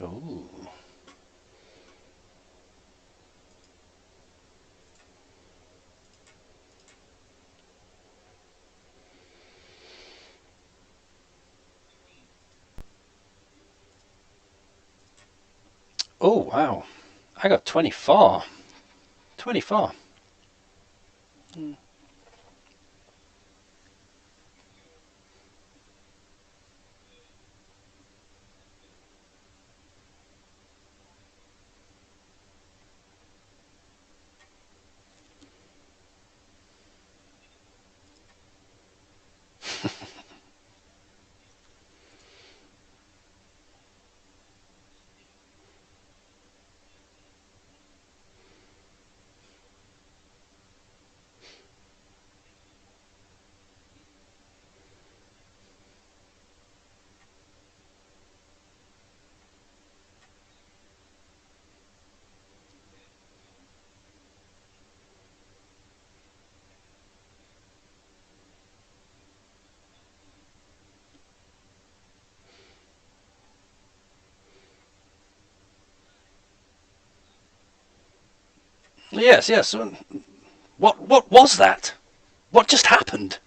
Oh. Oh, wow. I got 24. 24. Yes, yes. What was that? What just happened?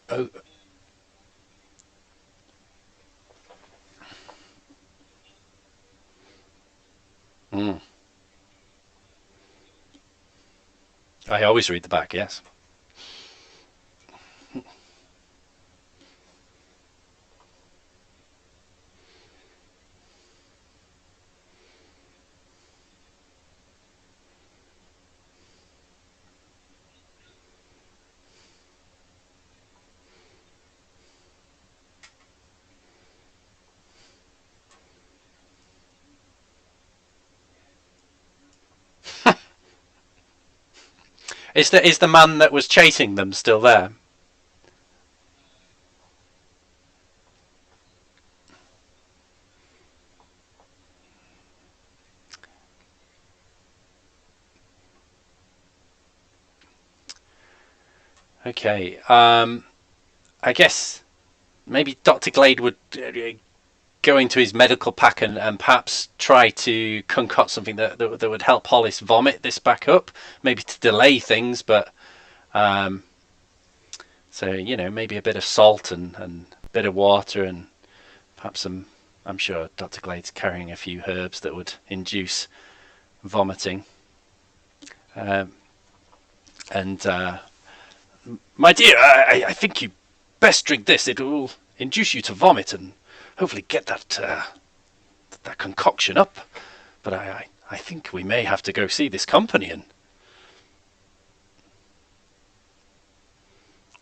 Oh, mm. I always read the back, yes. Is the man that was chasing them still there? Okay. I guess maybe Dr. Glade would go into his medical pack and perhaps try to concoct something that would help Hollis vomit this back up, maybe to delay things, but um, so maybe a bit of salt and a bit of water and perhaps some. I'm sure Dr. Glade's carrying a few herbs that would induce vomiting. Um, and my dear, I think you best drink this. It will induce you to vomit and hopefully get that concoction up. But I think we may have to go see this company and.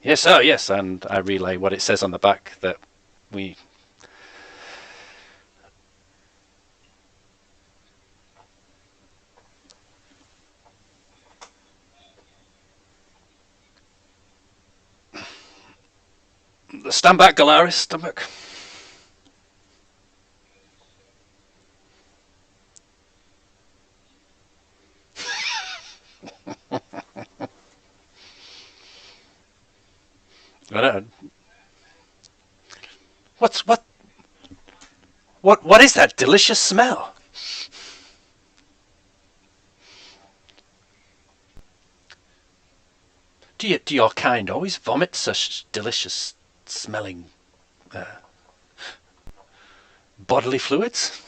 Yes, oh yes, and I relay what it says on the back that we. Stand back, Galaris, stand back. I don't, what's what is that delicious smell? Do your kind always vomit such delicious smelling uh, bodily fluids?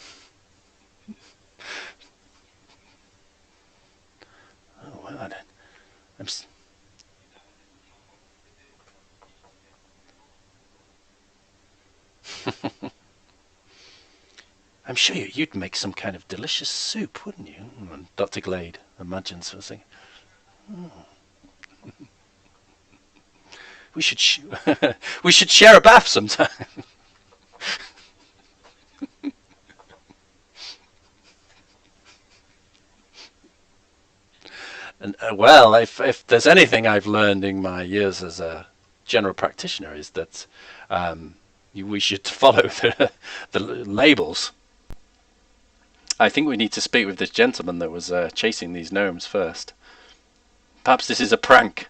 Oh, well, I'm I'm sure you'd make some kind of delicious soup, wouldn't you? And Dr. Glade imagines for a second. We should we should share a bath sometime. And well, if there's anything I've learned in my years as a general practitioner is that we should follow the labels. I think we need to speak with this gentleman that was chasing these gnomes first. Perhaps this is a prank.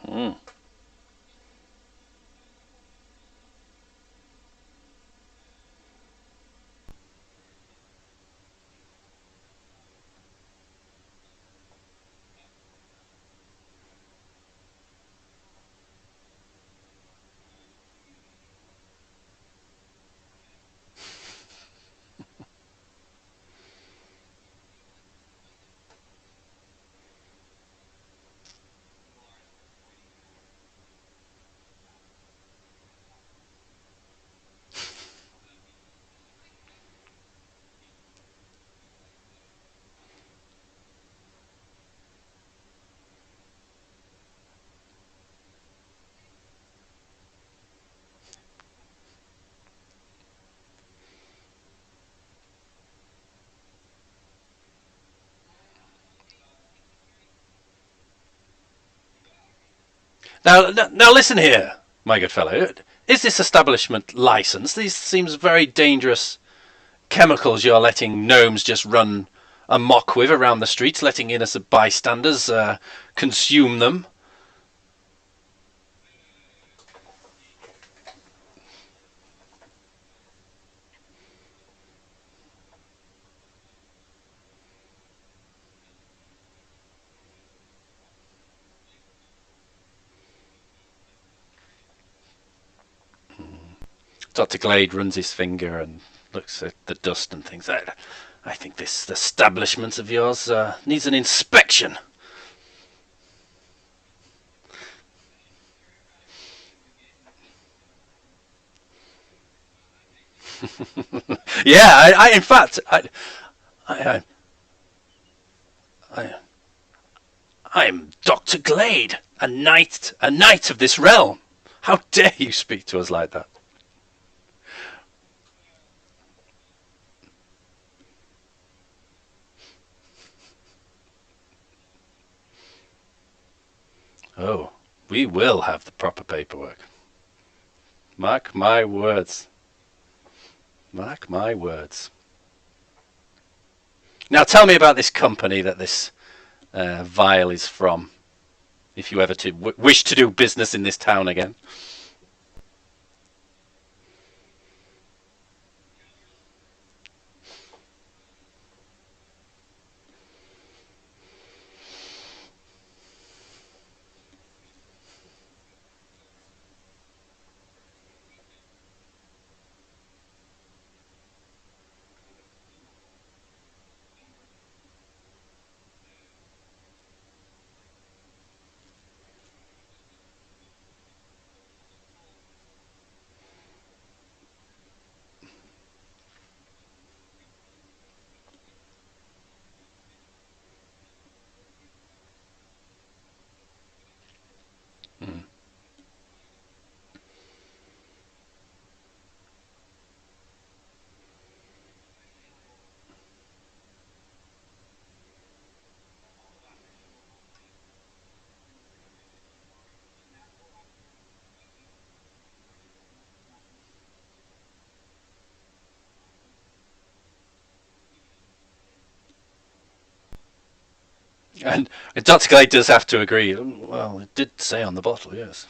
Mm. Now listen here, my good fellow. Is this establishment licensed? These seems very dangerous chemicals you're letting gnomes just run amok with around the streets, letting innocent bystanders consume them. Dr. Glade runs his finger and looks at the dust and thinks, I think this establishment of yours needs an inspection. Yeah, in fact, I, I, I'm Dr. Glade, a knight of this realm. How dare you speak to us like that? Oh, we will have the proper paperwork. Mark my words. Mark my words. Now tell me about this company that this vial is from. If you ever wish to do business in this town again. And Dr. Glade does have to agree. Well, it did say on the bottle, yes.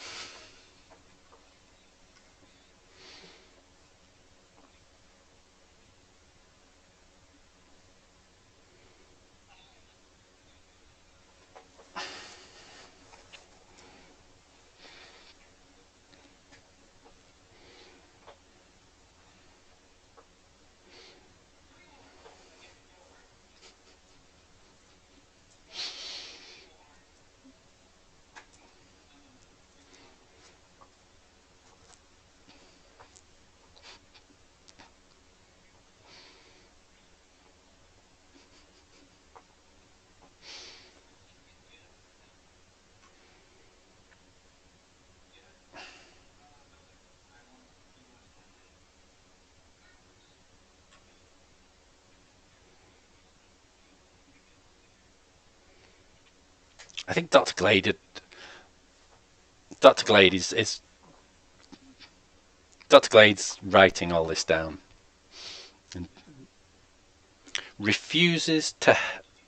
I think Dr. Glade is Dr. Glade's writing all this down and refuses to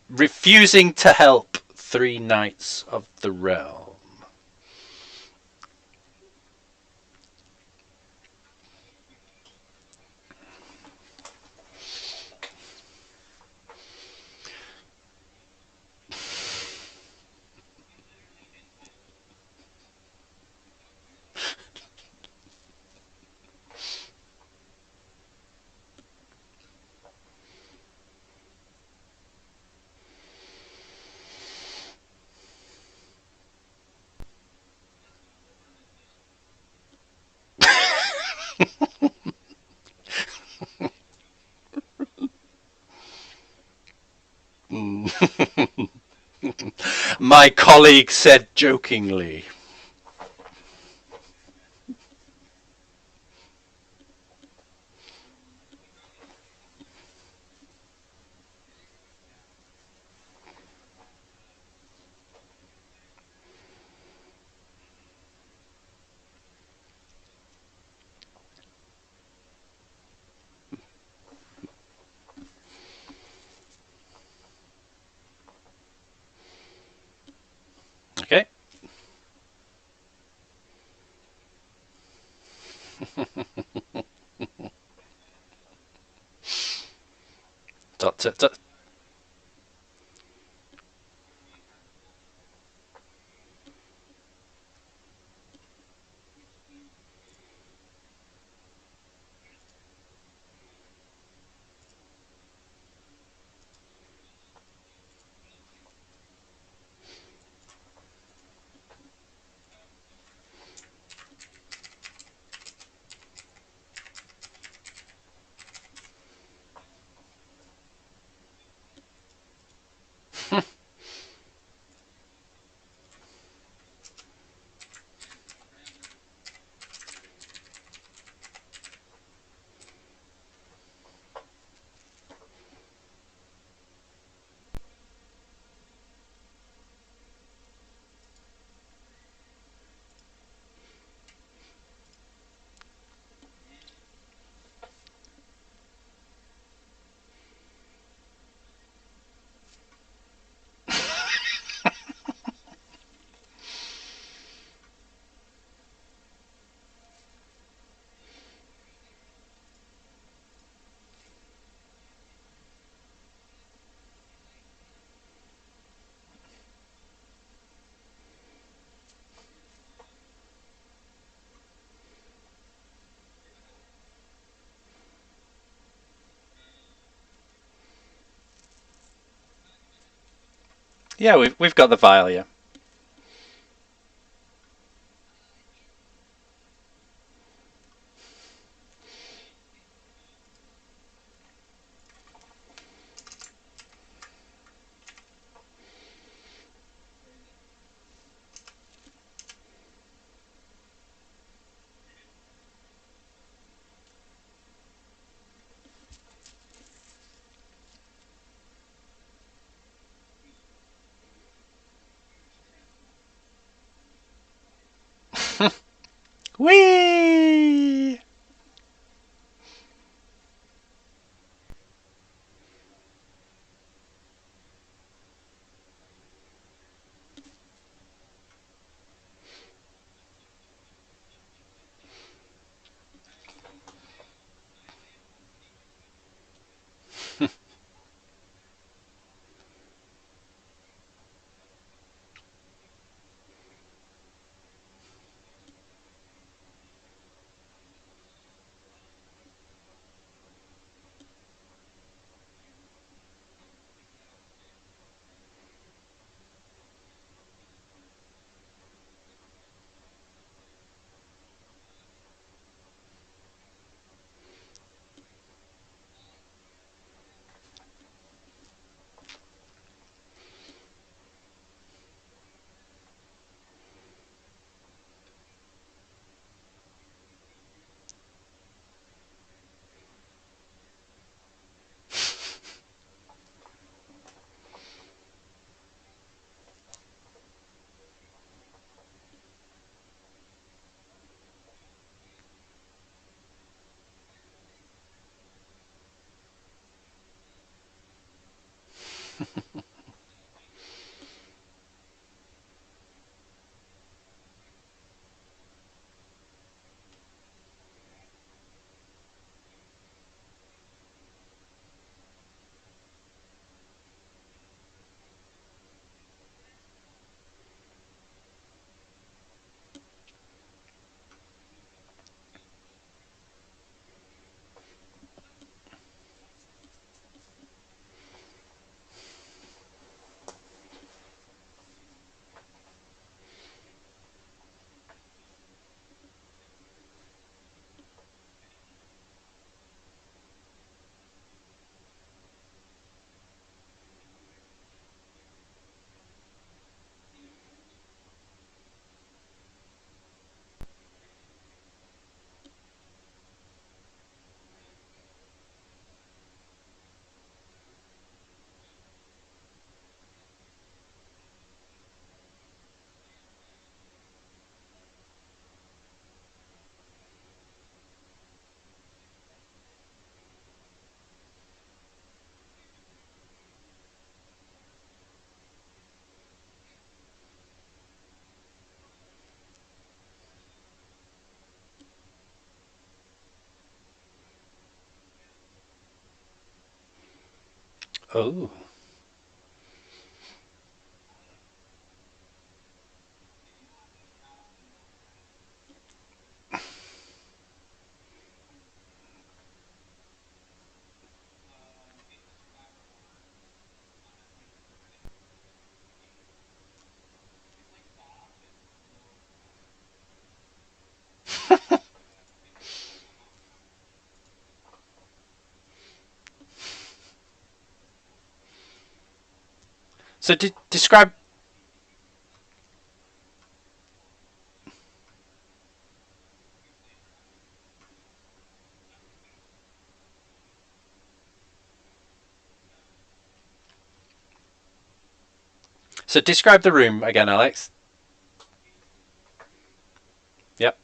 refusing to help three knights of the realm. My colleague said jokingly. Okay. Doctor, yeah, we've got the vial, yeah. Whee! Oh. So describe. So describe the room again, Alex. Yep.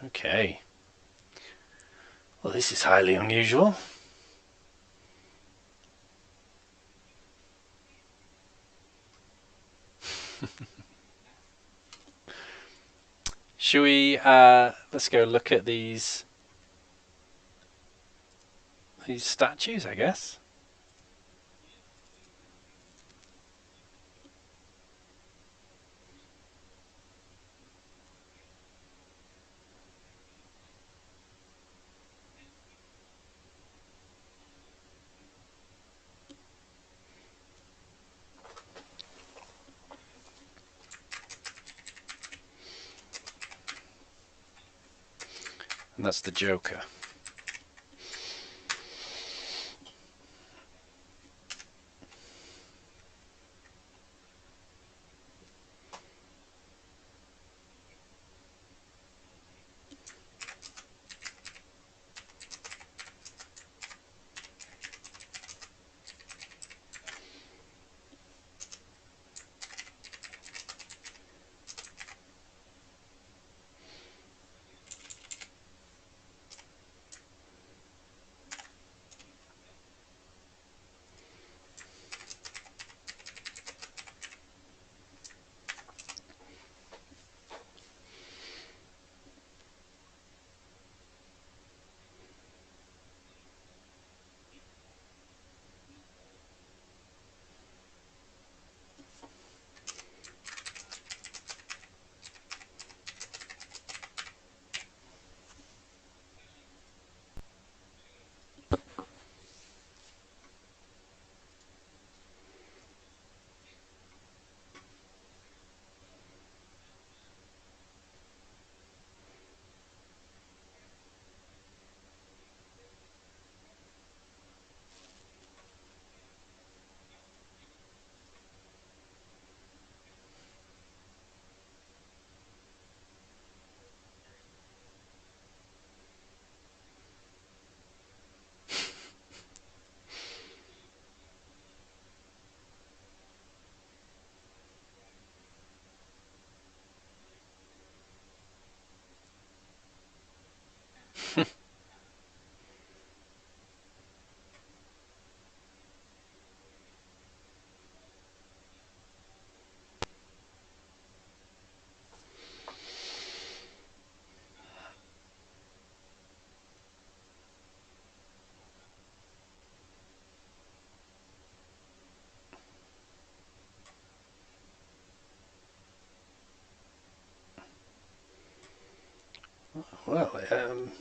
Okay. Well, this is highly unusual. Should we? Let's go look at these statues, I guess. And that's the Joker. Well,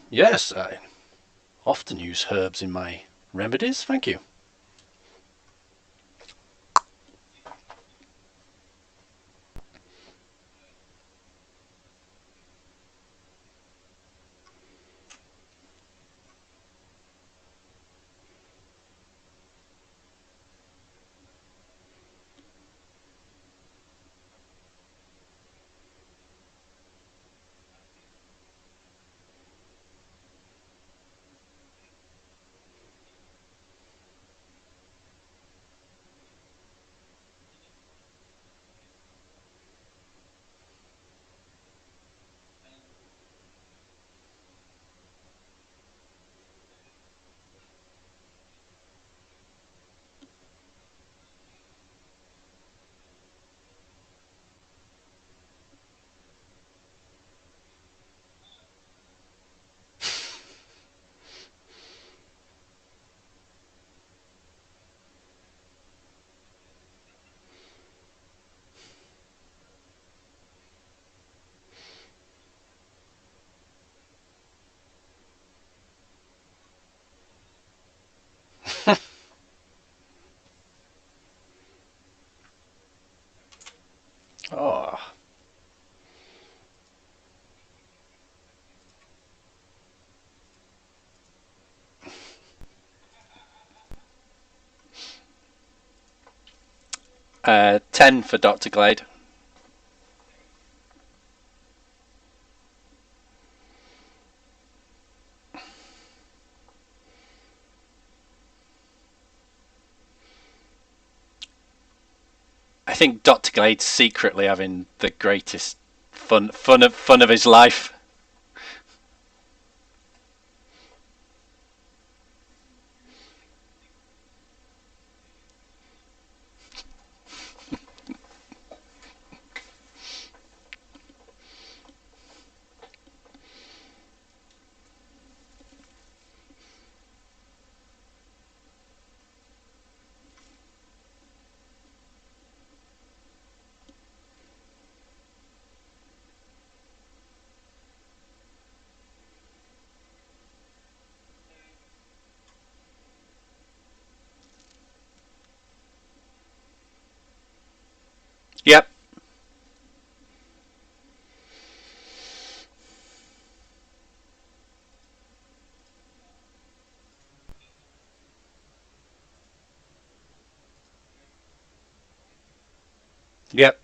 yes, I often use herbs in my remedies. Thank you. Oh, 10 for Dr. Glade. I think Dr. Glade's secretly having the greatest fun of his life. Yep. Yep.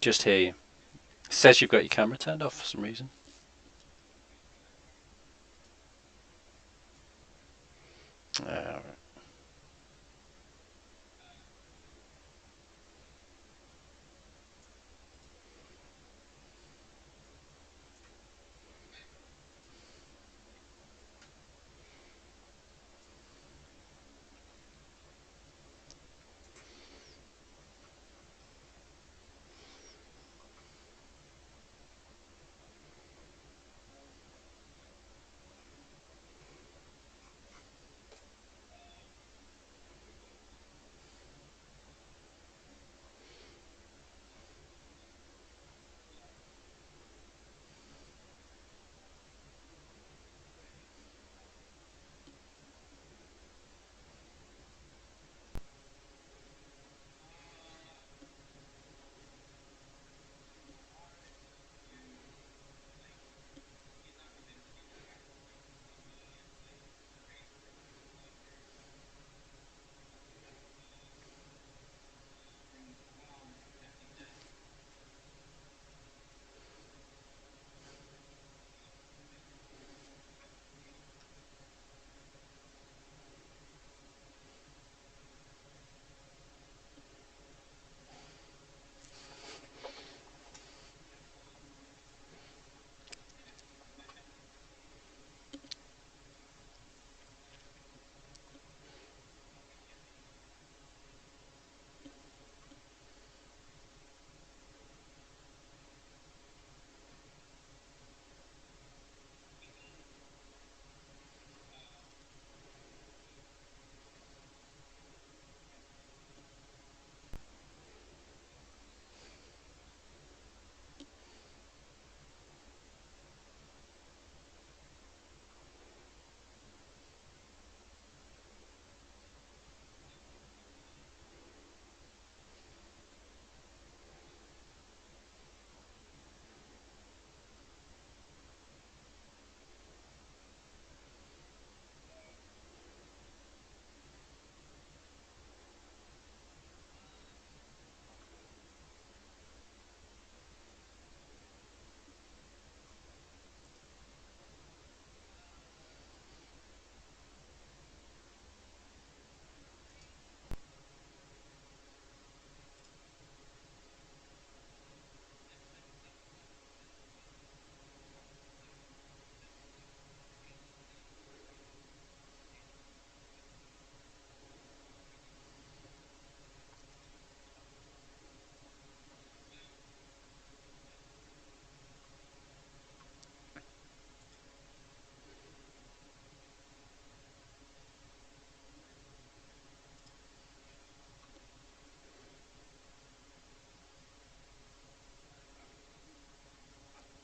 Just hear you. Says you've got your camera turned off for some reason. Uh,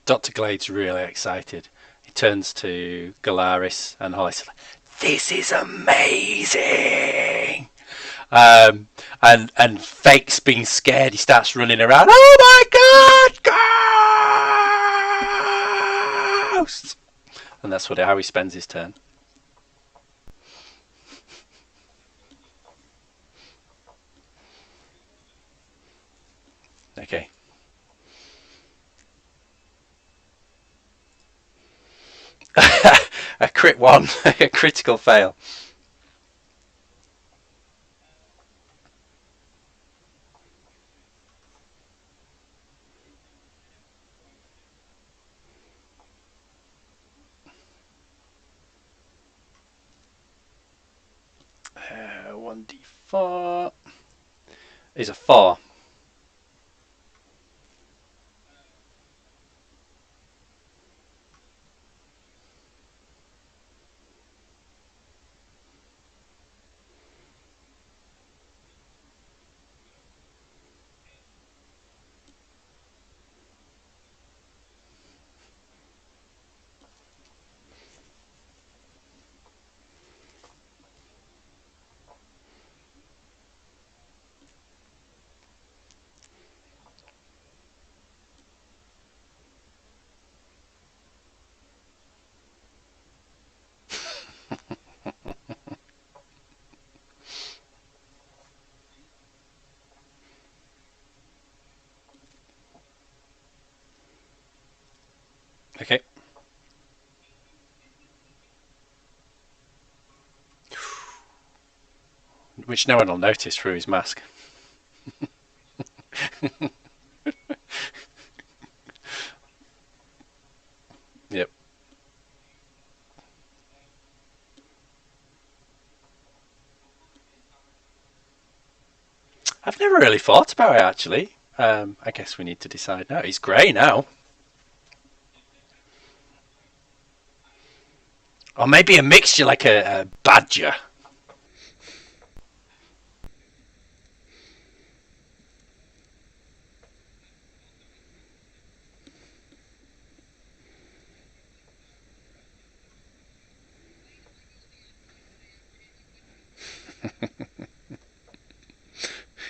Dr. Glade's really excited. He turns to Galaris and Hollis. This is amazing. Um, and Fake's being scared. He starts running around. Oh my God, ghosts! And that's how he spends his turn. Okay. A crit one, a critical fail. Uh, 1d4 is a 4. Okay. Which no one will notice through his mask. Yep. I've never really thought about it actually. I guess we need to decide now. He's grey now. Or maybe a mixture like a badger.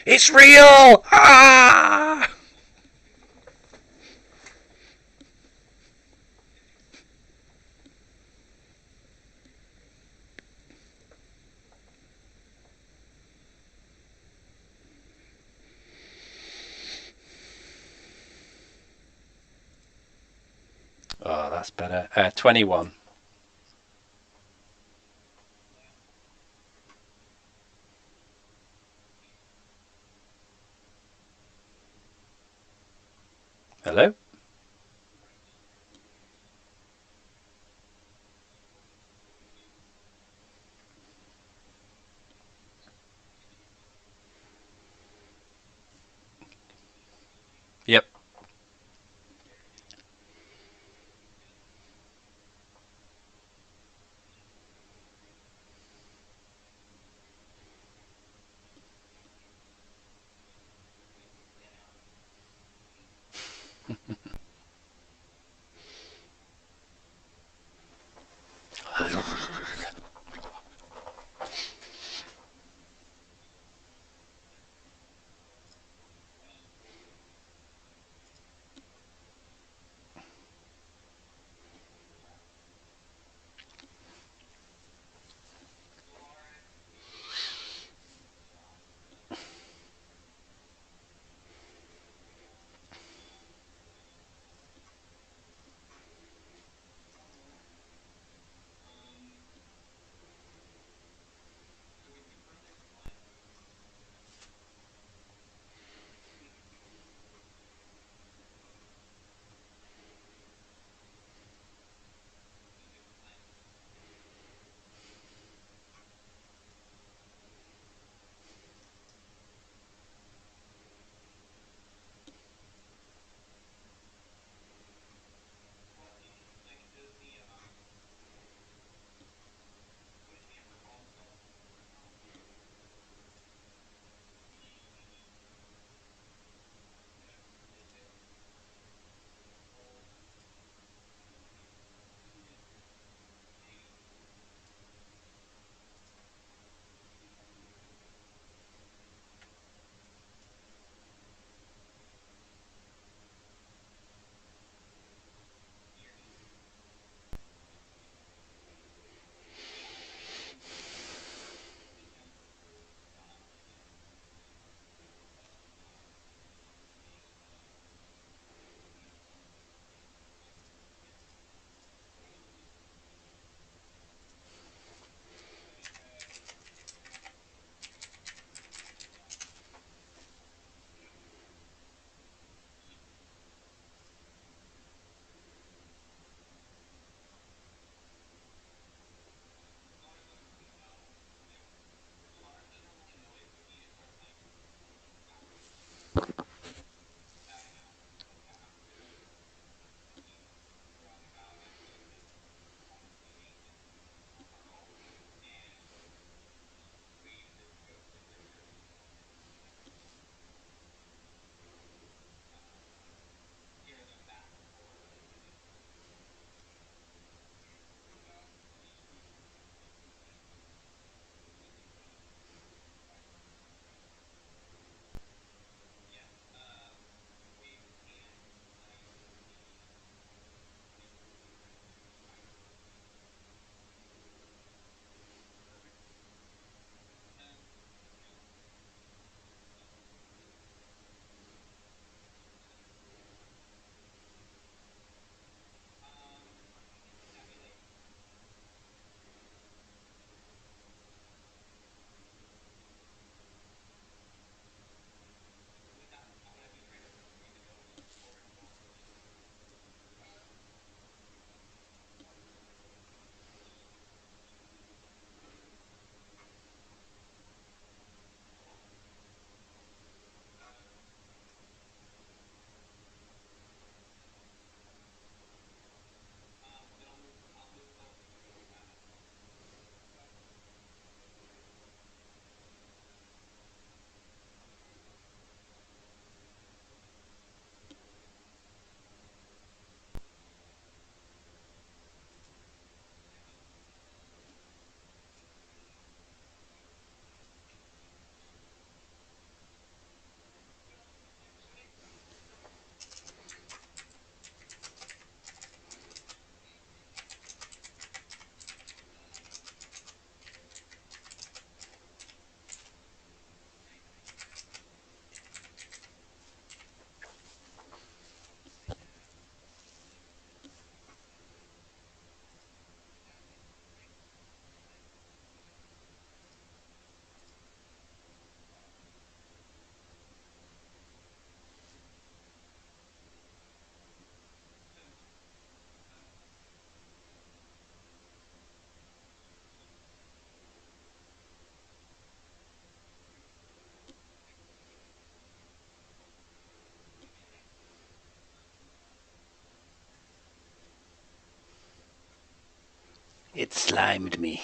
It's real! Ah! Oh, that's better. 21. Hello? Yep. It slimed me.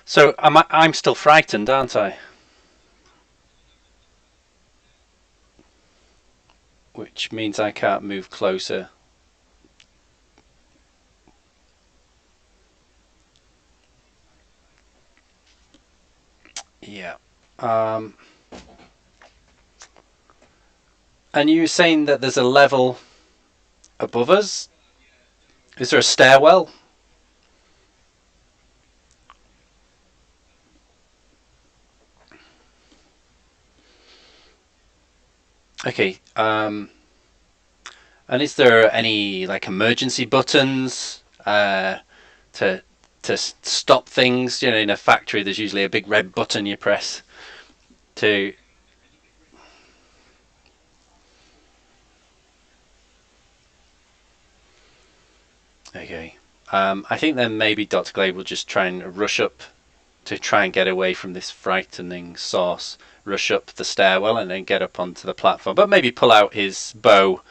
So I'm still frightened, aren't I? Which means I can't move closer. Yeah. Um, and you were saying that there's a level above us? Is there a stairwell? Okay. And is there any like emergency buttons to stop things? You know, in a factory, there's usually a big red button you press to. Okay. I think then maybe Dr. Glade will just try and rush up to try and get away from this frightening source, rush up the stairwell and then get up onto the platform. But maybe pull out his bow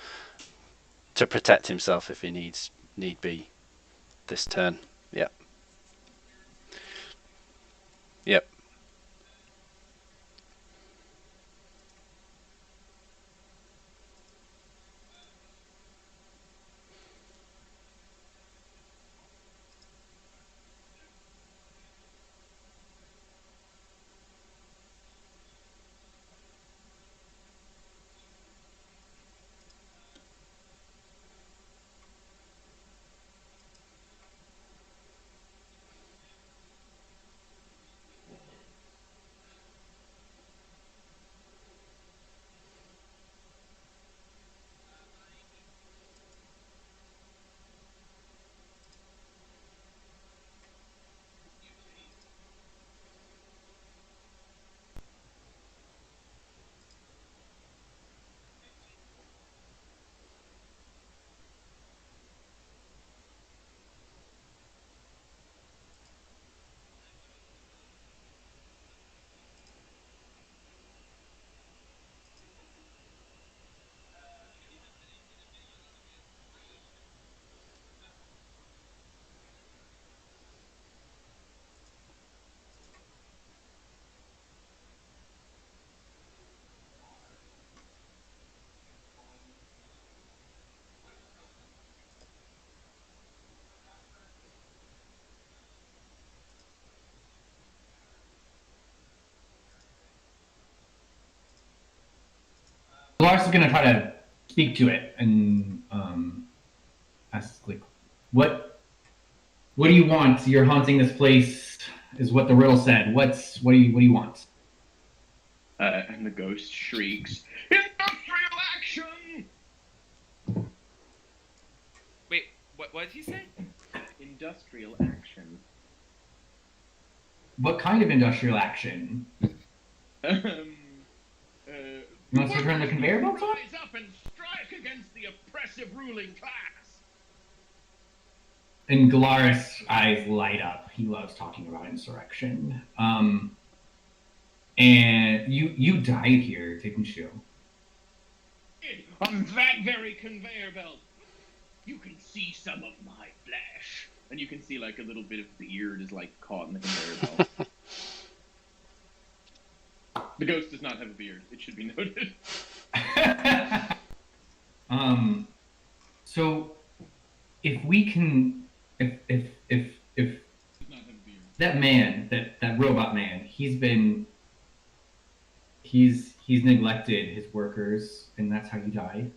to protect himself if he need be this turn. Yep. Yep. Lars is gonna try to speak to it and ask like, what do you want? You're haunting this place, is what the riddle said. What do you want? And the ghost shrieks, "Industrial action!" Wait, what did he say? Industrial action. What kind of industrial action? Um, You want us to turn the conveyor belts on? Rise up and strike against the oppressive ruling class. And Galaris' eyes light up. He loves talking about insurrection. And you died here, didn't you? On that very conveyor belt, you can see some of my flesh. And you can see like a little bit of beard is like caught in the conveyor belt. The ghost does not have a beard, it should be noted. So if we can, if Does not have a beard. that man, that robot man, he's neglected his workers, and that's how you died.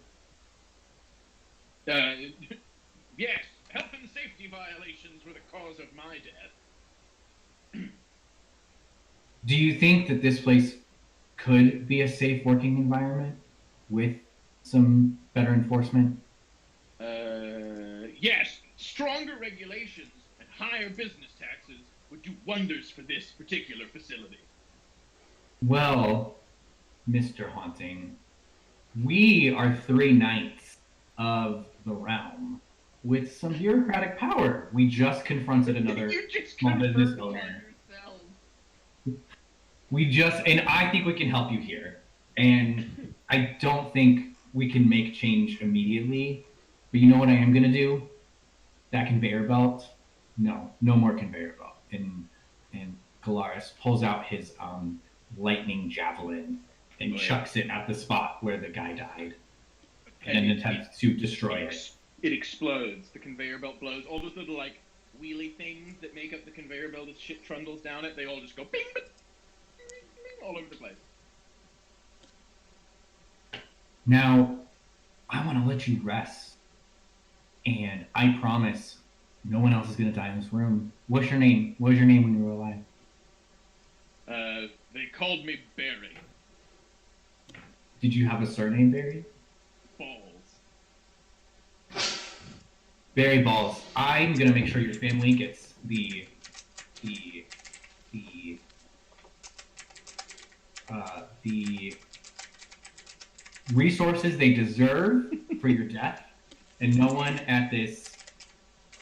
Yes, health and safety violations were the cause of my death. Do you think that this place could be a safe working environment with some better enforcement? Yes, stronger regulations and higher business taxes would do wonders for this particular facility. Well, Mr. Haunting, we are 3 knights of the realm with some bureaucratic power. We just confronted another You just small business confirmed owner. yourself. And I think we can help you here. And I don't think we can make change immediately. But you know what I am gonna do? That conveyor belt? No more conveyor belt. And Galaris pulls out his lightning javelin and chucks it at the spot where the guy died. And then attempts to destroy it. It explodes. The conveyor belt blows. All those little like wheelie things that make up the conveyor belt as shit trundles down it, they all just go bing, bing, bing, bing, all over the place. Now, I want to let you rest. And I promise no one else is going to die in this room. What's your name? What was your name when you were alive? They called me Barry. Did you have a surname, Barry? Balls. Barry Balls. I'm going to make sure your family gets the resources they deserve for your death, and no one at this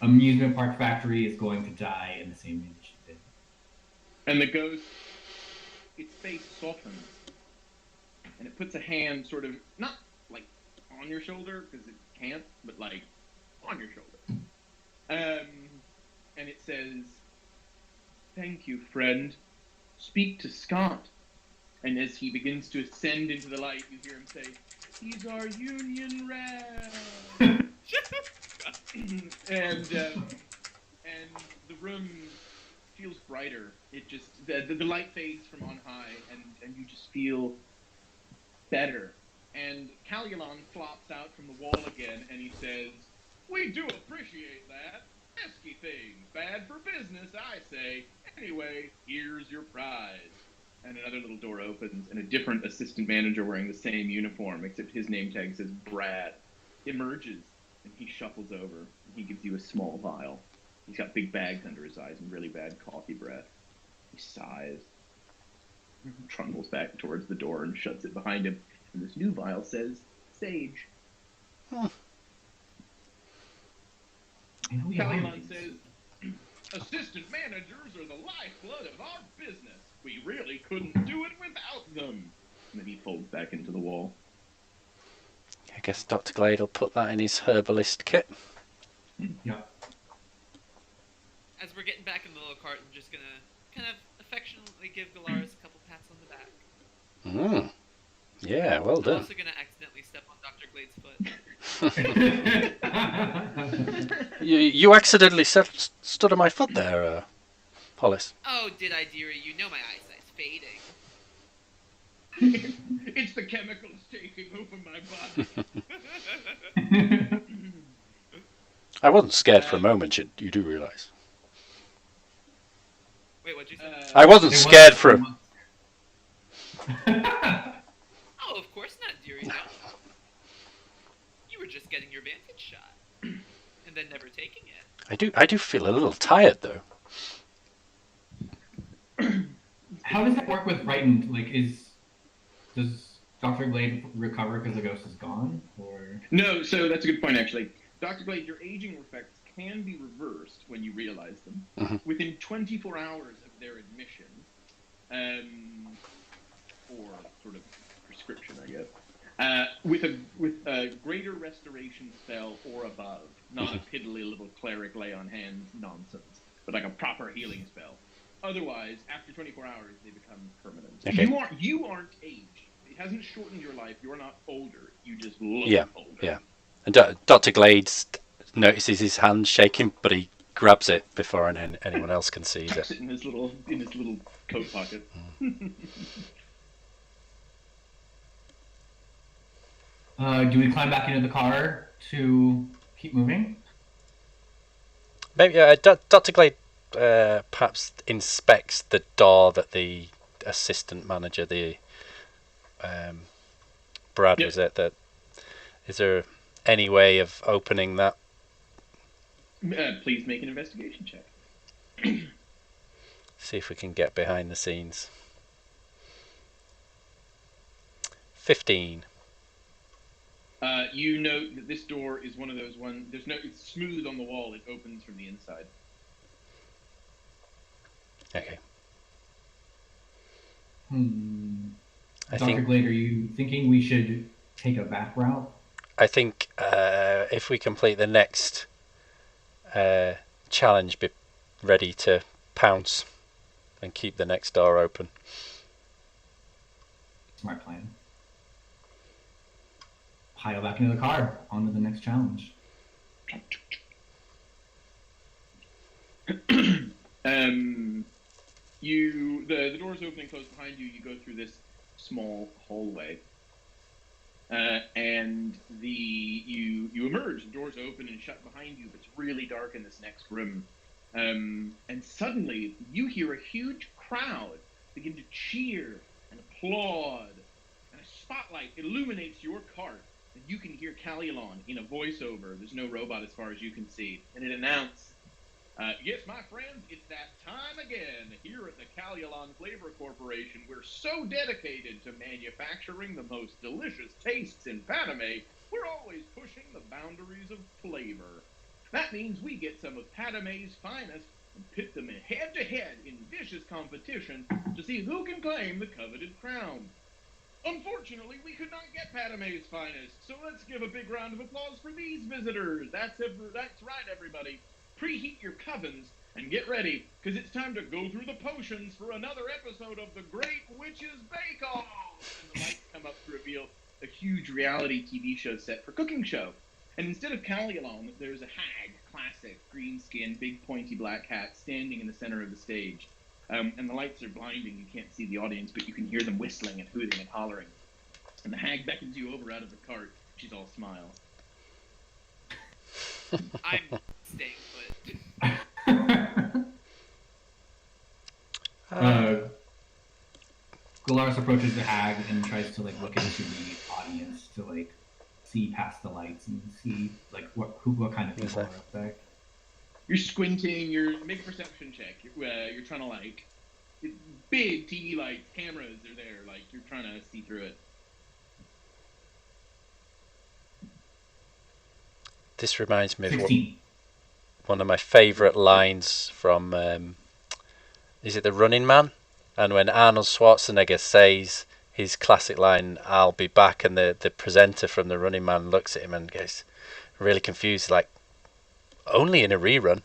amusement park factory is going to die in the same way that you did. And the ghost, its face softens, and it puts a hand sort of, not like on your shoulder, because it can't, but like on your shoulder. And it says, "Thank you, friend. Speak to Scott." And as he begins to ascend into the light, you hear him say, "He's our union rep." and the room feels brighter. It just the light fades from on high, and you just feel better. And Calulon flops out from the wall again, and he says, "We do appreciate that. Pesky things, bad for business, I say. Anyway, here's your prize." And another little door opens, and a different assistant manager wearing the same uniform, except his name tag says Brad, emerges, and he shuffles over, and he gives you a small vial. He's got big bags under his eyes and really bad coffee breath. He sighs, trundles back towards the door and shuts it behind him, and this new vial says, "Sage." I know we have Calulon these. says, "Assistant managers are the lifeblood of our business. We really couldn't do it without them." And then he folds back into the wall. I guess Dr. Glade will put that in his herbalist kit. Yeah. As we're getting back in the little cart, I'm just gonna kind of affectionately give Galaris a couple pats on the back. Yeah, well I'm done. also gonna accidentally step on Dr. Glade's foot. You accidentally stood on my foot there, Hollis. Oh, did I, dearie? You know my eyesight's fading. It's the chemicals taking over my body. I wasn't scared for a moment, you do realise. Wait, what'd you say? I wasn't scared for a... Oh, of course not, dearie, no. You were just getting your vantage shot. And then never taking it. I do feel a little tired, though. How does that work with frightened? Like, does Dr. Glade recover because the ghost is gone, or No, so that's a good point, actually. Dr. Glade, your aging effects can be reversed when you realize them. Within 24 hours of their admission, or sort of prescription, I guess, with a greater restoration spell or above, not a piddly little cleric lay on hands nonsense, but like a proper healing spell. Otherwise, after 24 hours, they become permanent. Okay. You aren't aged. It hasn't shortened your life. You're not older. You just look older. Yeah. And Dr. Glade notices his hand shaking, but he grabs it before anyone else can seize Tucks it. it in his little coat pocket. do we climb back into the car to keep moving? Maybe Dr. Glade perhaps inspects the door that the assistant manager, the Brad, Yep. was it? That is there any way of opening that? Please make an investigation check. See if we can get behind the scenes. 15. You note that this door is one of those ones. It's smooth on the wall. It opens from the inside. Okay. I Dr. think Glade, are you thinking we should take a back route? if we complete the next challenge, be ready to pounce and keep the next door open. Smart plan. Pile back into the car. On to the next challenge. The doors open and close behind you. You go through this small hallway, and you emerge. The doors open and shut behind you, but it's really dark in this next room. And suddenly you hear a huge crowd begin to cheer and applaud, and a spotlight illuminates your cart, and you can hear Callielon in a voiceover. There's no robot as far as you can see, and it announced, yes, my friends, it's that time again. Here at the Callielon Flavor Corporation, we're so dedicated to manufacturing the most delicious tastes in Padme, we're always pushing the boundaries of flavor. That means we get some of Padme's finest and pit them head-to-head in vicious competition to see who can claim the coveted crown. Unfortunately, we could not get Padme's finest, so let's give a big round of applause for these visitors. That's right, everybody. Preheat your covens and get ready, because it's time to go through the potions for another episode of The Great Witches Bake Off. And the lights come up to reveal a huge reality TV show set for cooking show. And instead of Callielon, there's a hag, classic, green skin, big pointy black hat, standing in the center of the stage. And the lights are blinding. You can't see the audience, but you can hear them whistling and hooting and hollering. And the hag beckons you over out of the cart. She's all smiles. I'm staying put. Galaris approaches the hag and tries to look into the audience to see past the lights and see what kind of people are up there. You're squinting. Make a perception check. You're trying to big TV lights, cameras are there. You're trying to see through it. This reminds me of 16. one of my favourite lines from, is it The Running Man? And when Arnold Schwarzenegger says his classic line, "I'll be back," and the presenter from The Running Man looks at him and gets really confused, only in a rerun.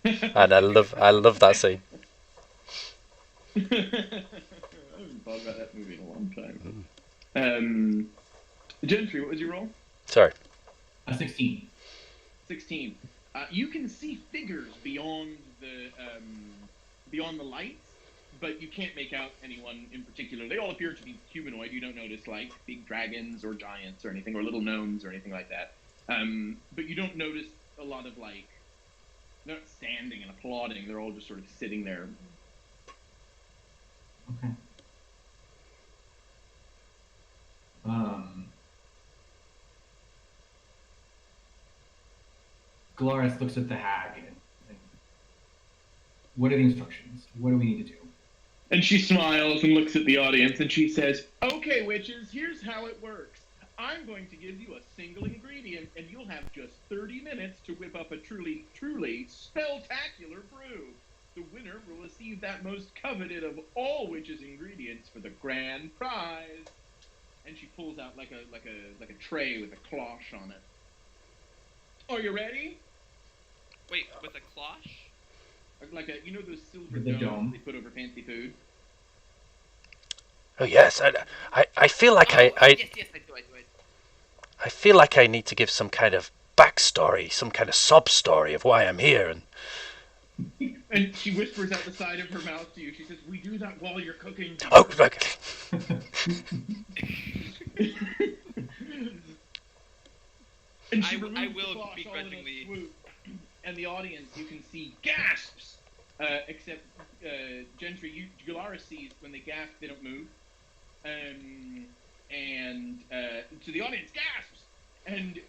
And I love that scene. I haven't thought about that movie in a long time. Gentry, what was your roll? Sorry. 16. 16. You can see figures beyond the lights, but you can't make out anyone in particular. They all appear to be humanoid. You don't notice big dragons or giants or anything, or little gnomes or anything like that. But you don't notice a lot of they're not standing and applauding. They're all just sort of sitting there. Okay. Galaris looks at the hag and what are the instructions? What do we need to do? And she smiles and looks at the audience and she says, "Okay, witches, here's how it works. I'm going to give you a single ingredient and you'll have just 30 minutes to whip up a truly, truly spectacular brew. The winner will receive that most coveted of all witches' ingredients for the grand prize." And she pulls out like a tray with a cloche on it. "Are you ready?" Wait, with a cloche? Like a, you know those silver With the domes dome. they put over fancy food? Oh yes, I feel like Yes, I do. I feel like I need to give some kind of backstory, some kind of sob story of why I'm here. And she whispers out the side of her mouth to you. She says, "We do that while you're cooking." Oh, look. And she I removes will the cloche all in a begrudgingly. swoop. And the audience, you can see gasps. Except Gentry, Gularis sees when they gasp, they don't move. So the audience gasps, and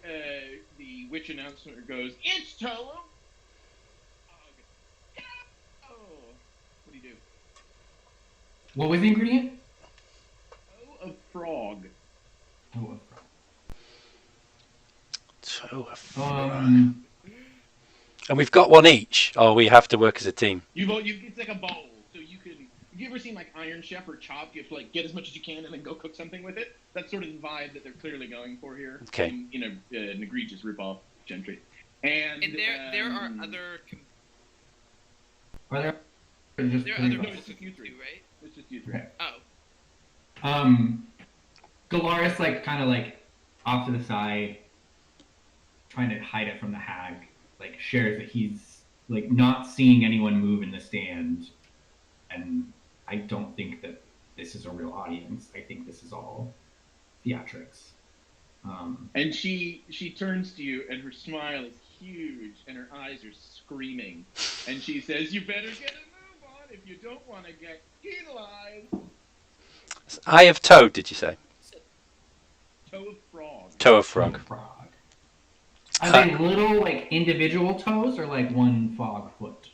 the witch announcer goes, "It's Toe." Oh, what do you do? What was the ingredient? Toe of frog. Oh, So, um, and we've got one each, or we have to work as a team. It's like a bowl, so you can. Have you ever seen like Iron Chef or Chopped? You have to like get as much as you can and then go cook something with it. That's sort of the vibe that they're clearly going for here. Okay. In an egregious ripoff, Gentry. And there are other. are there just There are three other of us? it's just you three. too, right? It's just you three. Okay. Oh. Galaris like kind of like off to the side, trying to hide it from the hag. Like shares that he's like not seeing anyone move in the stand, and I don't think that this is a real audience. I think this is all theatrics. And she turns to you, and her smile is huge, and her eyes are screaming. And she says, "You better get a move on if you don't want to get penalized." Eye of Toad, did you say? Toe of frog. Toe of frog. Are they little like individual toes or like one frog foot?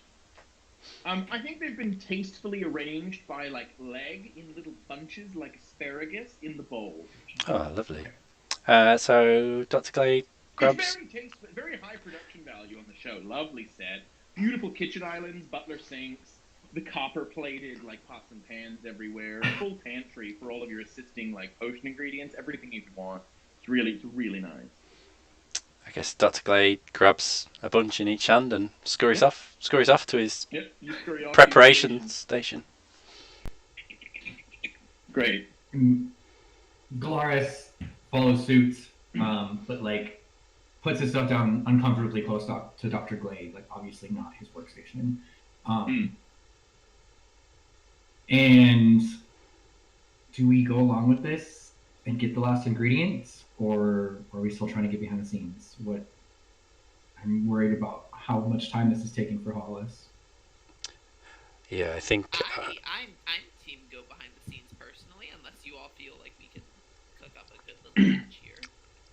I think they've been tastefully arranged by like leg in little bunches like asparagus in the bowl. Oh, lovely. So Dr. Glade grabs. It's very tasteful, very high production value on the show. Lovely set, beautiful kitchen islands, butler sinks, the copper-plated like pots and pans everywhere, full pantry for all of your assisting like potion ingredients, everything you could want. It's really nice. I guess Dr. Glade grabs a bunch in each hand and scurries off to his Yep, you scurry off to your preparation station. Great. Galaris follows suit, but like puts his stuff down uncomfortably close to Dr. Glade, like obviously not his workstation. And do we go along with this and get the last ingredients, or are we still trying to get behind the scenes? What I'm worried about how much time this is taking for Hollis. Yeah, I think. I'm team go behind the scenes personally, unless you all feel like we can cook up a good little batch here.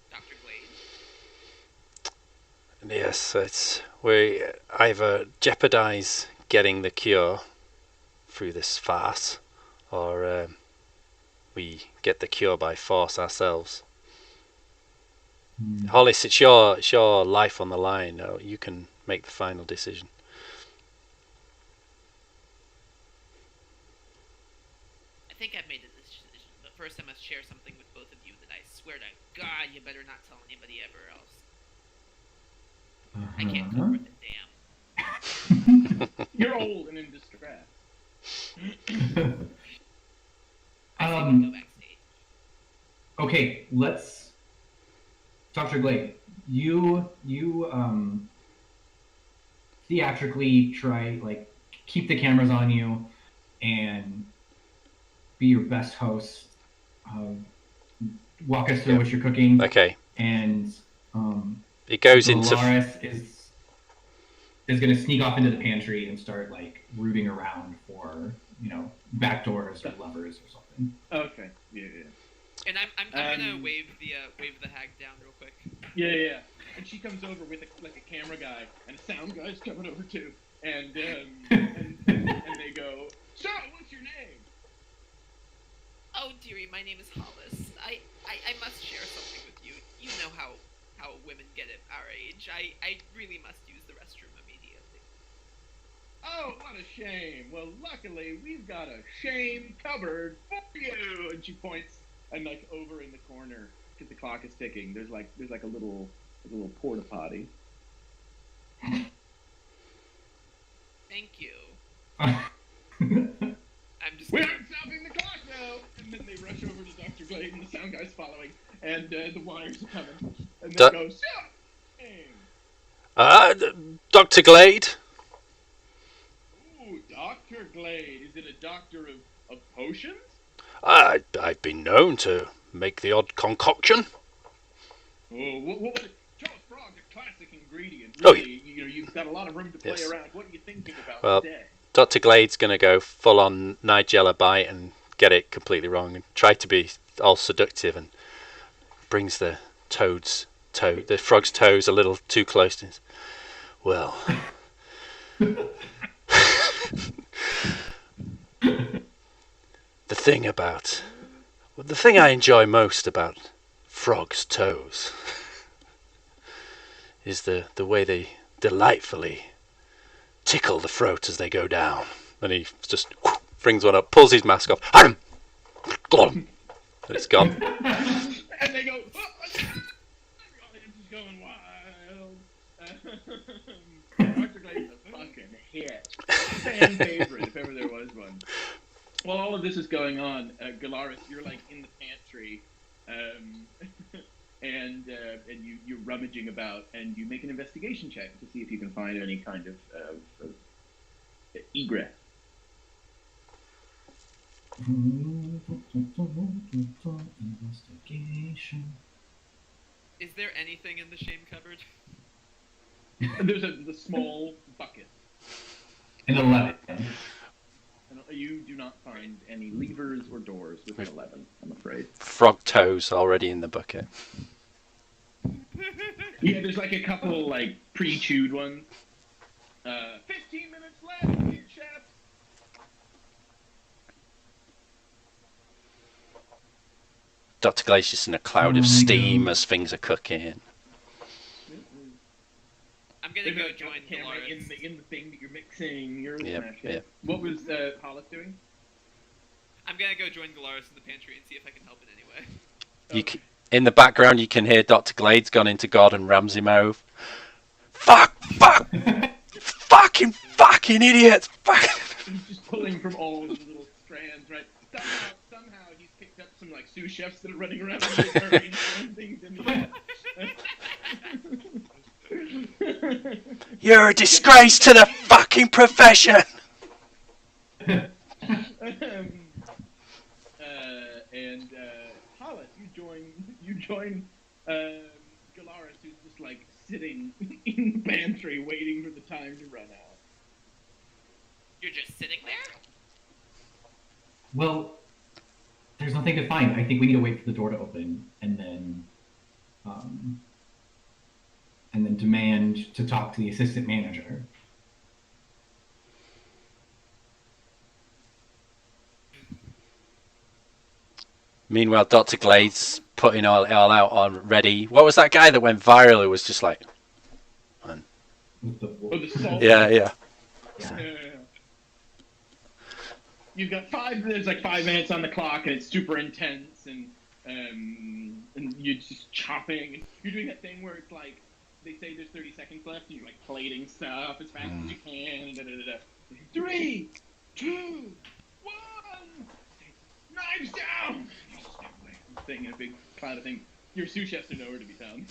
Dr. Glade. Yes, we either jeopardize getting the cure through this farce, or we get the cure by force ourselves. Hollis, it's your life on the line. You can make the final decision. I think I've made a decision, but first I must share something with both of you that I swear to God you better not tell anybody ever else. I can't cope with it, damn. You're old and in distress. I say we go backstage. Okay, let's. Dr. Glade, you theatrically try like keep the cameras on you and be your best host. Walk us through what you're cooking. Okay. And it goes into. Galaris is going to sneak off into the pantry and start like rooting around for back doors or levers or something. Okay. Yeah. And I'm gonna wave the hag down real quick. Yeah. And she comes over with a camera guy and a sound guy's coming over too. and they go, so what's your name? Oh, dearie, my name is Hollis. I must share something with you. You know how women get at our age. I really must use the restroom immediately. Oh, what a shame. Well, luckily, we've got a shame cupboard for you. And she points, and like over in the corner, because the clock is ticking. There's like a little porta potty. Thank you. I'm just We gonna... aren't stopping the clock now. And then they rush over to Dr. Glade, and the sound guy's following, and the wires are coming, and they go, so shame. Dr. Glade? Ooh, Dr. Glade. Is it a doctor of potions? I've been known to make the odd concoction. Oh, what Charles Frog's a classic ingredient. Oh, Really, you've got a lot of room to play yes. around. What are you thinking about Well, today? Dr. Glade's going to go full on Nigella bite and get it completely wrong and try to be all seductive and brings the frog's toes a little too close to his. Well, the thing I enjoy most about frogs' toes is the way they delightfully tickle the throat as they go down. And he just brings one up, pulls his mask off, and it's gone. And they go, oh, the audience is going wild. Dr. Glade's a fucking hit. Fan favorite, if ever there was one. While all of this is going on, Galaris, you're like in the pantry, and you're rummaging about, and you make an investigation check to see if you can find any kind of egress. Investigation. Is there anything in the shame cupboard? There's a small bucket. An 11. And you do not find any levers or doors with an 11, I'm afraid. Frog toes already in the bucket. Yeah, there's like a couple like pre-chewed ones. 15 minutes left, chef. Dr. Glade's just in a cloud of steam as things are cooking. I'm gonna go They've got join the camera Dolores. in the thing that you're mixing. You're Yep, smashing. yep. What was Hollis doing? I'm gonna go join Dolores in the pantry and see if I can help in any way. In the background, you can hear Dr. Glade's gone into Gordon Ramsay mode. Fuck! Fucking idiots! Fuck! He's just pulling from all the little strands, right? Somehow he's picked up some like sous chefs that are running around and throwing things in the air. You're a disgrace to the fucking profession! Hollis, you join Galaris, who's just like sitting in the pantry waiting for the time to run out. You're just sitting there? Well, there's nothing to find. I think we need to wait for the door to open and then demand to talk to the assistant manager. Meanwhile, Dr. Glade's putting all out on ready. What was that guy that went viral who was just like... With the The salt. Yeah. You've got there's like 5 minutes on the clock, and it's super intense, and you're just chopping. You're doing that thing where it's like, they say there's 30 seconds left, and you're like plating stuff as fast as you can. 3, 2, 1, knives down! Thing in a big cloud of things. Your sous chefs are nowhere to be found.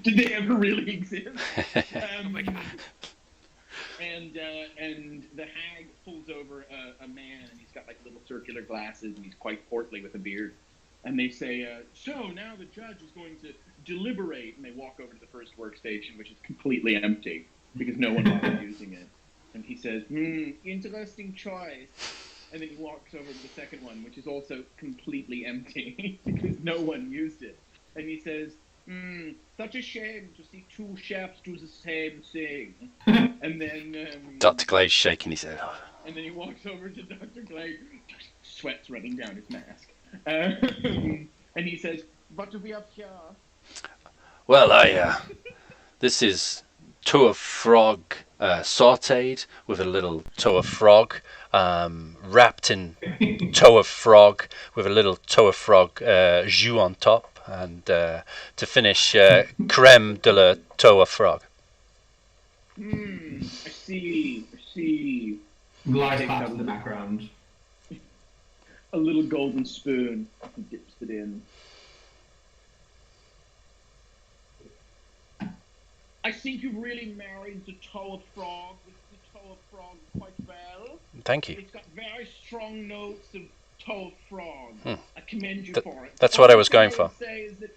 Did they ever really exist? Oh my god. And the hag pulls over a man, and he's got like little circular glasses, and he's quite portly with a beard. And they say, so now the judge is going to deliberate. And they walk over to the first workstation, which is completely empty because no one bothered using it. And he says, interesting choice. And then he walks over to the second one, which is also completely empty because no one used it. And he says, Such a shame to see two chefs do the same thing. And then Dr. Glade's shaking his head. and then he walks over to Dr. Glade, sweat's running down his mask. And he says, "What do we have here?" Well, this is toe of frog sauteed with a little toe of frog, wrapped in toe of frog with a little toe of frog jus on top, and to finish, creme de la toe of frog. I see. Lars pops in the background. A little golden spoon. He dips it in. I think you really married the toe of frog with the toe of frog quite well. Thank you. It's got very strong notes of toe of frog. I commend you for it. That's what I was going for. What I would say is that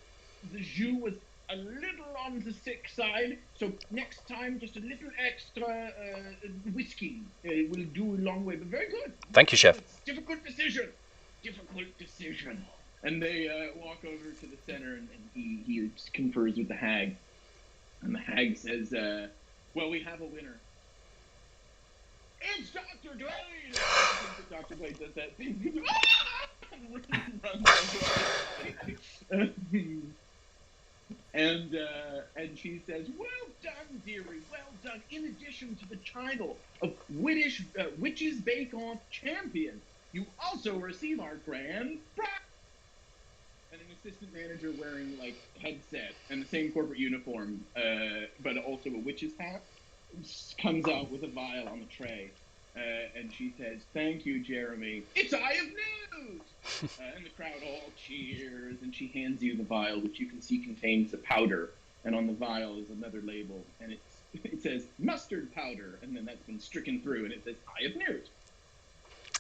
the jus was a little on the thick side, so next time just a little extra whiskey will do a long way. But very good. Thank you, chef. Difficult decision. And they walk over to the center, and he confers with the hag. And the hag says, well, we have a winner. It's Dr. Glade! Dr. Glade does that thing. And she says, well done, dearie, well done. In addition to the title of Witches Bake Off Champion, you also receive our grand prize. And an assistant manager wearing like headset and the same corporate uniform, but also a witch's hat, comes out with a vial on the tray, and she says, "Thank you, Jeremy. It's Eye of News!" And the crowd all cheers, and she hands you the vial, which you can see contains a powder, and on the vial is another label, and it says mustard powder, and then that's been stricken through, and it says Eye of News.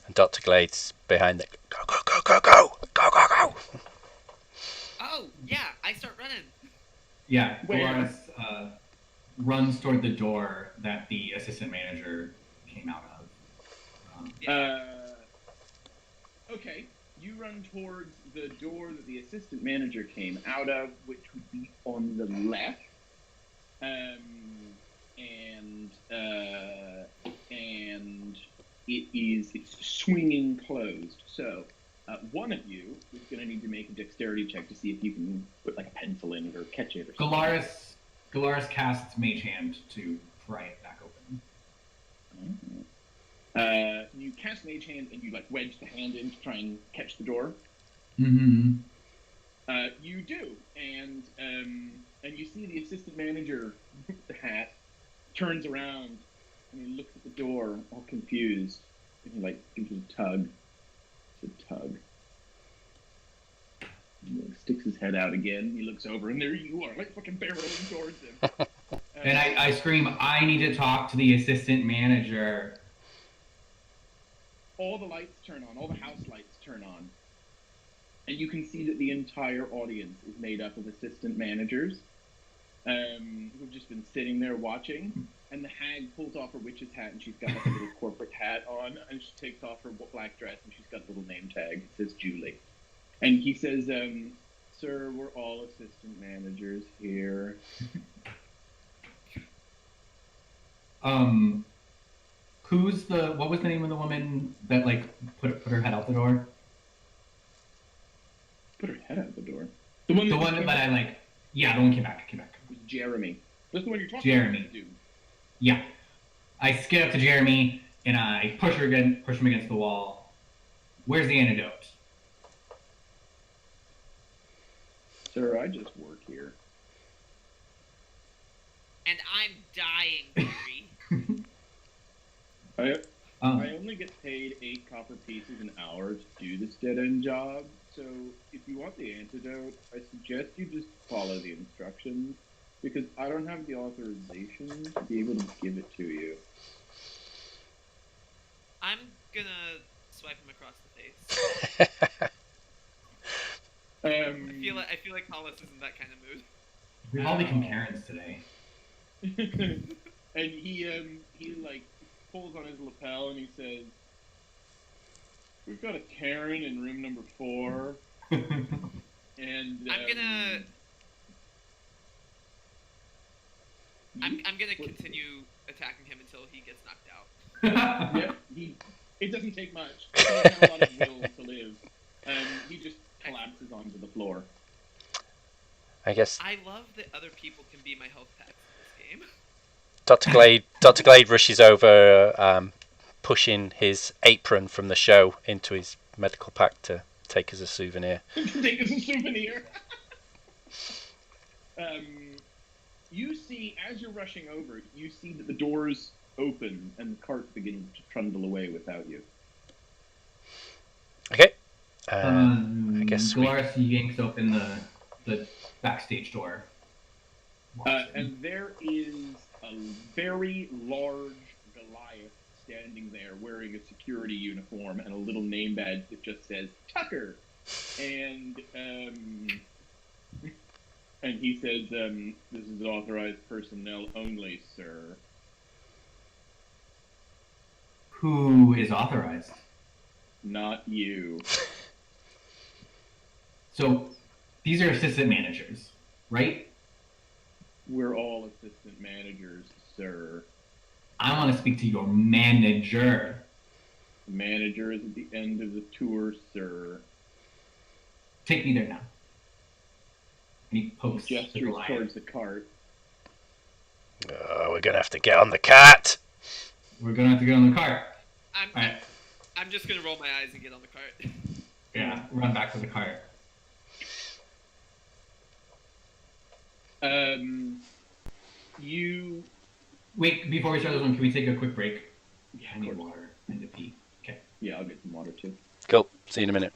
And Dr. Glade's behind it. Go, go, go, go, go, go, go, go. Oh, yeah, I start running. Yeah, Where? Dolores runs toward the door that the assistant manager came out of. Okay, you run towards the door that the assistant manager came out of, which would be on the left. And it's swinging closed. So one of you is going to need to make a dexterity check to see if you can put like a pencil in it or catch it or something. Galaris casts Mage Hand to pry it back open. You cast Mage Hand and you like wedge the hand in to try and catch the door. Mm-hmm. You do, and you see the assistant manager with the hat turns around and he looks at the door, all confused, and he like gives it a tug. It's a tug. He like, sticks his head out again. He looks over, and there you are, like fucking barreling towards him. And I scream, "I need to talk to the assistant manager." All the lights turn on. All the house lights turn on. And you can see that the entire audience is made up of assistant managers who've just been sitting there watching. And the hag pulls off her witch's hat, and she's got like a little corporate hat on, and she takes off her black dress, and she's got a little name tag. It says Julie. And he says, "Sir, we're all assistant managers here." What was the name of the woman that like put her head out the door? Put her head out the door. The one that I like. Yeah, the one came back. It was Jeremy. That's the one you're talking Jeremy. about, dude. Yeah. I skid up to Jeremy and I push him against the wall. Where's the antidote? Sir, I just work here. And I'm dying, Gary. I only get paid 8 copper pieces an hour to do this dead-end job, so if you want the antidote, I suggest you just follow the instructions, because I don't have the authorization to be able to give it to you. I'm gonna swipe him across the face. I feel like Hollis is in that kind of mood. We've all become parents today. And he like pulls on his lapel and he says, "We've got a Karen in room number 4." And I'm gonna I'm gonna continue attacking him until he gets knocked out. Yep. It doesn't take much. He doesn't have a lot of will to live. He just collapses onto the floor. I guess I love that other people can be my health packs in this game. Dr. Glade rushes over, pushing his apron from the show into his medical pack to take as a souvenir. Take as a souvenir. You see, as you're rushing over, you see that the doors open and the cart begins to trundle away without you. Okay. I guess Dolores yanks open the backstage door. And there is a very large Goliath standing there wearing a security uniform and a little name badge that just says Tucker. And he says, this is authorized personnel only, sir. Who is authorized? Not you. So these are assistant managers, right? We're all assistant managers, sir. I want to speak to your manager. The manager is at the end of the tour, sir. Take me there now. And he pokes He the gestures Goliath. towards the cart. we're gonna have to get on the cat. We're gonna have to get on the cart. Alright. I'm just gonna roll my eyes and get on the cart. Yeah, run back to the cart. You. Wait, before we start this one, can we take a quick break? Yeah, I of need course. water and to pee. Okay. Yeah, I'll get some water too. Cool. See you in a minute.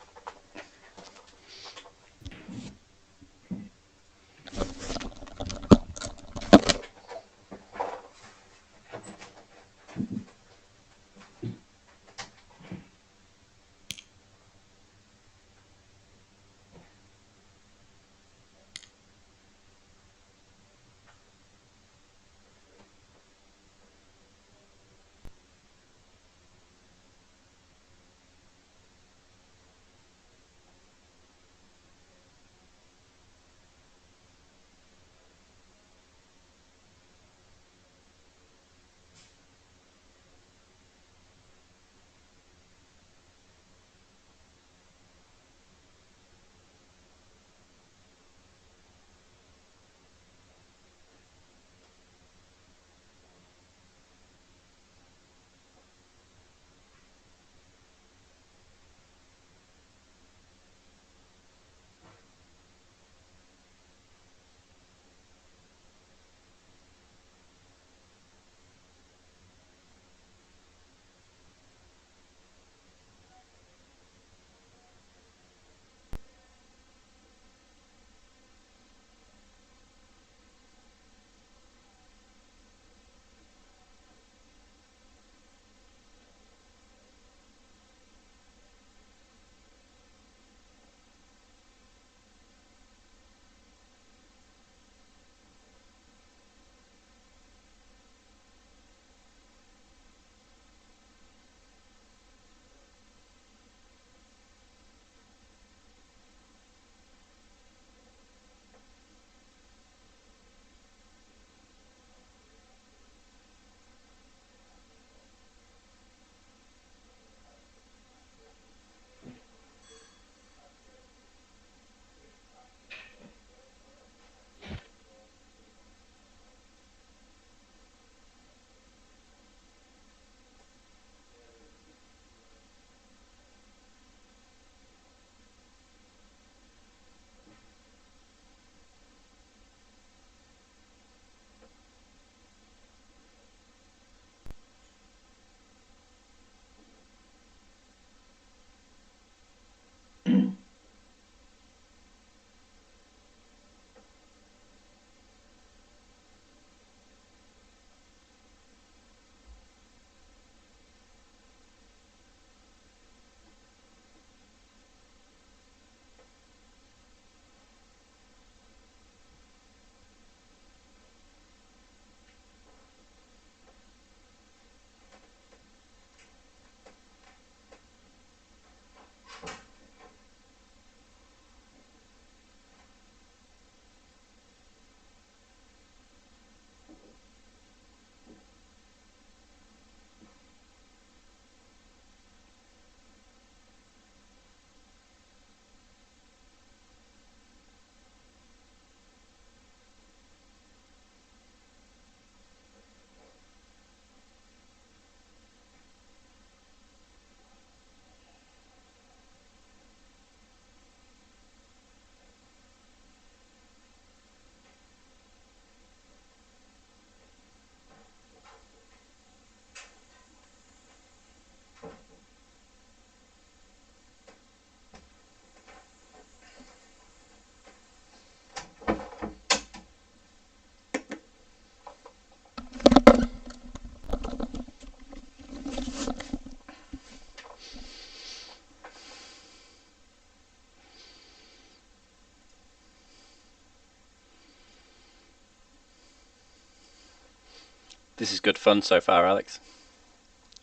This is good fun so far, Alex.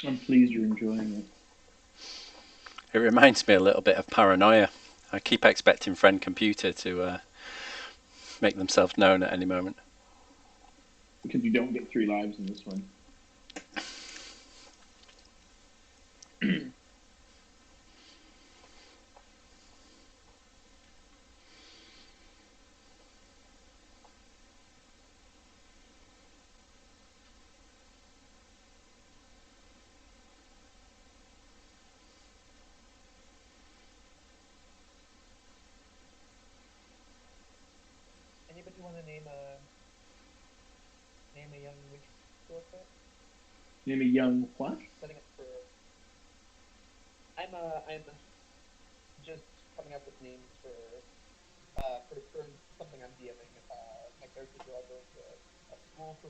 I'm pleased you're enjoying it. It reminds me a little bit of Paranoia. I keep expecting Friend Computer to make themselves known at any moment. Because you don't get 3 lives in this one. Anybody want to name a young witch real quick? Name a young what? Setting up for. I'm just coming up with names for something I'm DMing. My characters are all going to a school for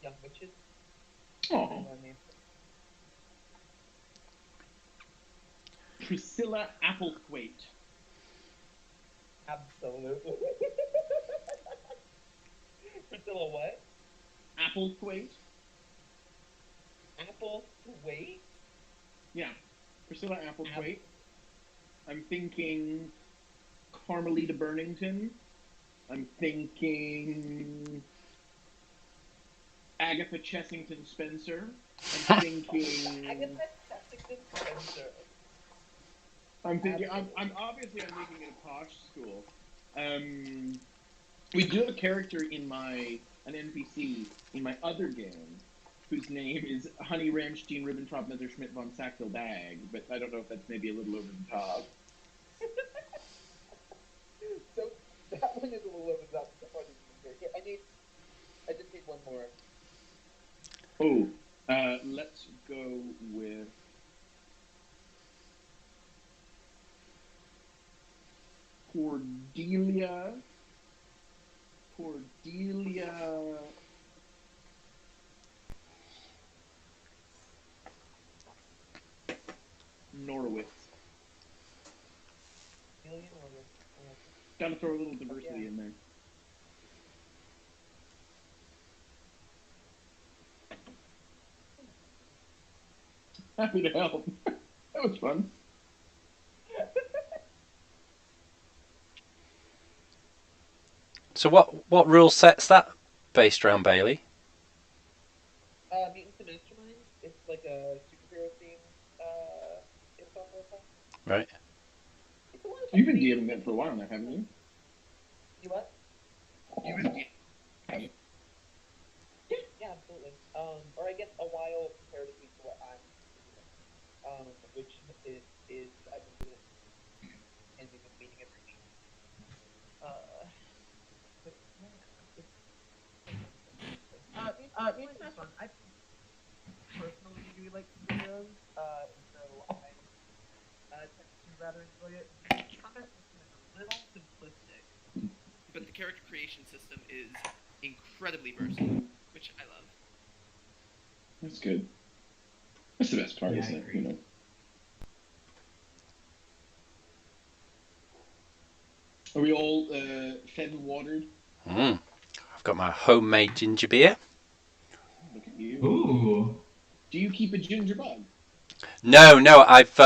young witches. Oh. Priscilla Applethwaite. Absolutely. Priscilla what? Applethwaite? Applethwaite? Yeah. Priscilla Applethwaite. I'm thinking Carmelita Burnington. I'm thinking Agatha Chessington Spencer. I'm thinking. Agatha Chessington Spencer. I'm thinking. I'm obviously I'm making it a posh school. We do have a character in an NPC in my other game, whose name is Honey Ramstein Ribbentrop Messerschmitt von Sackville Bag, but I don't know if that's maybe a little over the top. So that one is a little over the top. I just need one more. Oh, let's go with Cordelia Norwitz. Gotta throw a little diversity in there. Happy to help. That was fun. So what rule set's that based around, Bailey? Mutants and Masterminds. It's like a superhero theme info profile. Right. You've been DMing that for a while now, haven't you? You what? You've been Yeah, absolutely. Or I guess a while comparatively to what I'm doing. Which is I've been doing it and we've been meeting every week. Mutants and Masterminds. I personally really like superheroes, so I tend to rather enjoy it. The combat system is a little simplistic. But the character creation system is incredibly versatile, which I love. That's good. That's the best part, Yeah, isn't I it? agree. You know. Are we all fed and watered? I've got my homemade ginger beer. Look at you. Ooh. Do you keep a ginger bug? No, I've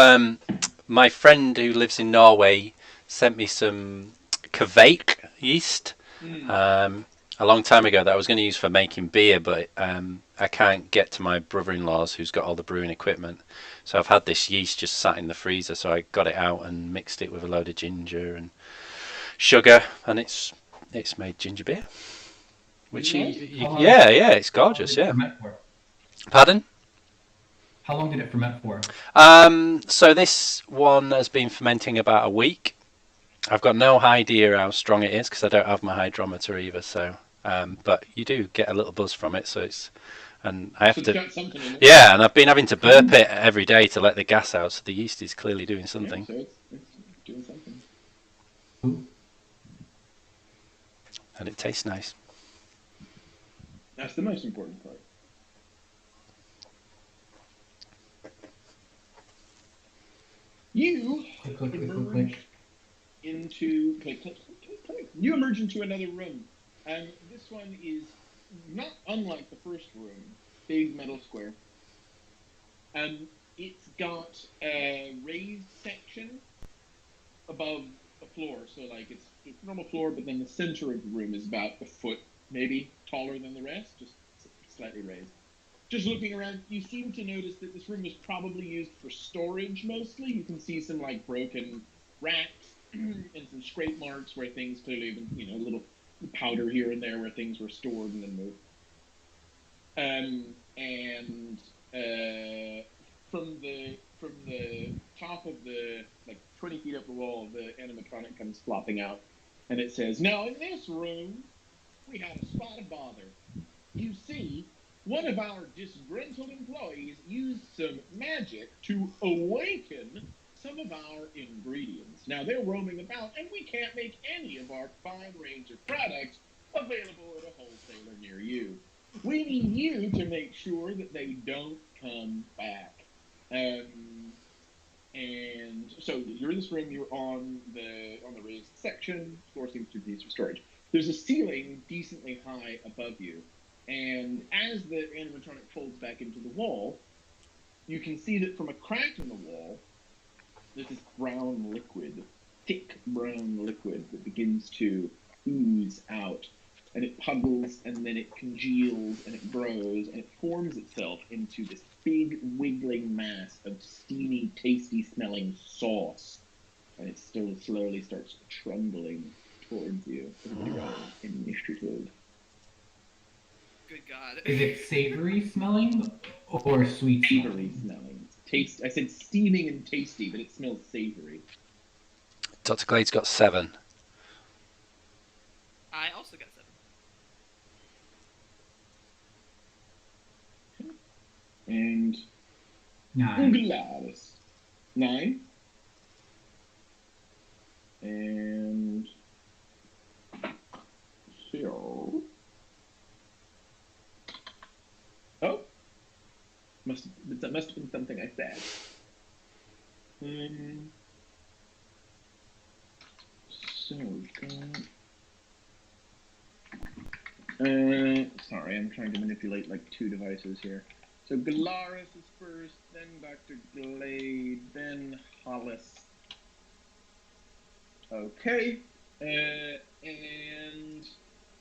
my friend who lives in Norway sent me some Kveik yeast a long time ago that I was going to use for making beer, but I can't get to my brother-in-law's who's got all the brewing equipment. So I've had this yeast just sat in the freezer, so I got it out and mixed it with a load of ginger and sugar, and it's made ginger beer. Which yeah, it's gorgeous. Yeah. Pardon? How long did it ferment for? So this one has been fermenting about a week. I've got no idea how strong it is because I don't have my hydrometer either. So, but you do get a little buzz from it. So and I have So it's got something in it. Yeah, and I've been having to burp it every day to let the gas out. So the yeast is clearly doing something. Yeah, so it's doing something. Ooh. And it tastes nice. That's the most important part. You emerge into You emerge into another room, and this one is not unlike the first room. big metal square. It's got a raised section above the floor, so like it's normal floor, but then the center of the room is about a foot, maybe taller than the rest, just slightly raised. Just looking around, you seem to notice that this room was probably used for storage mostly. You can see some like broken racks and some scrape marks where things clearly been, a little powder here and there where things were stored and then moved. From the top of the 20 feet up the wall, the animatronic comes flopping out, and it says, "Now in this room, we had a spot of bother. You see, one of our disgruntled employees used some magic to awaken some of our ingredients. Now they're roaming about, and we can't make any of our fine range of products available at a wholesaler near you. We need you to make sure that they don't come back." And so you're in this room. You're on the raised section. Floor seems to be used for storage. There's a ceiling decently high above you, and as the animatronic folds back into the wall, you can see that from a crack in the wall, there's this brown liquid, thick brown liquid that begins to ooze out. And it puddles, and then it congeals, and it grows, and it forms itself into this big wiggling mass of steamy, tasty-smelling sauce. And it still slowly starts trundling towards you. Initiative. Good God. Is it savory smelling or sweet Savory smelling. Taste. I said steaming and tasty, but it smells savory. Dr. Glade's got 7. I also got 7. And 9. Gladys. 9. And Phil. Oh, that must have been something I said. Sorry, I'm trying to manipulate like 2 devices here. So Galaris is first, then Dr. Glade, then Hollis. Okay, and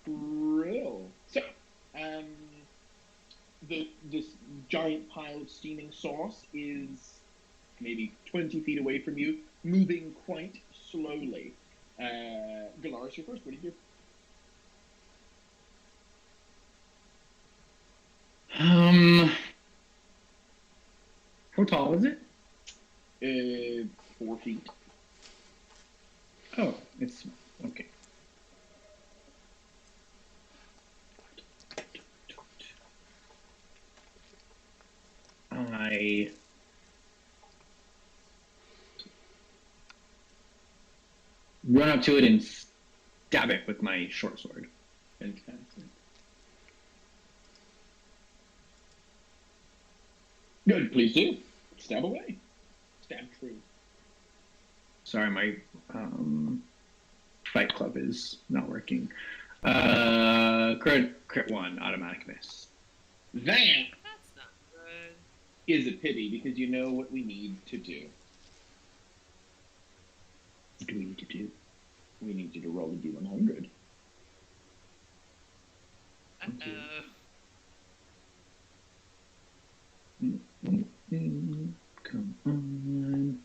Brill. So, this giant pile of steaming sauce is maybe 20 feet away from you, moving quite slowly. Galaris, you're first. What do you do? How tall is it? 4 feet. Oh, it's okay. I run up to it and stab it with my short sword. Fantastic. Good, please do. Stab away. Stab true. Sorry, my Fight Club is not working. Crit 1, automatic miss. That That's not good. is a pity because you know what we need to do. What do we need to do? We need you to roll a D100. Uh-oh. Come on.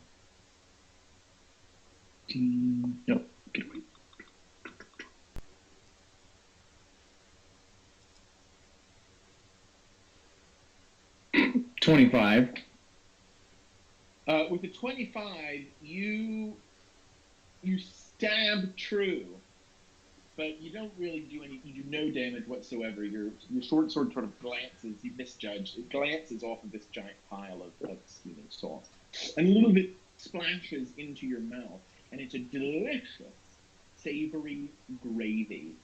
No, get away. $25. With a 25, you stab true, but you don't really do any. You do no damage whatsoever. Your short sword sort of glances. You misjudge. It glances off of this giant pile of steaming sauce, and a little bit splashes into your mouth, and it's a delicious, savory gravy.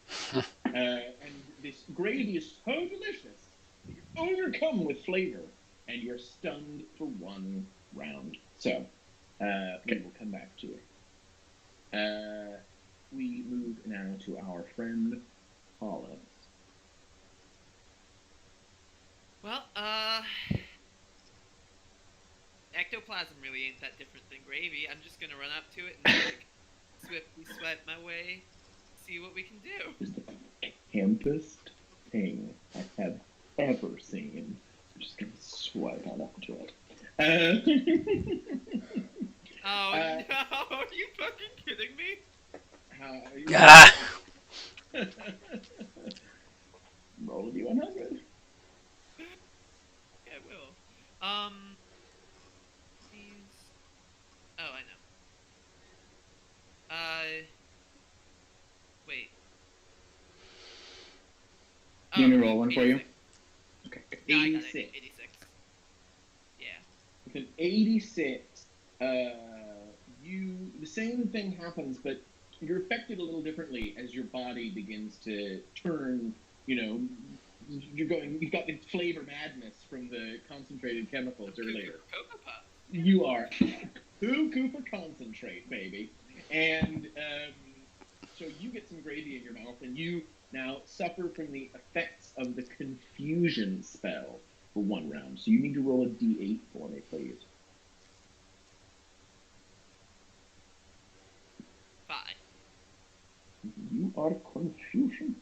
And this gravy is so delicious that you're overcome with flavor, and you're stunned for 1 round. So, we will come back to it. We move now to our friend Hollis. Well, ectoplasm really ain't that different than gravy. I'm just gonna run up to it and like swiftly swipe my way, see what we can do. It's the campest thing I have ever seen. I'm just gonna swipe on up to it. Oh no! Are you fucking kidding me? How are you? Ah! Roll a d100. Yeah, I will. These. Oh, I know. Wait. You want me to roll one for you? 86. Okay. No, I got it. 86. 86. Yeah. With an 86, the same thing happens, but you're affected a little differently as your body begins to turn. You've got the flavor madness from the concentrated chemicals earlier. Cocoa Puff. You are Cooper concentrate, baby. And so you get some gravy in your mouth, and you now suffer from the effects of the confusion spell for 1 round. So you need to roll a d8 for me, please. 5. You are confusion.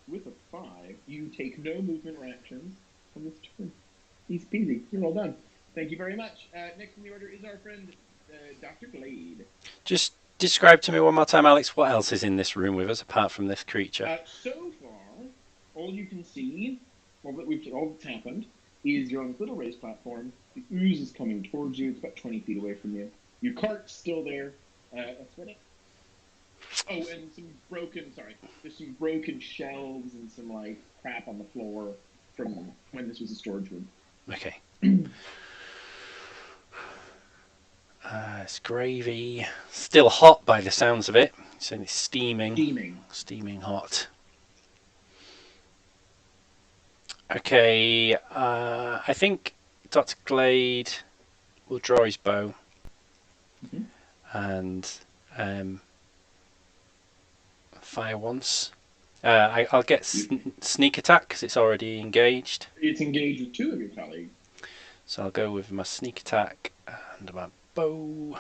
With a 5, you take no movement or actions on this turn. Easy peasy. You're all done. Thank you very much. Next in the order is our friend Dr. Glade. Just describe to me one more time, Alex, what else is in this room with us apart from this creature? So far, all you can see, all that's happened, is you're on this little raised platform. The ooze is coming towards you. It's about 20 feet away from you. Your cart's still there. That's what it. Oh, and there's some broken shelves and some like crap on the floor from when this was a storage room. Okay. It's gravy. Still hot by the sounds of it. So it's steaming. Steaming hot. Okay. I think Dr. Glade will draw his bow. Mhm. And fire once. I'll get sneak attack because it's already engaged. It's engaged with 2 of your colleagues. So I'll go with my sneak attack and my bow.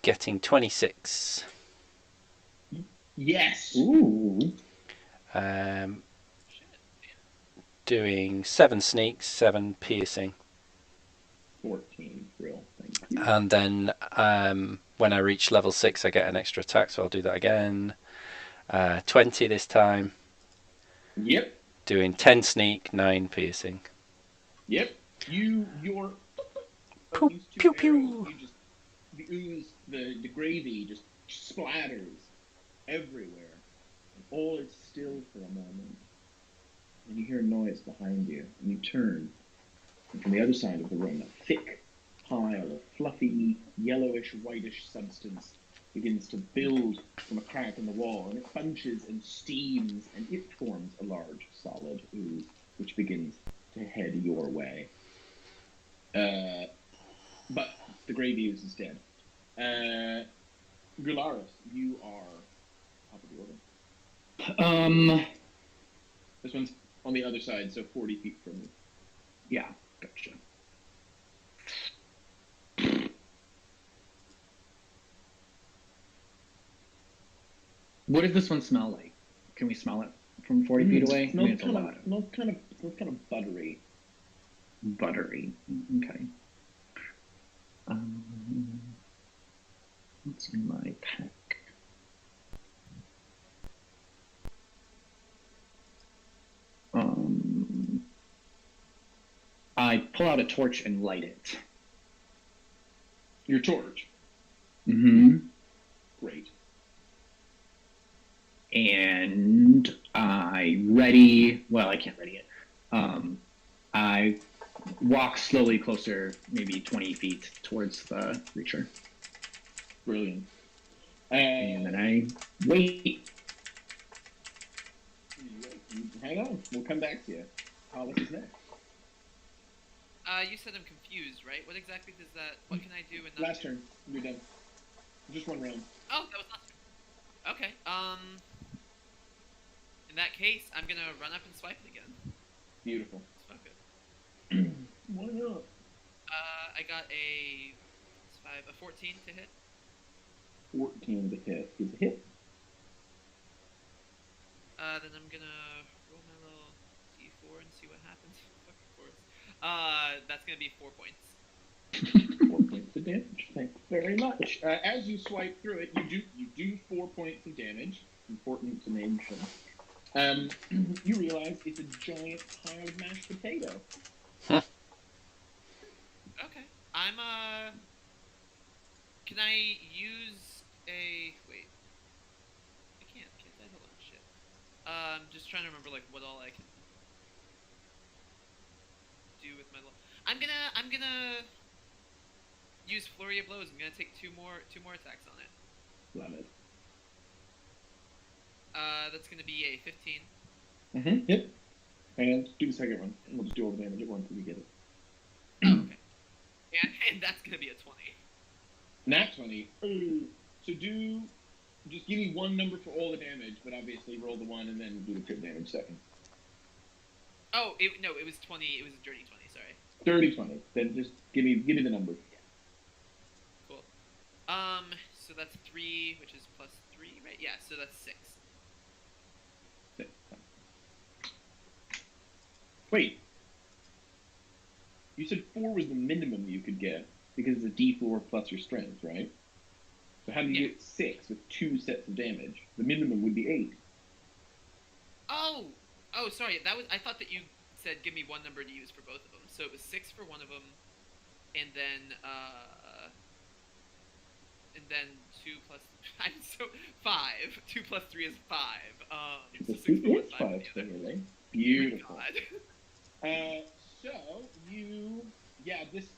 Getting 26. Yes. Ooh. Doing 7 sneaks, 7 piercing. 14 thrill. Thank you. And then when I reach level 6 I get an extra attack, so I'll do that again. 20 this time. Yep. Doing 10 sneak, 9 piercing. Yep. Your Pew, these 2 pew, arrows, pew. you just the ooze, the gravy just splatters everywhere. And all is still for a moment. And you hear a noise behind you, and you turn. And from the other side of the room, a thick pile of fluffy, yellowish, whitish substance begins to build from a crack in the wall, and it bunches and steams, and it forms a large, solid ooze, which begins to head your way. But the gravy ooze is dead. Gularis, you are top of the order. This one's on the other side, so 40 feet from you. Yeah, gotcha. What does this one smell like? Can we smell it from 40 feet away? I mean, it's a lot. Smells kind of buttery. Buttery. Okay. What's in my pack? I pull out a torch and light it. Your torch. Mm-hmm. Great. And I can't ready it. I walk slowly closer, maybe 20 feet towards the creature. Brilliant. And then I wait. Hang on. We'll come back to you. Hollis is next. You said I'm confused, right? What exactly does that? What can I do in that? Last turn. You're done. Just 1 round. Oh, that was last turn. Okay. In that case, I'm gonna run up and swipe it again. Beautiful. Let's fuck it. Why not? I got a 14 to hit. 14 to hit is a hit. Then I'm gonna roll my little d4 and see what happens. Fucking course. That's gonna be 4 points. 4 points of damage. Thanks very much. As you swipe through it, you do 4 points of damage. Important to mention. You realize it's a giant pile of mashed potato. Okay. I'm Can I use a wait? I can't. Can't I? Hold on. Shit. I'm just trying to remember like what all I can do with my. I'm gonna use Flurry of Blows. I'm gonna take two more attacks on it. Love it. That's gonna be a 15. Mm-hmm. Yep. And do the second one. And we'll just do all the damage at once till we get it. Oh, okay. And that's gonna be a 20. Nat 20. So just give me one number for all the damage, but obviously roll the one and then do the crit damage second. Oh, it was 20. It was a dirty 20. Sorry. Dirty 20. Then just give me the number. Cool. So that's 3, which is plus 3, right? Yeah. So that's 6. Wait. You said 4 was the minimum you could get because it's a D4 plus your strength, right? So how do you get 6 with 2 sets of damage? The minimum would be 8. Oh, sorry. I thought that you said give me one number to use for both of them. So it was 6 for one of them, and then 2 plus. I'm so 5. 2 plus 3 is 5. So 6 for one, 5 for the other. Really? Oh Beautiful. my God.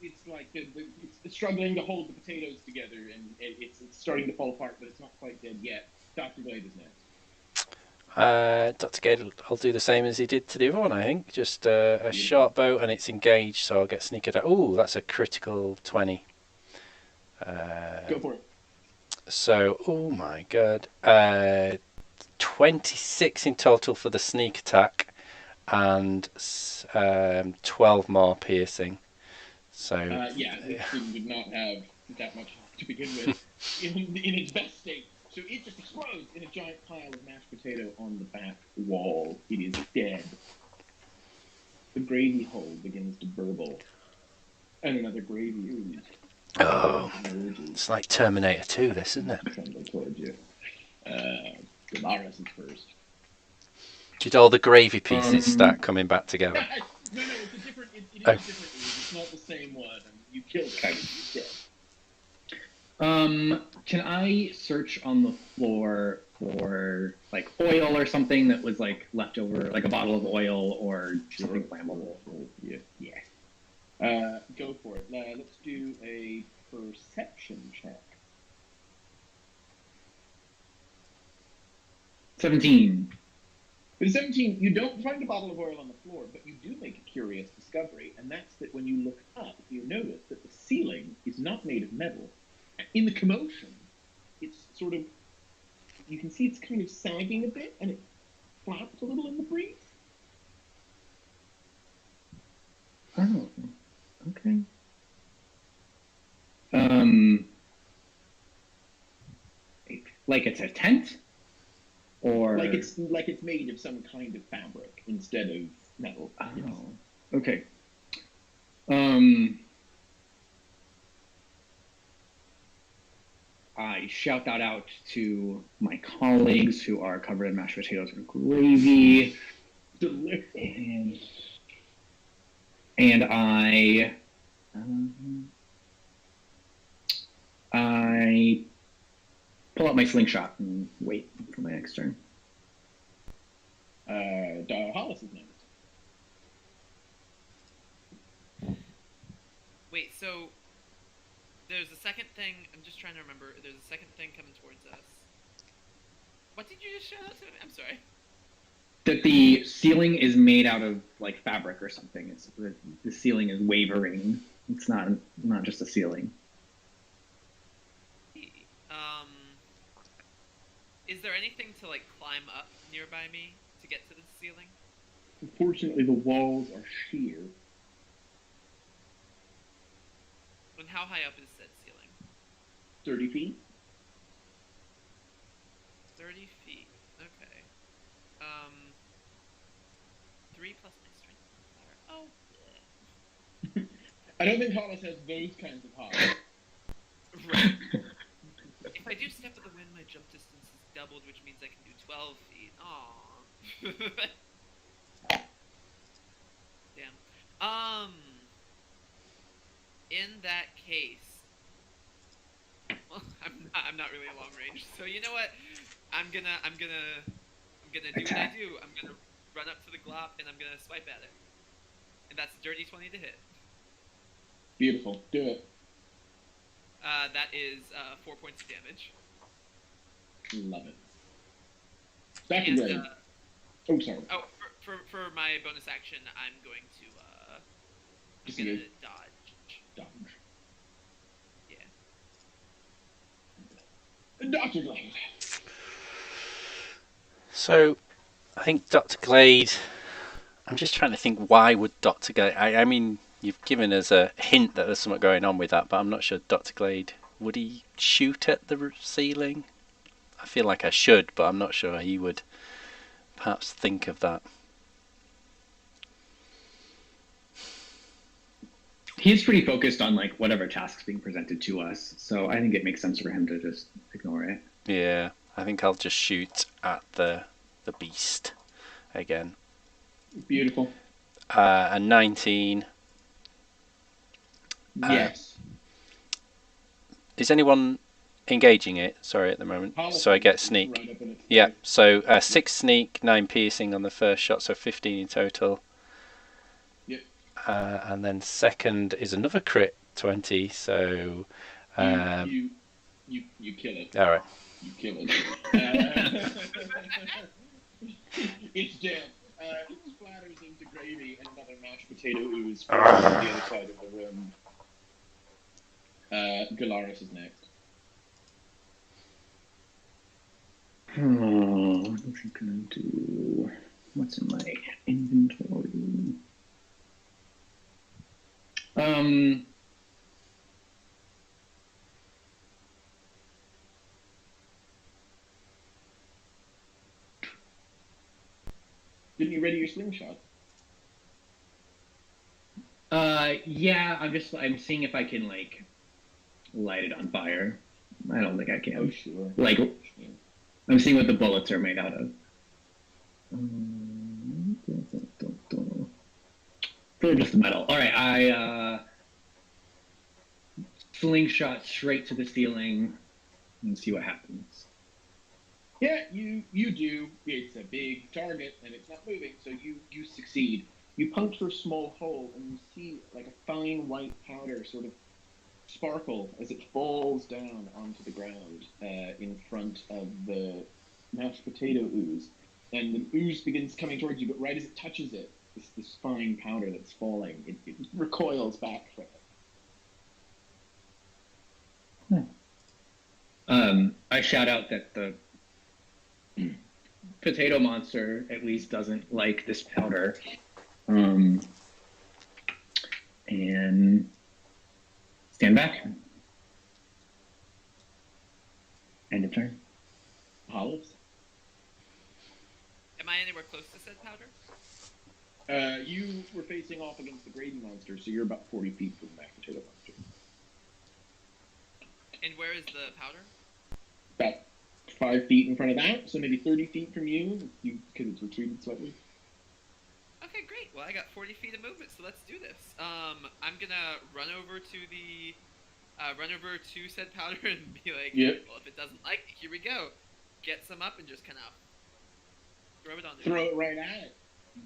It's like it's struggling to hold the potatoes together, and it's starting to fall apart, but it's not quite dead yet. Dr. Glade is next. Dr. Gade will do the same as he did to the other one, I think. Just a sharp bow, and it's engaged, so I'll get sneak attack. Oh, that's a critical 20. Go for it. So, oh my god. 26 in total for the sneak attack, and 12 more piercing. So this thing did not have that much to begin with in its best state. So it just explodes in a giant pile of mashed potato on the back wall. It is dead. The gravy hole begins to burble. And another gravy ooze. Oh, it's like Terminator 2, this, isn't it? Tremble towards you. Damaris is first. Did all the gravy pieces start coming back together? No, it's a different. It is a different ooze. It's not the same one. And you killed it. It's dead. Can I search on the floor for like oil or something that was like left over, like a bottle of oil or something flammable? Yeah. Go for it. Let's do a perception check. 17. With 17, you don't find a bottle of oil on the floor, but you do make a curious discovery, and that's that when you look up, you notice that the ceiling is not made of metal. In the commotion, it's sort of, you can see it's kind of sagging a bit, and it flaps a little in the breeze. Oh, okay. Like it's a tent? Or Like it's made of some kind of fabric instead of metal. Oh, okay. I shout that out to my colleagues who are covered in mashed potatoes and gravy. Delicious. And I pull out my slingshot and wait for my next turn. Hollis is next. Wait, so there's a second thing. I'm just trying to remember. There's a second thing coming towards us. What did you just shout out to me? I'm sorry. That the ceiling is made out of like fabric or something. It's the ceiling is wavering. It's not just a ceiling. Is there anything to like climb up nearby me to get to the ceiling? Unfortunately, the walls are sheer. And how high up is said ceiling? 30 feet. 30 feet. Okay. 3 plus my strength modifier. Oh. bleh. I don't think Hollis has those kinds of heights. Right. If I do step of the wind, my jump distance is doubled, which means I can do 12 feet. Aww. Damn. In that case, well, I'm not really long range, so you know what? I'm gonna do what I do. I'm gonna run up to the glop and I'm gonna swipe at it, and that's a dirty 20 to hit. Beautiful. Do it. That is 4 points of damage. Love it. Back And, again. Oh, sorry. Oh, for my bonus action, I'm going to Disengage. dodge. Dodge. Yeah. Dr. Glade. So, I think Dr. Glade. I'm just trying to think why would Dr. Glade. I mean, you've given us a hint that there's something going on with that, but I'm not sure Dr. Glade. Would he shoot at the ceiling? I feel like I should, but I'm not sure he would perhaps think of that. He's pretty focused on like whatever task's being presented to us, so I think it makes sense for him to just ignore it. Yeah, I think I'll just shoot at the beast again. Beautiful. A 19. Yes. Is anyone engaging it? Sorry, at the moment. Hollis So I get is sneak. right up in its Yeah, face. so 6 sneak, 9 piercing on the first shot, so 15 in total. Yep. And then second is another crit 20, so You kill it. all right. You kill it. It's dead. It splatters into gravy and another mashed potato ooze from the other side of the room. Galaris is next. What was he gonna do? What's in my inventory? Didn't you ready your slingshot? Yeah, I'm seeing if I can like light it on fire. I don't think I Oh, can. sure. Like, Yeah. I'm seeing what the bullets are made out of. They're just metal. All right, I slingshot straight to the ceiling and see what happens. Yeah, you do. It's a big target and it's not moving, so you succeed. You puncture a small hole and you see like a fine white powder sort of sparkle as it falls down onto the ground in front of the mashed potato ooze. And the ooze begins coming towards you, but right as it touches it, this fine powder that's falling, it recoils back from it. I shout out that the potato monster at least doesn't like this powder. And stand back. End of turn. Hollis? Am I anywhere close to said powder? You were facing off against the Graydon monster, so you're about 40 feet from the mashed potato monster. And where is the powder? About 5 feet in front of that, so maybe 30 feet from you, because it's retreated slightly. Okay, great. Well, I got 40 feet of movement, so let's do this. I'm gonna run over to said powder and be like, Yep. well, if it doesn't like it, here we go. Get some up and just kind of throw it on there. Throw it right at it.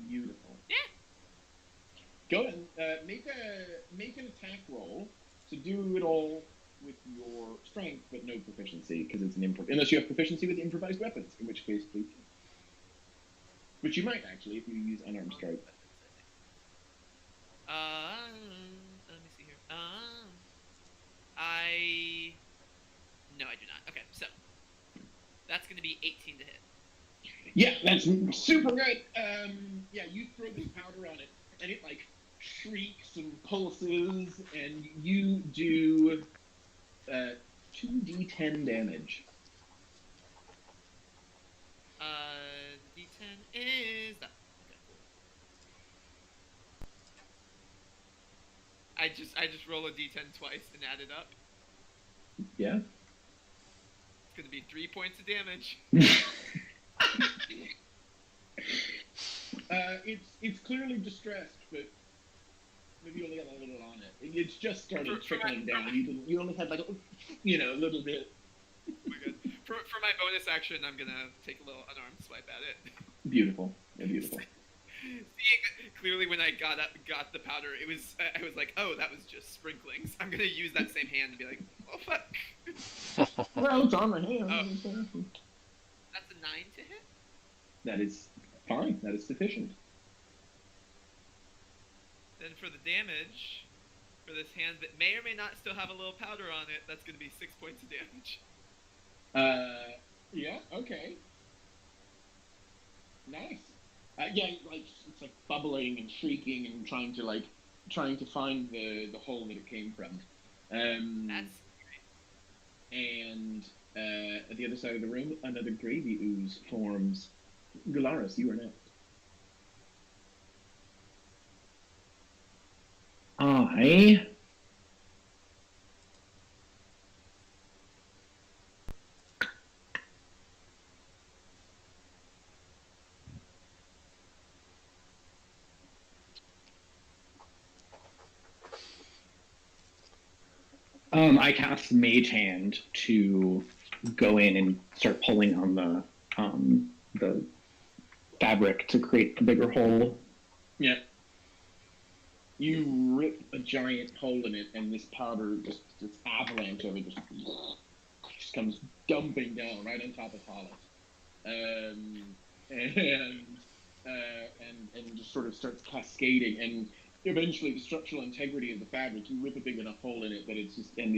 Beautiful. Yeah. Go ahead. Make an attack roll. So do it all with your strength, but no proficiency, because it's an unless you have proficiency with improvised weapons, in which case, please. Which you might actually if you use unarmed strike. Let me see here. No, I do not. Okay, so That's going to be 18 to hit. Yeah, that's super good. Yeah, you throw this powder on it, and it like shrieks and pulses, and you do 2d10 damage. D10 is that. Okay, cool. I just roll a D10 twice and add it up. Yeah. It's going to be 3 points of damage. It's clearly distressed, but maybe you only got a little on it. It's just started trickling down. You only had like a little bit. Oh my God. For my bonus action, I'm gonna take a little unarmed swipe at it. Beautiful. Yeah, beautiful. Seeing clearly when I got the powder, I was like, oh, that was just sprinklings. I'm gonna use that same hand and be like, oh fuck. Well, it's on my hand. Oh. That's a 9 to hit. That is fine. That is sufficient. Then for the damage, for this hand that may or may not still have a little powder on it, that's gonna be 6 points of damage. Yeah, okay. Nice. Yeah, like it's like bubbling and shrieking and trying to find the hole that it came from. That's And at the other side of the room, another gravy ooze forms. Gularis, you are next. I I cast Mage Hand to go in and start pulling on the fabric to create a bigger hole. Yeah. You rip a giant hole in it, and this powder just this avalanche of it just comes dumping down right on top of Hollis, and just sort of starts cascading. And eventually, the structural integrity of the fabric, you rip a big enough hole in it that it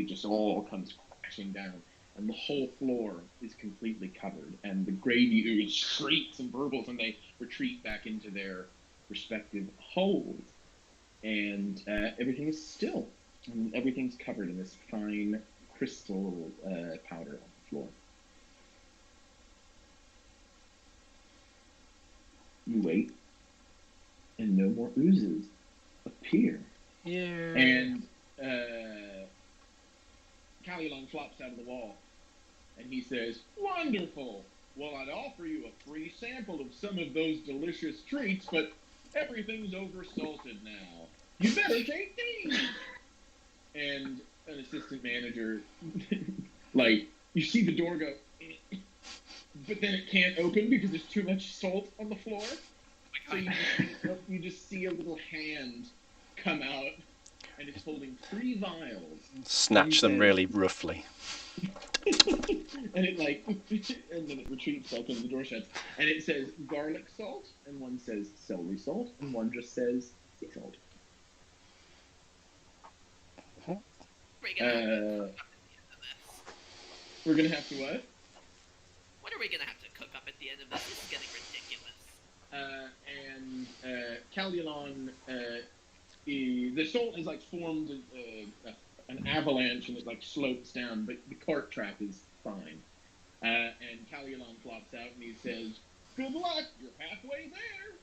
just all comes crashing down, and the whole floor is completely covered. And the gravy ooze shrieks and burbles, and they retreat back into their respective holes. And everything is still, and everything's covered in this fine crystal powder on the floor. You wait, and no more oozes appear. Yeah. And Callion flops out of the wall, and he says, "Wonderful! Well, I'd offer you a free sample of some of those delicious treats, but everything's oversalted now. You better take these." And an assistant manager, like, you see the door go, but then it can't open because there's too much salt on the floor. So you just see a little hand come out, and it's holding 3 vials. Snatch them really roughly. And it and then it retreats back in, the door shuts, and it says garlic salt, and one says celery salt, and one just says sea salt. We're gonna have to cook up at the end of this. We're gonna have to what? What are we gonna have to cook up at the end of this? This is getting ridiculous. Callion, the salt has like formed an avalanche, and it like slopes down, but the cart track is fine. And Callion flops out, and he says, "Good luck, you're halfway there."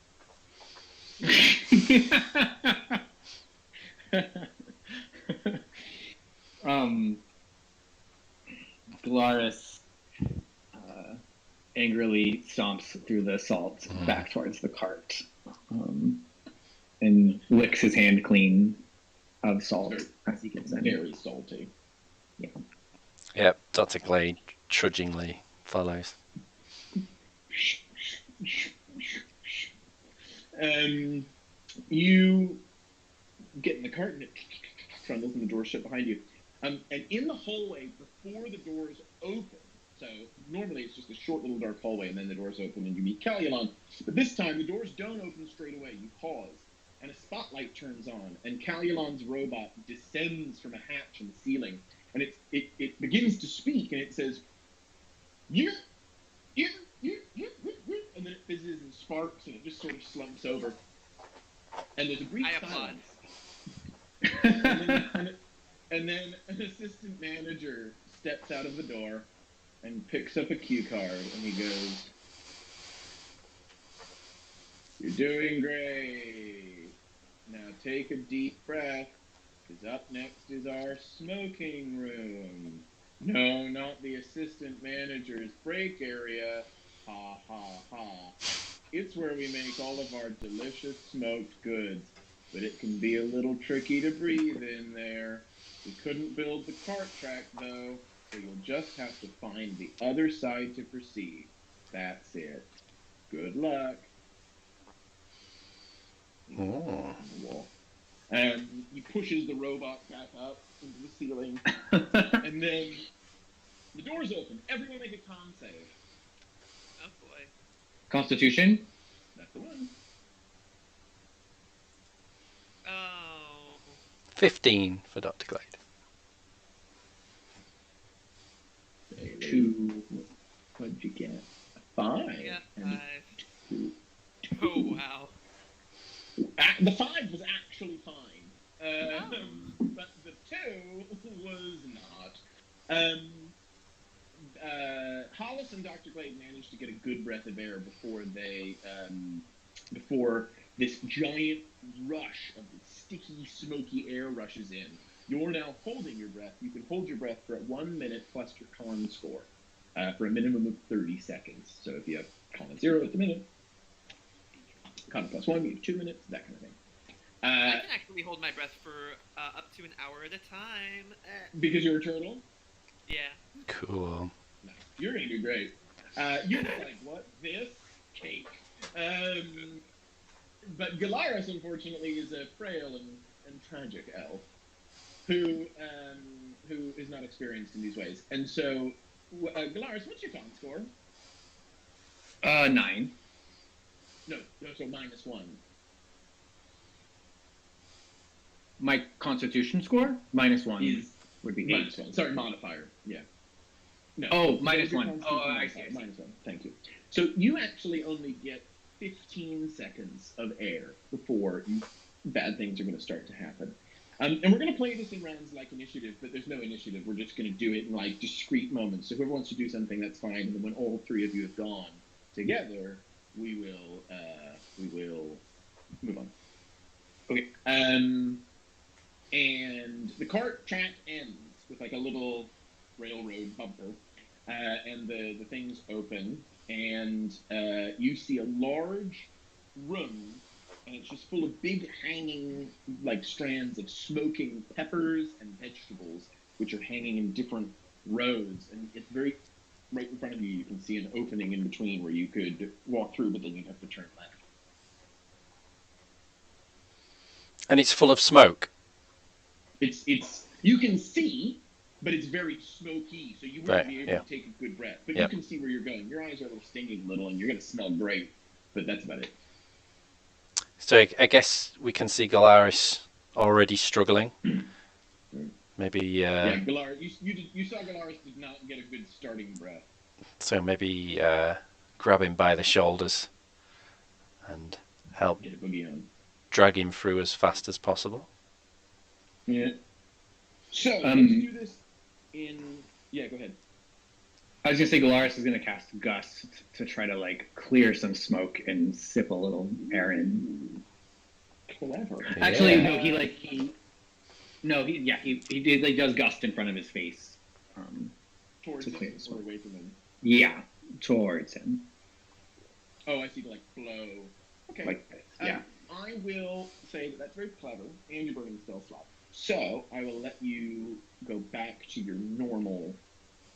Gularis angrily stomps through the salt back towards the cart, and licks his hand clean of salt as he gets in. Very salty. Yeah. Yep, Dr. Glade trudgingly follows. You get in the cart, and it trundles, and the door shut behind you. And in the hallway, before the doors open, so normally it's just a short little dark hallway, and then the doors open, and you meet Callion. But this time, the doors don't open straight away. You pause, and a spotlight turns on, and Callion's robot descends from a hatch in the ceiling, and it begins to speak, and it says, "You're and then it fizzes and sparks, and it just sort of slumps over. And there's a brief I applaud. silence. And then an assistant manager steps out of the door and picks up a cue card, and he goes, "You're doing great. Now take a deep breath, because up next is our smoking room. No, not the assistant manager's break area. Ha ha ha. It's where we make all of our delicious smoked goods, but it can be a little tricky to breathe in there. We couldn't build the cart track though, so you'll just have to find the other side to proceed. That's it. Good luck." Oh. And he pushes the robot back up into the ceiling, and then the doors open. Everyone make a con save. Oh boy. Constitution. That's the one. Oh. 15 for Dr. Glade. 2. What'd you get? 5. I got And 5. Oh wow. the 5 was actually fine. But the 2 was not. Hollis and Dr. Glade managed to get a good breath of air before before this giant rush of sticky, smoky air rushes in. You're now holding your breath. You can hold your breath for 1 minute plus your con score for a minimum of 30 seconds. So if you have con of 0 at the minute, con of +1, you have 2 minutes, that kind of thing. I can actually hold my breath for up to an hour at a time. Because you're a turtle? Yeah. Cool. No, you're going to do great. You're like, what? This? Cake. But Galaris, unfortunately, is a frail and tragic elf who is not experienced in these ways. And so, Galaris, what's your con score? 9. No, so -1. My Constitution score -1 Is would be 8. -1. Sorry, modifier. Yeah. No. Oh, That was your -1. Constitution Oh, I modifier. see. -1. Thank you. So you actually only get 15 seconds of air before bad things are going to start to happen. And we're going to play this in rounds like initiative, but there's no initiative. We're just going to do it in like discrete moments. So whoever wants to do something, that's fine. And then when all 3 of you have gone together, we will move on. Okay. And the cart track ends with like a little railroad bumper, and the things open, and you see a large room, and it's just full of big hanging like strands of smoking peppers and vegetables, which are hanging in different rows, and it's very right in front of you. You can see an opening in between where you could walk through, but then you'd have to turn left. And it's full of smoke. It's you can see, but it's very smoky, so you wouldn't Right, be able yeah. to take a good breath. But Yeah. you can see where you're going. Your eyes are a little stinging a little, and you're going to smell great, but that's about it. So I guess we can see Galaris already struggling. Maybe Yeah, Galar, you saw Galaris did not get a good starting breath. so maybe grab him by the shoulders and help Get a boogie on. drag him through as fast as possible. Yeah. So let's do this in. Yeah, go ahead. I was gonna say Galaris is gonna cast Gust to try to like clear some smoke and sip a little air in. Clever. Actually, Yeah. no, he does Gust in front of his face. Towards to clear him the or smoke. away from him. Yeah, towards him. Oh, I see. Like blow. Okay. Like this. Yeah. I will say that that's very clever, and you're burning spell slot. So I will let you go back to your normal.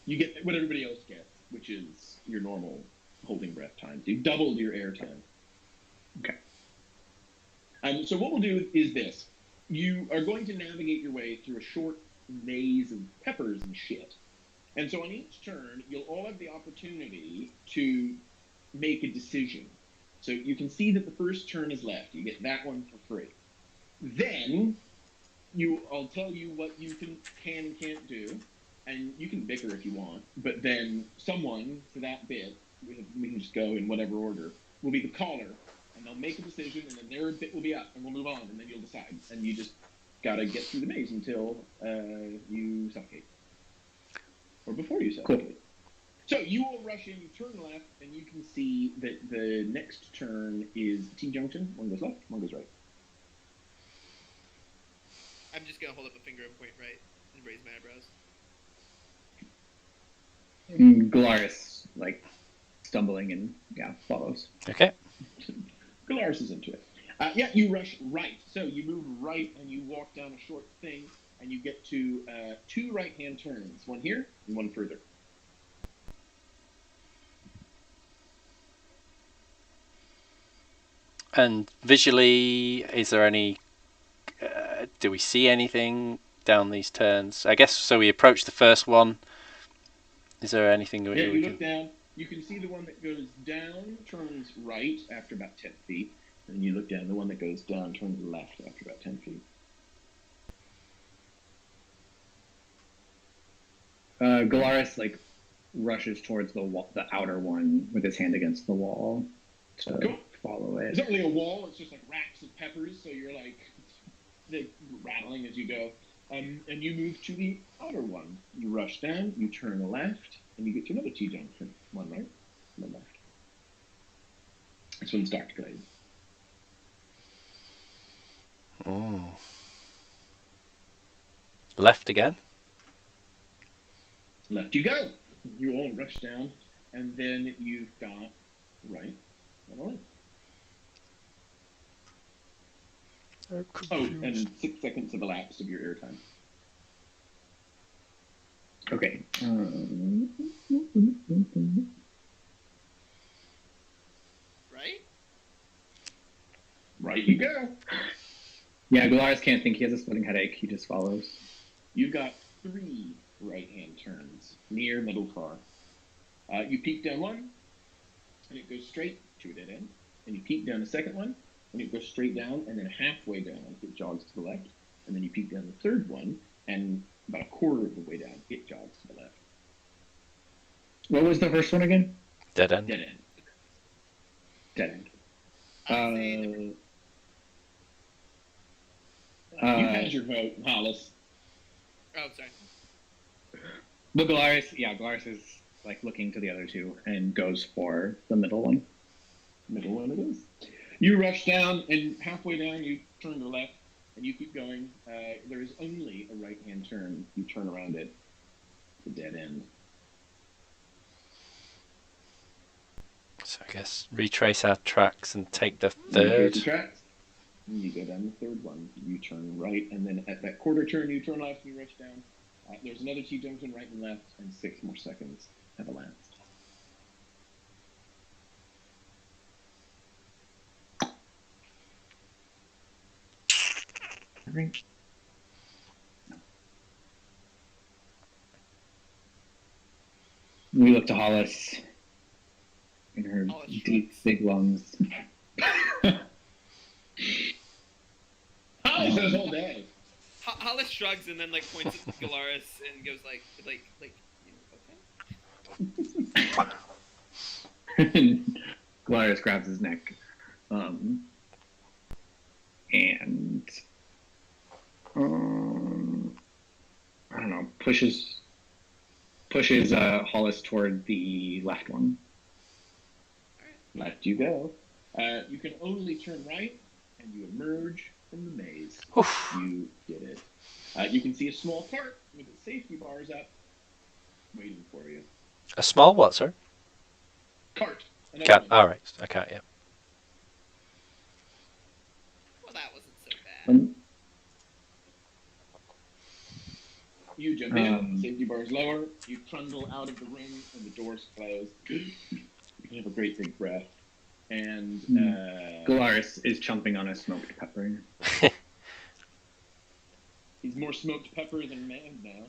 You get what everybody else gets, which is your normal holding breath time. So you've doubled your air time. Okay. So what we'll do is this: you are going to navigate your way through a short maze of peppers and shit. And so on each turn, you'll all have the opportunity to make a decision. So you can see that the first turn is left. You get that one for free. Then I'll tell you what you can and can't do, and you can bicker if you want. But then someone for that bit we can just go in whatever order, will be the caller, and they'll make a decision, and then their bit will be up, and we'll move on, and then you'll decide, and you just gotta get through the maze until you suffocate, or before you suffocate. Cool. So you will rush in, you turn left, and you can see that the next turn is T-junction. One goes left, one goes right. I'm just gonna hold up a finger and point right and raise my eyebrows. Galaris, like, stumbling and, follows. Okay. Galaris is into it. Yeah, you rush right. So you move right, and you walk down a short thing, and you get to 2 right-hand turns. One here, and one further. And visually, is there any? Do we see anything down these turns? I guess so. We approach the first one. Is there anything Yeah, we you can? look down. You can see the one that goes down turns right after about 10 feet. And you look down. The one that goes down turns left after about 10 feet. Galaris, like, rushes towards the outer one with his hand against the wall to Cool. follow It's it. not really a wall. It's just like racks of peppers. So you're like they're rattling as you go. And you move to the outer one. You rush down. You turn left, and you get to another T-junction. One right, one left. This one's Dr. Glade. Oh. Left again. Left you go. You all rush down, and then you've got right and a left. Oh, and 6 seconds have elapsed of your airtime. Okay. Right? Right you go. Yeah, Galaris can't think. He has a splitting headache. He just follows. You've got 3 right-hand turns, near, middle, far. You peek down one, and it goes straight to a dead end. And you peek down the second one, and it goes straight down, and then halfway down, it jogs to the left. And then you peek down the third one, and about a quarter of the way down, it jogs to the left. What was the first one again? Dead end. Dead end. Dead end. I'd say You had your vote, Hollis. oh, sorry. But Galaris is like looking to the other two and goes for the middle one. Middle one it is. You rush down, and halfway down, you turn to the left, and you keep going. There is only a right-hand turn. You turn around it. The dead end. So I guess retrace our tracks and take the You take third. the tracks, and you go down the third one. You turn right, and then at that quarter turn, you turn left, and you rush down. There's another T-junction right and left, and 6 more seconds have elapsed. We look to Hollis in her Hollis deep, big lungs. Hollis says all day. Hollis shrugs and then like points at Galaris and goes like okay. Galaris grabs his neck, and I don't know, pushes Hollis toward the left one. Left you go. You can only turn right, and you emerge from the maze. Oof. You did it. You can see a small cart with its safety bars up, waiting for you. A small what, sir? Cart. Another Cat. one. All right. Okay. Yeah. Well, that wasn't so bad. You jump in, safety bars lower, you trundle out of the room, and the doors close. You can have a great big breath. And Galaris is chomping on a smoked pepper. he's more smoked pepper than man now.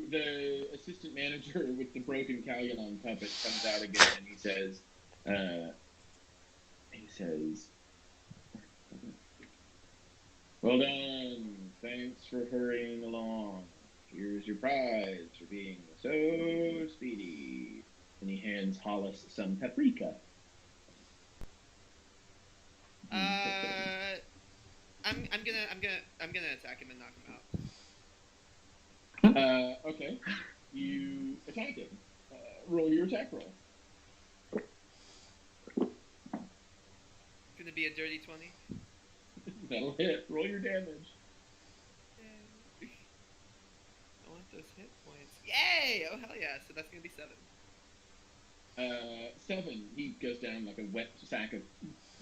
The assistant manager with the broken Calulon puppet comes out again, and he says, "Well done. Thanks for hurrying along. Here's your prize for being so speedy. And he hands Hollis some paprika. I'm gonna attack him and knock him out. Okay. You attack him. Roll your attack roll. Gonna be a dirty 20. That'll hit. Roll your damage. Yay. I want those hit points. Yay! Oh hell yeah! So that's gonna be 7. 7. He goes down like a wet sack of,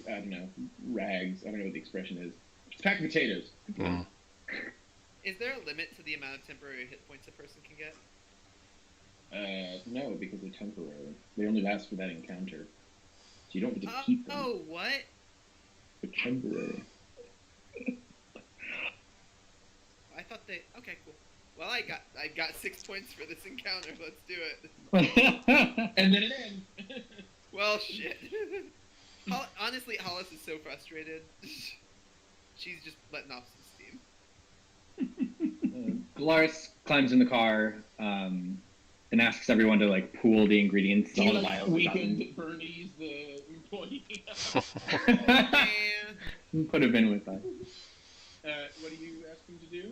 I don't know, rags. I don't know what the expression is. It's a pack of potatoes. Mm. Is there a limit to the amount of temporary hit points a person can get? No, because they're temporary. They only last for that encounter. So you don't get to keep them. Oh, what? They're temporary. I thought they. Okay, cool. Well, I got 6 points for this encounter. Let's do it. And then it ends. Well, shit. Honestly, Hollis is so frustrated. She's just letting off some steam. Galaris climbs in the car and asks everyone to like pool the ingredients. Do you all the like vials weekend Bernie's the employee? Man. put him in with us. What do you ask him to do?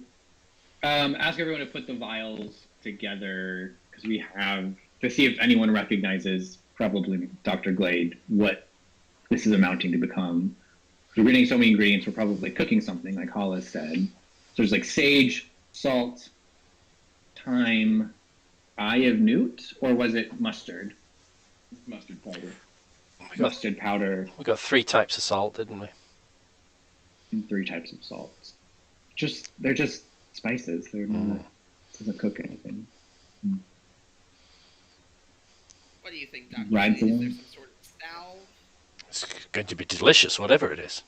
Ask everyone to put the vials together because we have to see if anyone recognizes, probably Dr. Glade, what this is amounting to become. We're getting so many ingredients, we're probably cooking something, like Hollis said. So there's like sage, salt, thyme, eye of newt, or was it mustard? Mustard powder. Mustard powder, We got 3 types of salt, didn't we? and 3 types of salt. They're just spices. They're not. Doesn't cook anything. What do you think, Dr. Right, Glade? Is there Dylan? some sort of salve? It's going to be delicious, whatever it is.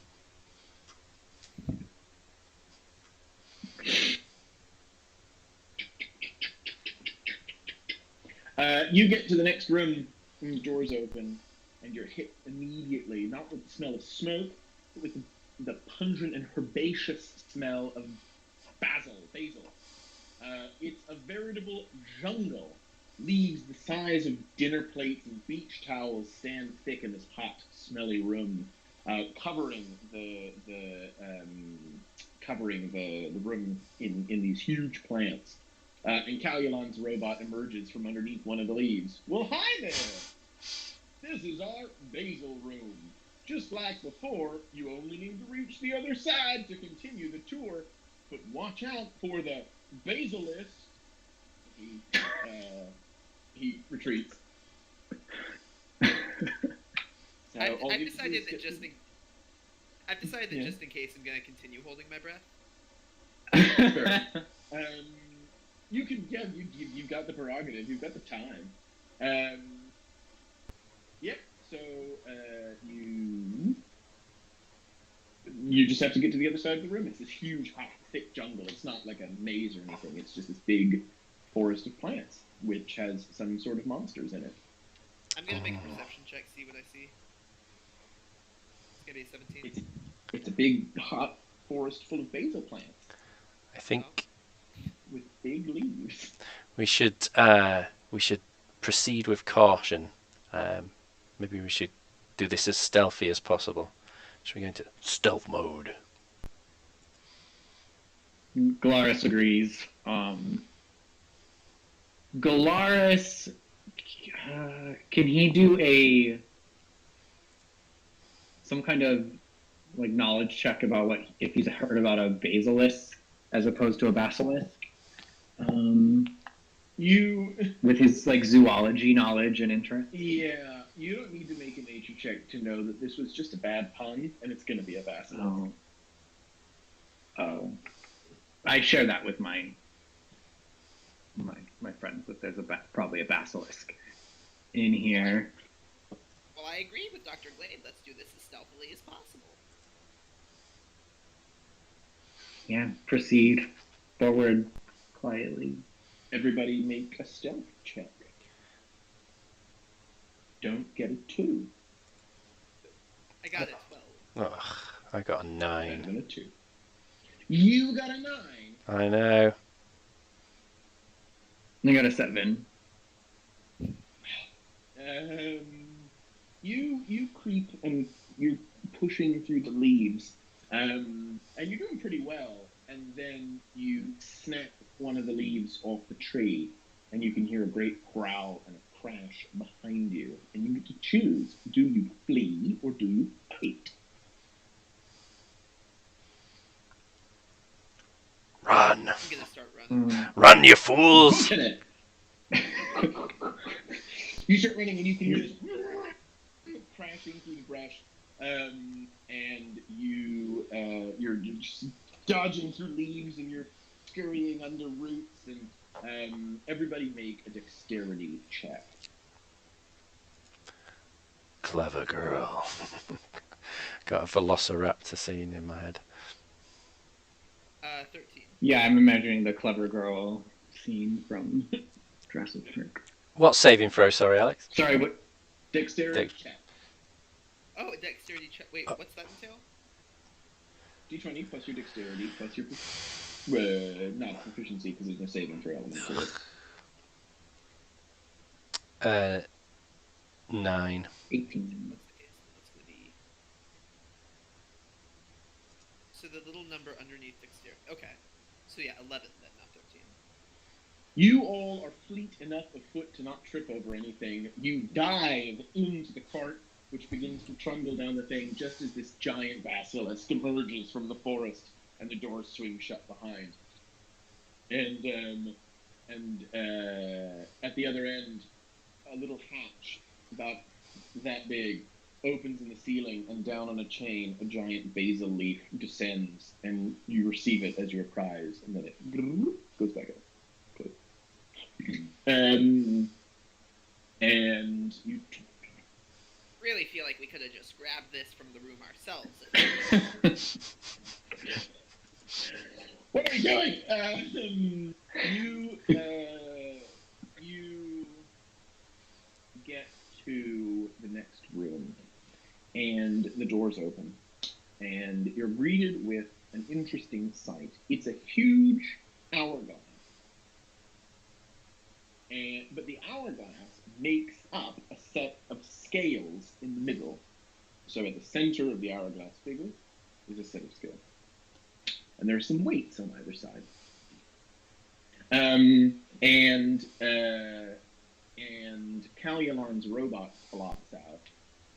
You get to the next room, and the doors open, and you're hit immediately, not with the smell of smoke, but with the pungent and herbaceous smell of basil. It's a veritable jungle. Leaves the size of dinner plates and beach towels stand thick in this hot, smelly room, covering the room in these huge plants. And Calulan's robot emerges from underneath one of the leaves. Well, hi there! This is our basil room. Just like before, you only need to reach the other side to continue the tour, but watch out for the basilist. He retreats. So I've all you decided do that is just in Yeah. just in case I'm gonna continue holding my breath. You can, yeah, you've got the prerogative, you've got the time. Yep. So you just have to get to the other side of the room. It's this huge, hot, thick jungle. It's not like a maze or anything. It's just this big forest of plants, which has some sort of monsters in it. I'm gonna make a perception check, see what I see. It's gonna be a 17. It's a big, hot forest full of basil plants I think with big leaves. we should proceed with caution. Maybe we should do this as stealthy as possible. Should we go into stealth mode? Galaris agrees. Galaris, can he do some kind of like knowledge check about what if he's heard about a basilisk as opposed to a basilisk? With his like zoology knowledge and interest. Yeah, you don't need to make a nature check to know that this was just a bad pun, and it's going to be a basilisk. Oh. I share that with my friends that there's probably a basilisk in here. Well, I agree with Dr. Glade. Let's do this as stealthily as possible. Yeah, proceed forward quietly. Everybody make a stealth check. Don't get a 2. I got a 12. Ugh, I got a 9. Better than a 2. You got a 9. I know. I got a 7. You creep and you're pushing through the leaves, and you're doing pretty well. And then you snap one of the leaves off the tree, and you can hear a great growl and a crash behind you. And you get to choose: do you flee or do you fight? Run! I'm gonna start running. Run, you fools! Look at it. You start running, and you can hear this crashing through the brush, and you're just dodging through leaves, and you're scurrying under roots, and everybody make a dexterity check. Clever girl. Got a velociraptor scene in my head. 13. Yeah, I'm imagining the clever girl scene from Jurassic Park. What saving throw, sorry, Alex? Sorry, what? Dexterity Dex- check. Oh, a dexterity check. Wait, what's that entail? D20 plus your dexterity plus your not proficiency because there's no saving throw element to it. 9. 18. What's the case? That's gonna be. So the little number underneath dexterity. Okay. So yeah, 11 then, not 13. You all are fleet enough of foot to not trip over anything. You dive into the cart, which begins to trundle down the thing just as this giant basilisk emerges from the forest and the doors swing shut behind. And at the other end, a little hatch about that big opens in the ceiling, and down on a chain, a giant basil leaf descends, and you receive it as your prize, and then it goes back up. And you Really feel like we could have just grabbed this from the room ourselves. What are you doing? You get to the next room, and the doors open, and you're greeted with an interesting sight. It's a huge hourglass, but the hourglass makes up a set of scales in the middle. So at the center of the hourglass figure is a set of scales. And there are some weights on either side. And Calyalarn's robot flops out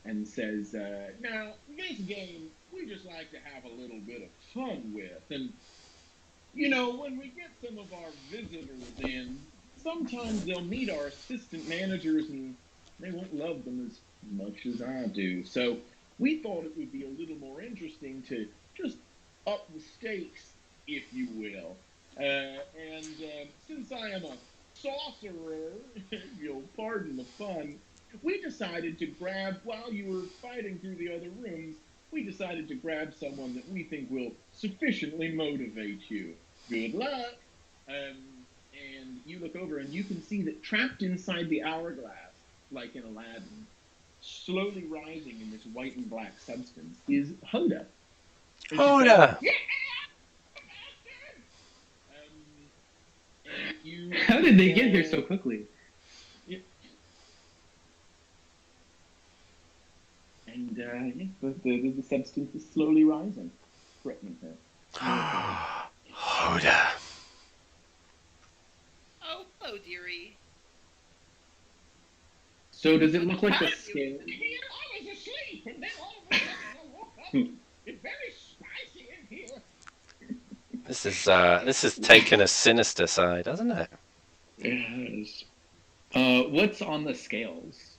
and says, now, this game, we just like to have a little bit of fun with. And, you know, when we get some of our visitors in, sometimes they'll meet our assistant managers and they won't love them as much as I do. So we thought it would be a little more interesting to just up the stakes, if you will. And since I am a sorcerer, if you'll pardon the fun, we decided to grab, while you were fighting through the other rooms, we decided to grab someone that we think will sufficiently motivate you. Good luck! And you look over and you can see that trapped inside the hourglass, like in Aladdin, slowly rising in this white and black substance, is Hoda. And she Hoda! says, and you, How did they get here so quickly? And the substance is slowly rising, threatening her. Hoda. Oh, hello, dearie. So does it look like the scale? I was asleep, and then all of a sudden I woke up. It's very spicy in here. This is taken a sinister side, hasn't it? Yes. What's on the scales?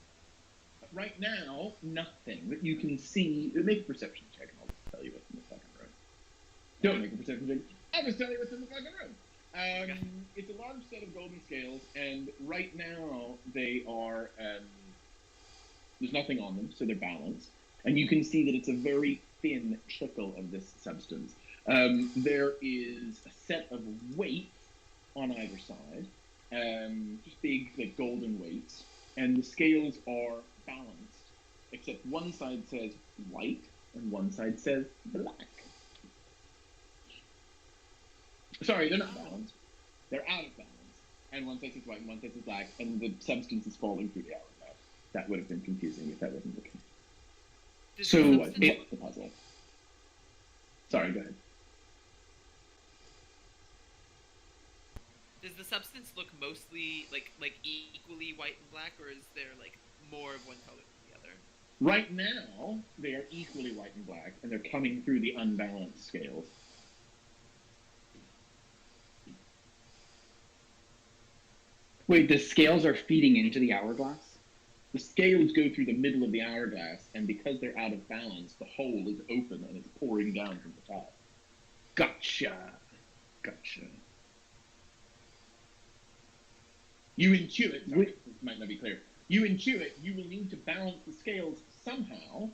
Right now, nothing. But you can see. Make a perception check, and I'll tell you what's in the fucking room. Don't make a perception check. I'll just tell you what's in the fucking room. It's a large set of golden scales, and right now they are. There's nothing on them, so they're balanced. And you can see that it's a very thin trickle of this substance. There is a set of weights on either side, just big, like golden weights, and the scales are balanced, except one side says white and one side says black. Sorry, they're not balanced. They're out of balance. and one says it's white and one says it's black, and the substance is falling through the hourglass. That would have been confusing if that wasn't the case. Does So the What's substance, the puzzle? Sorry, go ahead. does the substance look mostly like equally white and black, or is there like more of one color than the other? Right now, they are equally white and black, and they're coming through the unbalanced scales. Wait, the scales are feeding into the hourglass? The scales go through the middle of the hourglass, and because they're out of balance, the hole is open and it's pouring down from the top. Gotcha. You intuit, sorry, this might not be clear. You intuit you will need to balance the scales somehow.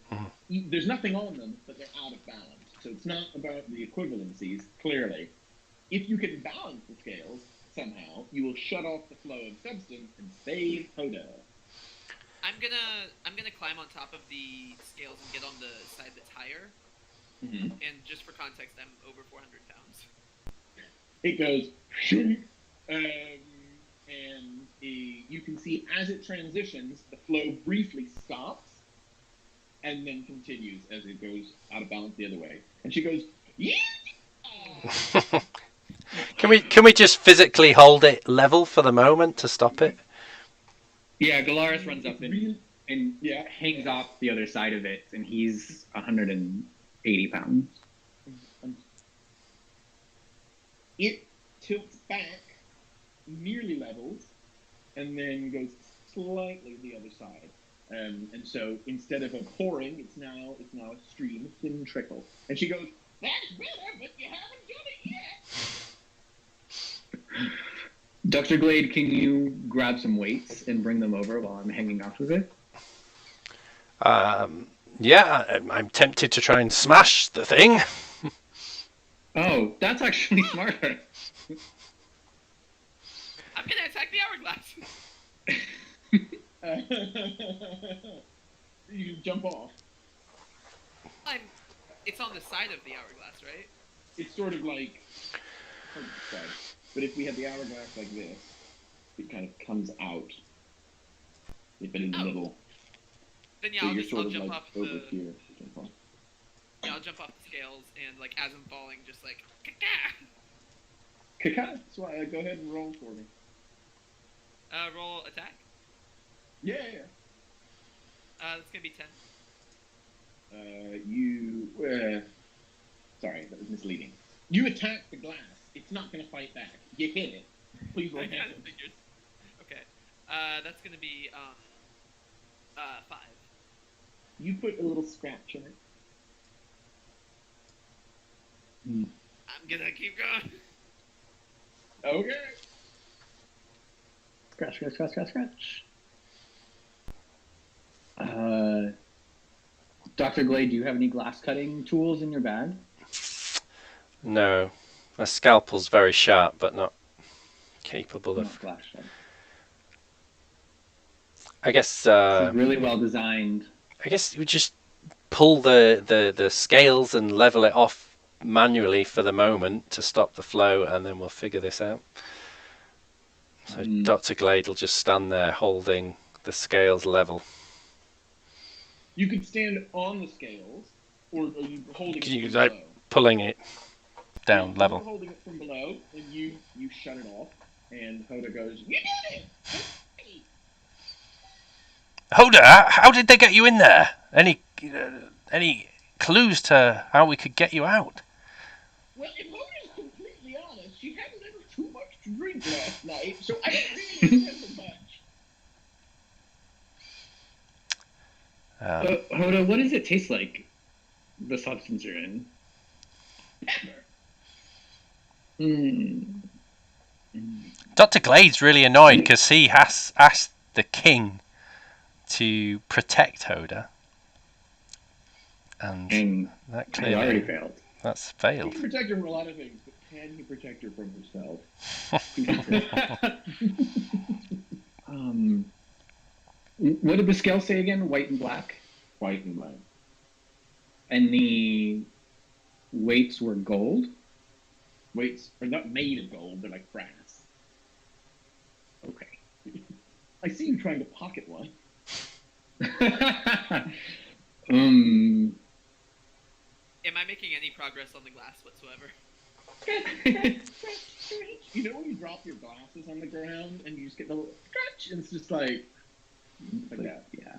There's nothing on them, but they're out of balance. So it's not about the equivalencies, clearly. If you can balance the scales somehow, you will shut off the flow of substance and save Hoda. I'm gonna climb on top of the scales and get on the side that's higher. Mm-hmm. And just for context, I'm over 400 pounds. It goes, and you can see as it transitions, the flow briefly stops and then continues as it goes out of balance the other way. And she goes, yeah! Can we just physically hold it level for the moment to stop it? Yeah, Galaris runs up and Yeah. hangs off the other side of it, and he's 180 pounds. It tilts back, nearly levels, and then goes slightly the other side. And so instead of a pouring, it's now a stream, a thin trickle. And she goes, "That's better, but you haven't done it yet." Dr. Glade, can you grab some weights and bring them over while I'm hanging off of it? Yeah, I'm tempted to try and smash the thing. Oh, that's actually smarter. I'm gonna attack the hourglass. You jump off. It's on the side of the hourglass, right? It's sort of like, hard to describe, but if we had the hourglass like this, it kind of comes out. But in the middle. Then yeah, So I'll you're just sort I'll of jump like off over the here. Jump off. yeah, I'll jump off the scales and like as I'm falling, just like "Caca!" Kaka, so go ahead and roll for me. Roll attack. Yeah. That's gonna be 10. Sorry, that was misleading. You attack the glass. It's not going to fight back. You hit it. Please roll I kind of damage. figured. Okay. That's gonna be 5. You put a little scratch in it. I'm gonna keep going. Okay. Scratch. Dr. Glade, do you have any glass cutting tools in your bag? No, my scalpel's very sharp, but not capable Not of. glass sharp. I guess. It's really well designed. I guess we just pull the scales and level it off manually for the moment to stop the flow, and then we'll figure this out. So Dr. Glade will just stand there holding the scales level. You could stand on the scales, or are you holding Can it you, from like, below? pulling it down You're level. holding it from below, and you shut it off, and Hoda goes, "You did it!" Hey! Hoda, how did they get you in there? Any clues to how we could get you out? Well, if Hoda's completely honest, she had a little too much to drink last night, so I don't really remember much. Hoda, what does it taste like? The substance you're in. Pepper. Dr. Glade's really annoyed because he has asked the king to protect Hoda. And that He already clearly, failed. that's He failed. can protect her from a lot of things, but can he protect her from herself? What did the scale say again? White and black? White and black. And the weights were gold? Weights are not made of gold, they're like brass. I see you trying to pocket one. um, Am I making any progress on the glass whatsoever? You know when you drop your glasses on the ground and you just get the little scratch, and it's just like that. Yeah.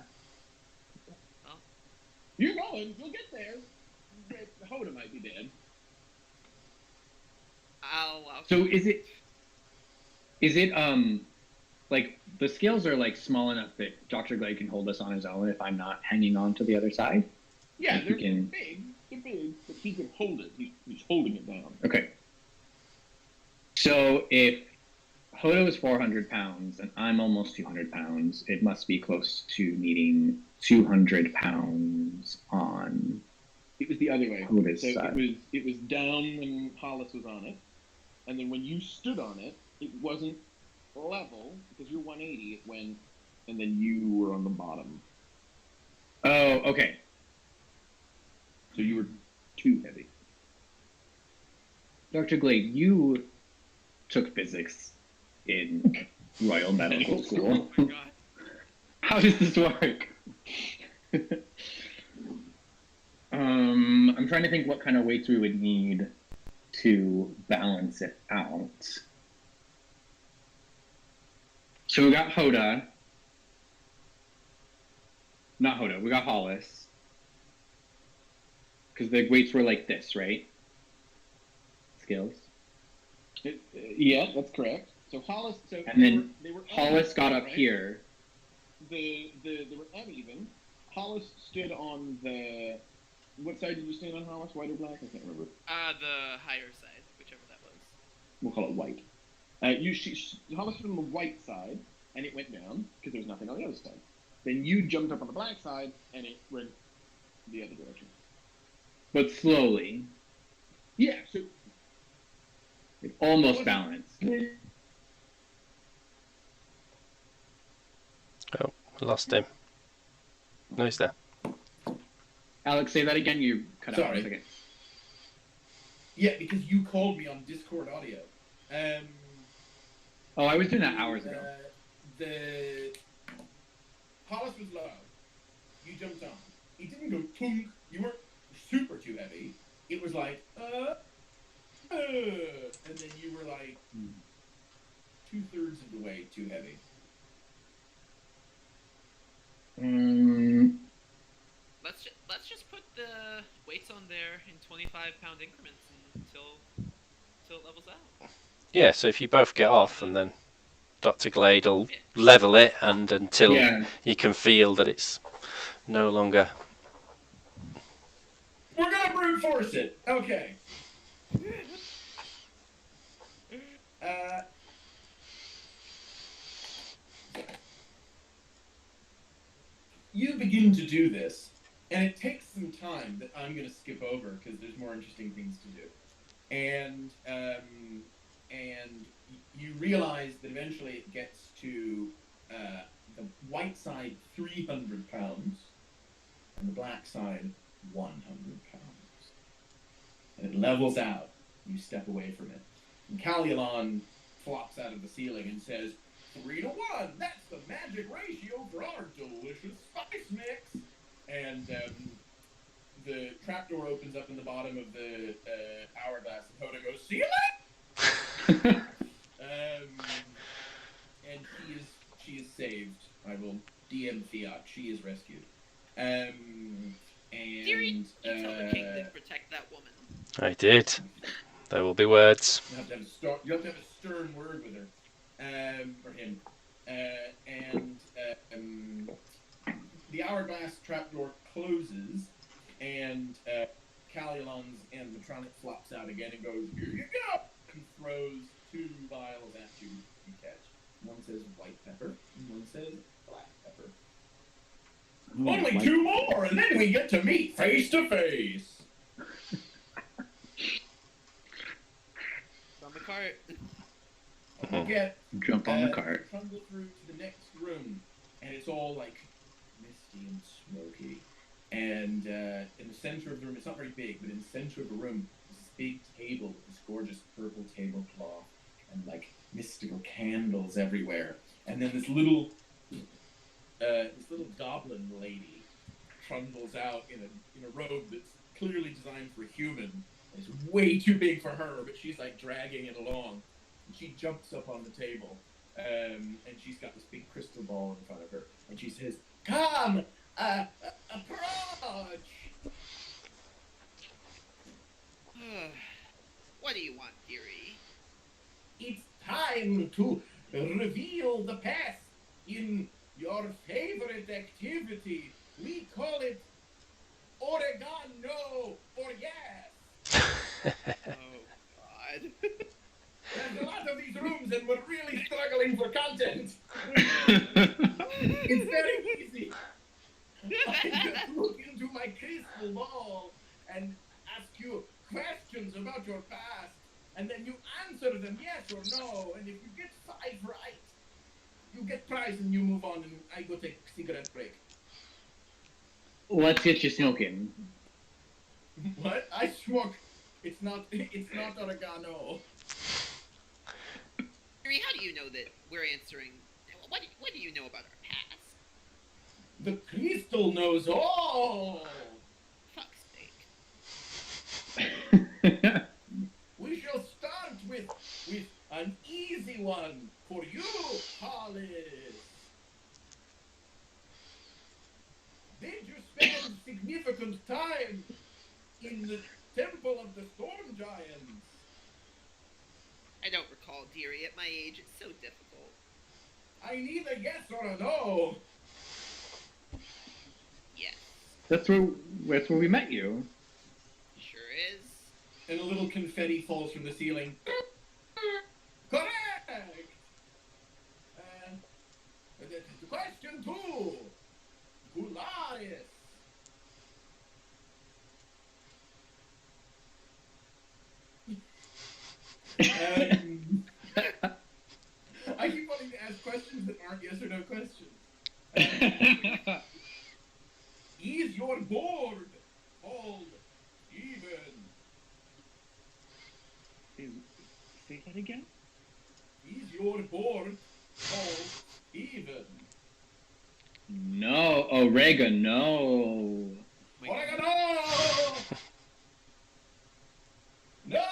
You're going. You'll get there. Hoda might be dead. I'll So is it like the scales are like small enough that Dr. Glade can hold us on his own if I'm not hanging on to the other side? Yeah, Like, they're he can- big. They're big, but he can hold it. He's holding it down. Okay. So if Hoda is 400 pounds and I'm almost 200 pounds, it must be close to needing 200 pounds on. It was the other way. Hoda's So side. it was down when Hollis was on it, and then when you stood on it, it wasn't level because you're 180. It went, and then you were on the bottom, Oh, okay. so you were too heavy. Dr. Glade, you took physics in Royal Medical School. Oh my god. How does this work? I'm trying to think what kind of weights we would need to balance it out. So we got Hoda. Not Hoda, we got Hollis. Because the weights were like this, right? Skills. Yeah, that's correct. So Hollis. So And then they were Hollis got up right? here. They were uneven. Hollis stood on the. What side did you stand on, Hollis? White or black? I can't remember. The higher side, whichever that was. We'll call it white. Hollis stood on the white side, and it went down because there was nothing on the other side. Then you jumped up on the black side, and it went the other direction. But slowly. Yeah. So It almost balanced. Oh, lost him. No, he's there. Alex, say that again. You cut out for a Sorry. second. Yeah, because you called me on Discord audio. Oh, I was doing that hours ago. The Hollis was low. You jumped on. It didn't go tunk. You weren't super too heavy. It was like and then you were like 2/3 of the way too heavy. Let's just put the weights on there in 25-pound increments until it levels out. Yeah, so if you both get off, and then Dr. Glade will level it, and until Yeah. you can feel that it's no longer. We're gonna brute force it. Okay. You begin to do this, and it takes some time that I'm going to skip over because there's more interesting things to do. And you realize that eventually it gets to the white side 300 pounds and the black side 100 pounds. And it levels out. You step away from it. And Callialon flops out of the ceiling and says, 3-1, that's the magic ratio for our delicious spice mix. And the trapdoor opens up in the bottom of the hourglass, and Hoda goes, "See you later!" And she is saved. I will DM Fiat. She is rescued. Dearie, you tell the king to protect that woman. I did. There will be words. You have to have a stern word with her, or him. The hourglass trapdoor closes, and Callialon's animatronic flops out again and goes, "Here you go!" and throws 2 vials at you to catch. One says white pepper, and one says black pepper. Only 2 more, and then we get to meet face to face. It's on the cart. You get Jump on the cart. trundle through to the next room, and it's all like misty and smoky. And in the center of the room, it's not very big, but in the center of the room, there's this big table with this gorgeous purple tablecloth and like mystical candles everywhere. And then this little this little goblin lady trundles out in a robe that's clearly designed for a human. It's way too big for her, but she's like dragging it along. And she jumps up on the table, and she's got this big crystal ball in front of her, and she says, "Come, approach." What do you want, dearie? It's time to reveal the past in your favorite activity. We call it oregano for yes. Oh, God. There's a lot of these rooms and we're really struggling for content. It's very easy. I just look into my crystal ball and ask you questions about your past, and then you answer them yes or no, and if you get 5 right, you get prize and you move on, and I go take a cigarette break. Let's get you smoking. What? I smoke. It's not oregano. Dearie, how do you know that we're answering? What do you know about our past? The crystal knows all. Fuck's sake. We shall start with an easy one for you, Hollis. Did you spend significant time in the Temple of the Storm Giants? I don't recall, dearie. At my age, it's so difficult. I need a yes or a no. Yes, That's where we met you. sure is. And a little confetti falls from the ceiling. Correct! Question 2. Gularis. I keep wanting to ask questions that aren't yes or no questions. Is your board called even? Say that again? Is your board called even? No, oregano. My God. Oregano! No!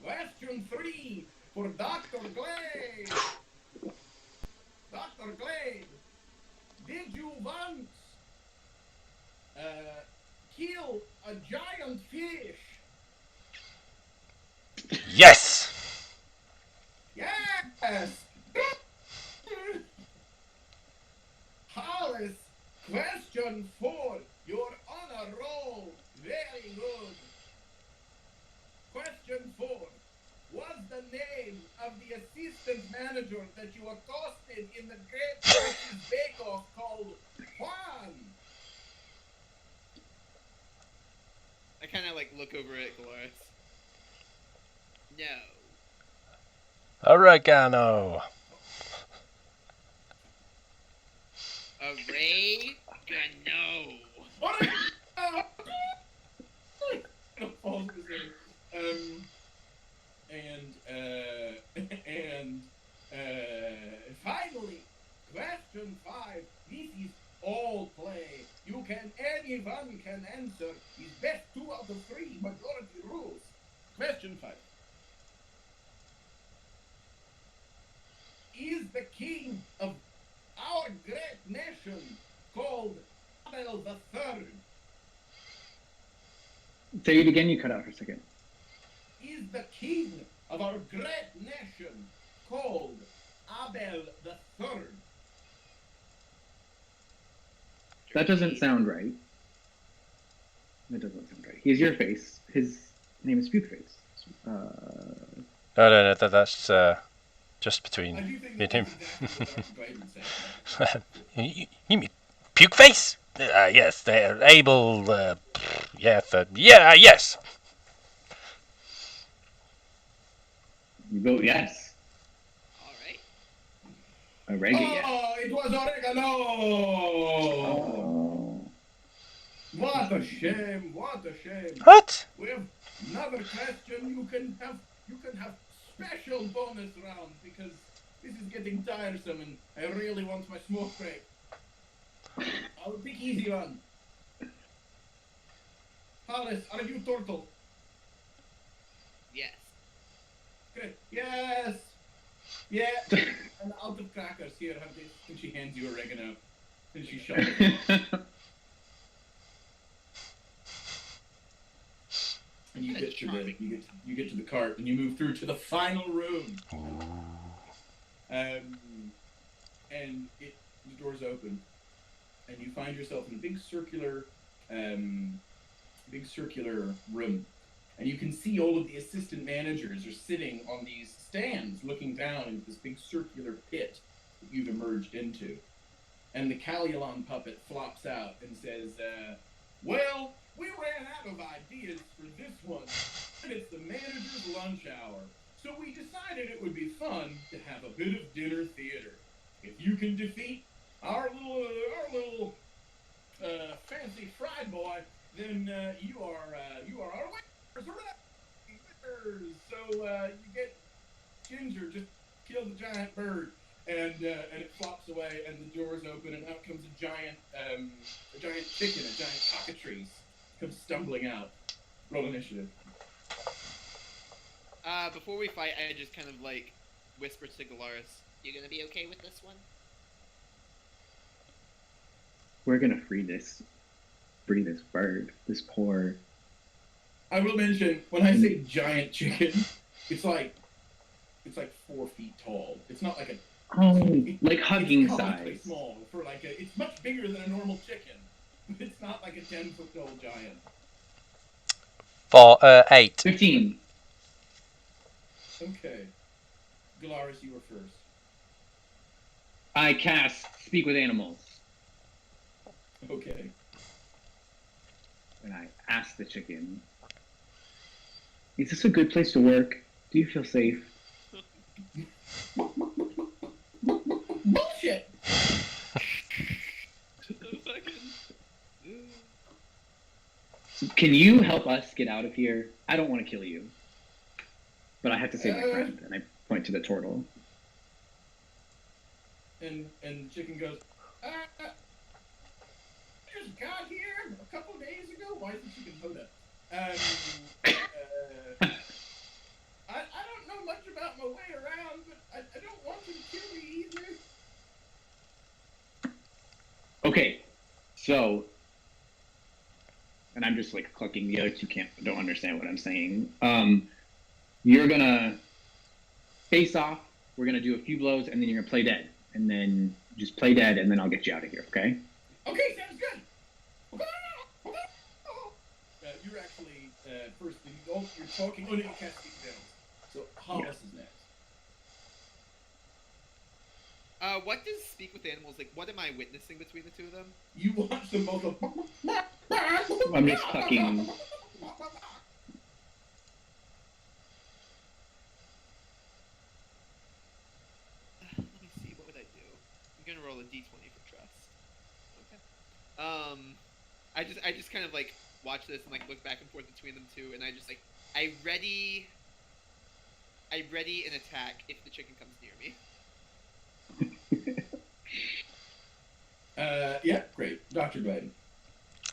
Question 3 for Dr. Glade. Dr. Glade, did you once kill a giant fish? Yes. Yes! Hollis, question 4. You're on a roll. Very good. Question 4. What's the name of the assistant manager that you accosted in the Great British Bake Off called Juan? I kind of like look over at Glorious. No. Oregano. Oregano. Finally, question 5. This is all play. Anyone can answer. Is best 2 out of 3. Majority rules. Question 5. Is the king of our great nation called Abel the Third? Say it again, you cut out for a second. Is the king of our great nation called Abel the Third? That doesn't sound right. That doesn't sound right. He's your face. His name is Pukeface. No, that's just I between do think me and him. that's exactly what Dr. Glayden said. You mean puke face? Yes, they're able. Yes. You vote yes. All right. Oregano. Oh, it was oregano! Oh. What a shame! What a shame! What? We have another question. You can have special bonus rounds because this is getting tiresome and I really want my smoke break. I'll pick easy one. Hollis, are you turtle? Yes. Great. Yes. Yeah. And out of crackers here, have this. And she hands you oregano. And she shovels it. And you get to the you get to the cart and you move through to the final room. And the doors open, and you find yourself in a big circular room, and you can see all of the assistant managers are sitting on these stands, looking down into this big circular pit that you've emerged into. And the Calliolon puppet flops out and says, "Well, we ran out of ideas for this one, and it's the manager's lunch hour. So we decided it would be fun to have a bit of dinner theater. If you can defeat our little fancy fry boy, then you are our winners. So you get Ginger, just kill the giant bird." And it flops away, and the doors open, and out comes a giant chicken, a giant cockatrice, comes stumbling out. Roll initiative. Before we fight, I just kind of like whisper to Galaris, "You gonna be okay with this one?" We're gonna free this bird, this poor. I will mention, when I say giant chicken, it's like 4 feet tall. It's not like a like hugging it's comically size. small for like it's much bigger than a normal chicken, but it's not like a 10-foot tall giant. For 8. 15. Okay, Galaris, you were first. I cast Speak with Animals, Okay. and I ask the chicken, "Is this a good place to work? Do you feel safe?" Bullshit. Can you help us get out of here? I don't want to kill you, but I have to save my friend. And I point to the turtle. And the chicken goes, I just got here a couple days ago. Why is the chicken Hoda? I don't know much about my way around, but I don't want him to kill me either. Okay, so, and I'm just like clucking the oats. You don't understand what I'm saying. You're gonna face off. We're gonna do a few blows, and then you're gonna play dead, and then just play dead, and then I'll get you out of here. Okay? Okay, sounds good. You're actually first. You're talking. Oh no, you can't speak to animals. So Hollis is next. What does Speak with Animals, like, what am I witnessing between the two of them? You watch them both go. I'm just clucking. Let me see, what would I do? I'm gonna roll a d20 for trust. Okay. I just kind of, like, watch this and, like, look back and forth between them two, and I just, like, I ready an attack if the chicken comes near me. Yeah, great. Dr. Glade.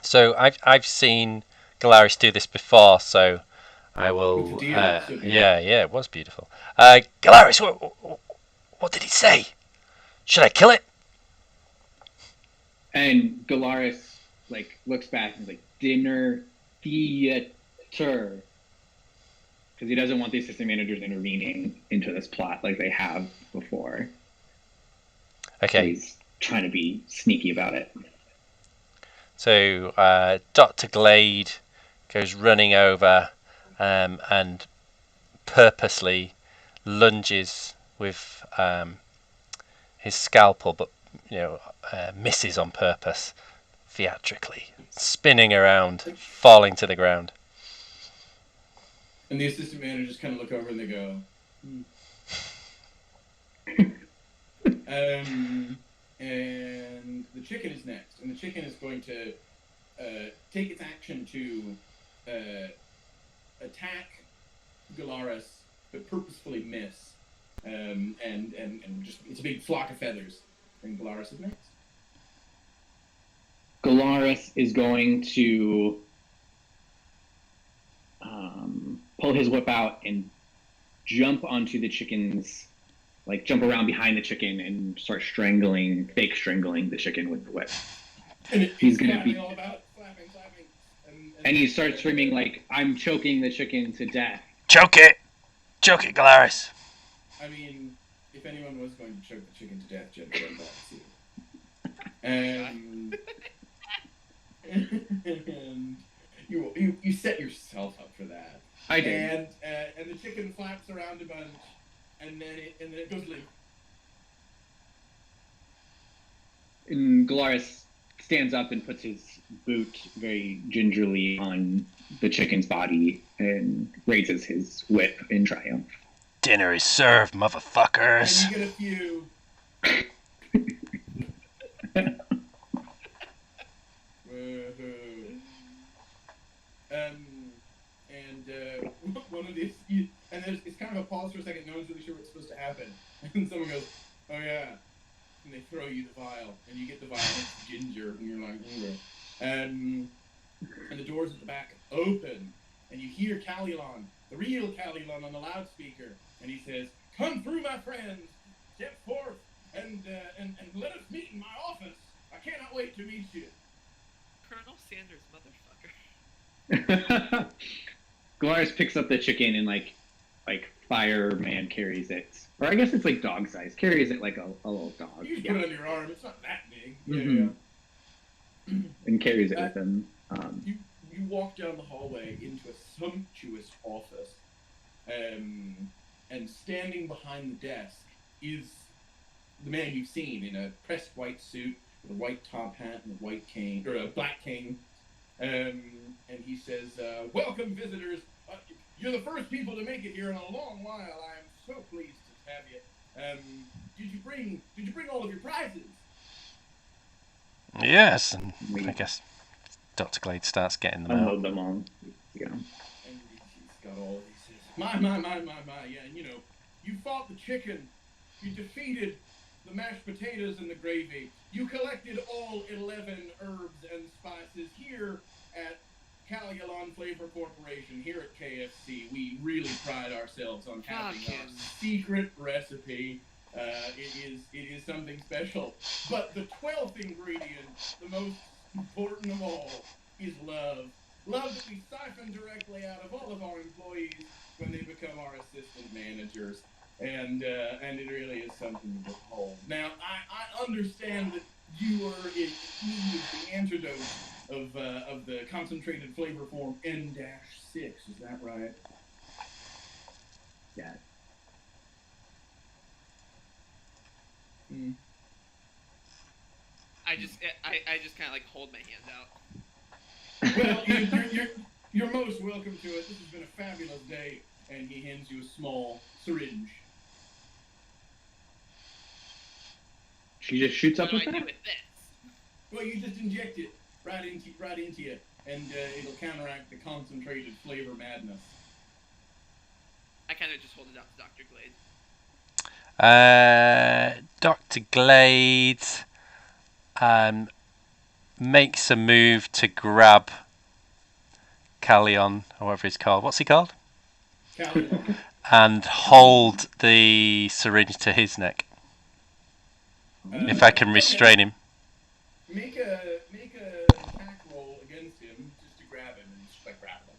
So I've seen Galaris do this before, so I will. With the deer, so yeah, it was beautiful. Galaris, what did he say? Should I kill it? And Galaris like looks back and is like, "Dinner theater," because he doesn't want the assistant managers intervening into this plot like they have before. Okay. He's trying to be sneaky about it. So Dr. Glade goes running over and purposely lunges with his scalpel, but misses on purpose, theatrically, spinning around, falling to the ground. And the assistant managers kind of look over and they go, And the chicken is next, and the chicken is going to take its action to attack Galaris, but purposefully miss. And just it's a big flock of feathers. And Galaris is next. Galaris is going to pull his whip out and jump onto the chicken's, like jump around behind the chicken and start fake strangling the chicken with the whip. And He's gonna be, all about slapping. and he starts screaming like, "I'm choking the chicken to death." Choke it, Galaris. I mean, if anyone was going to choke the chicken to death, Jen would and you set yourself up for that. I did. And the chicken flaps around a bunch, and then it goes limp. And Galaris stands up and puts his boot very gingerly on the chicken's body and raises his whip in triumph. Dinner is served, motherfuckers. And you get a few. Woohoo. One of these, it's kind of a pause for a second. No one's really sure what's supposed to happen, and someone goes, "Oh yeah," and they throw you the vial, and you get the vial. And it's ginger, and you're like, "Okay." And the doors at the back open, and you hear Calilon, the real Calilon, on the loudspeaker, and he says, "Come through, my friends. Step forth, and let us meet in my office. I cannot wait to meet you." Colonel Sanders, motherfucker. Galaris picks up the chicken and like fireman carries it, or I guess it's like dog size. Carries it like a little dog. You just put it on your arm. It's not that big. Mhm. Yeah. And carries it with him. You walk down the hallway into a sumptuous office, and standing behind the desk is the man you've seen in a pressed white suit with a white top hat and a white cane, or a black cane. And he says, "Welcome, visitors. You're the first people to make it here in a long while. I am so pleased to have you. Did you bring all of your prizes?" Yes, and I guess Dr. Glade starts getting them out. Unload them all. Yeah. And he's got all of these. He says, My. Yeah, and you fought the chicken. You defeated the mashed potatoes and the gravy. You collected all 11 herbs and spices here at Calilon Flavor Corporation, here at KFC. We really pride ourselves on having our secret recipe. It is something special. But the 12th ingredient, the most important of all, is love. Love that we siphon directly out of all of our employees when they become our assistant managers. And it really is something to behold. Now, I understand that you are in need of the antidote of the concentrated flavor form N-6. Is that right? Yeah. I just kind of like hold my hand out. Well, you're most welcome to it. This has been a fabulous day. And he hands you a small syringe. She just shoots up What with do I do that? with this? Well, you just inject it right into you, and it'll counteract the concentrated flavor madness. I kind of just hold it out to Dr. Glade. Dr. Glade makes a move to grab Callion, however he's called. What's he called? Calilon. And hold the syringe to his neck. If I can restrain him. Make a attack roll against him just to grab him and just like grab him.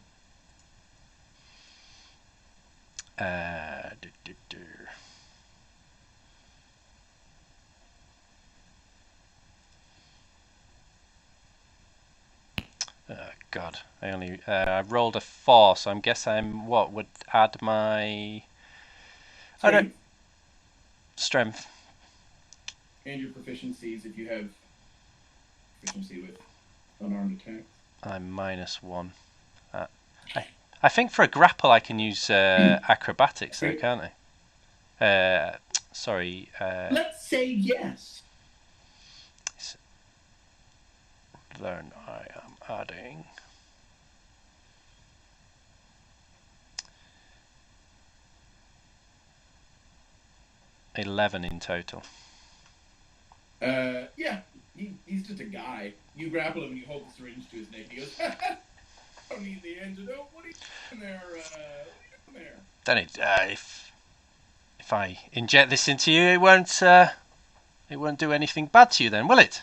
Oh God! I rolled a 4, so I guess would add my strength. And your proficiencies if you have proficiency with unarmed attacks. I'm -1. I think for a grapple I can use acrobatics though, can't I? Sorry. Let's say yes. then I am adding 11 in total. Yeah, he's just a guy. You grapple him and you hold the syringe to his neck. He goes, I don't need the antidote. What are you doing there? What are you doing there? Then if I inject this into you, it won't do anything bad to you, then, will it?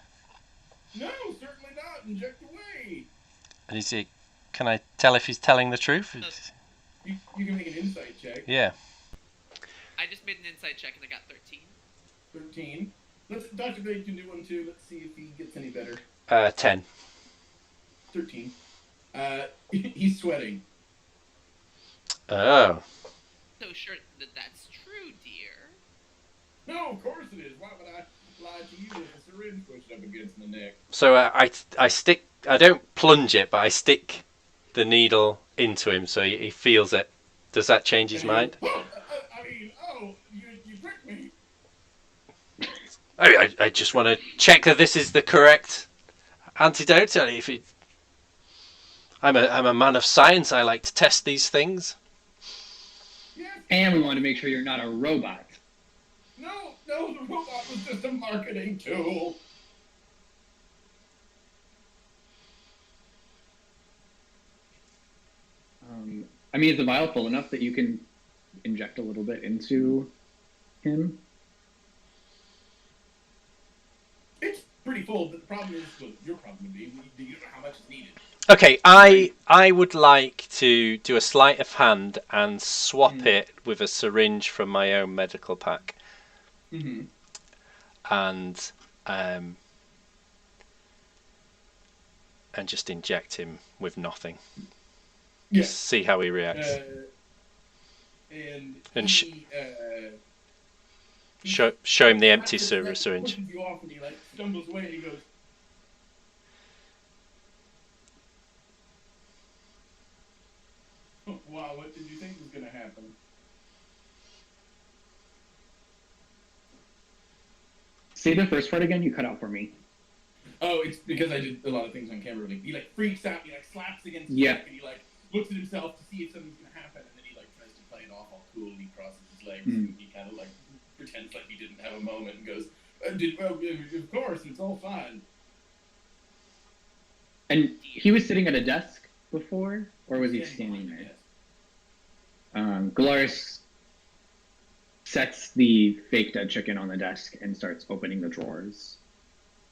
No, certainly not. Inject away. And is he? Can I tell if he's telling the truth? You can make an insight check. Yeah. I just made an insight check and I got 13. 13. Dr. Blade can do one too. Let's see if he gets any better. 10. 13. He's sweating. Oh. So sure that that's true, dear. No, of course it is. Why would I lie to you with a syringe pushed up against my neck? So I stick. I don't plunge it, but I stick the needle into him so he feels it. Does that change his mind? You pricked me. I just want to check that this is the correct antidote. I'm a man of science. I like to test these things. Yes. And we want to make sure you're not a robot. No, the robot was just a marketing tool. I mean, is the vial full enough that you can inject a little bit into him? It's pretty full, but the problem is, well, your problem would be, you don't know how much is needed. Okay, I would like to do a sleight of hand and swap it with a syringe from my own medical pack. Mm-hmm. And just inject him with nothing. Yeah. See how he reacts. And Show him the empty syringe. Pushes you off and he stumbles away and he goes, wow, what did you think was going to happen? Say the first part again. You cut out for me. Oh, it's because I did a lot of things on camera. He freaks out. He slaps against his neck and he looks at himself to see if something's gonna happen, and then he tries to play it off all cool. And he crosses his legs and he kind of pretends like he didn't have a moment and goes, "Of course, it's all fine." And he was sitting at a desk before, or was he standing there? Galaris sets the fake dead chicken on the desk and starts opening the drawers.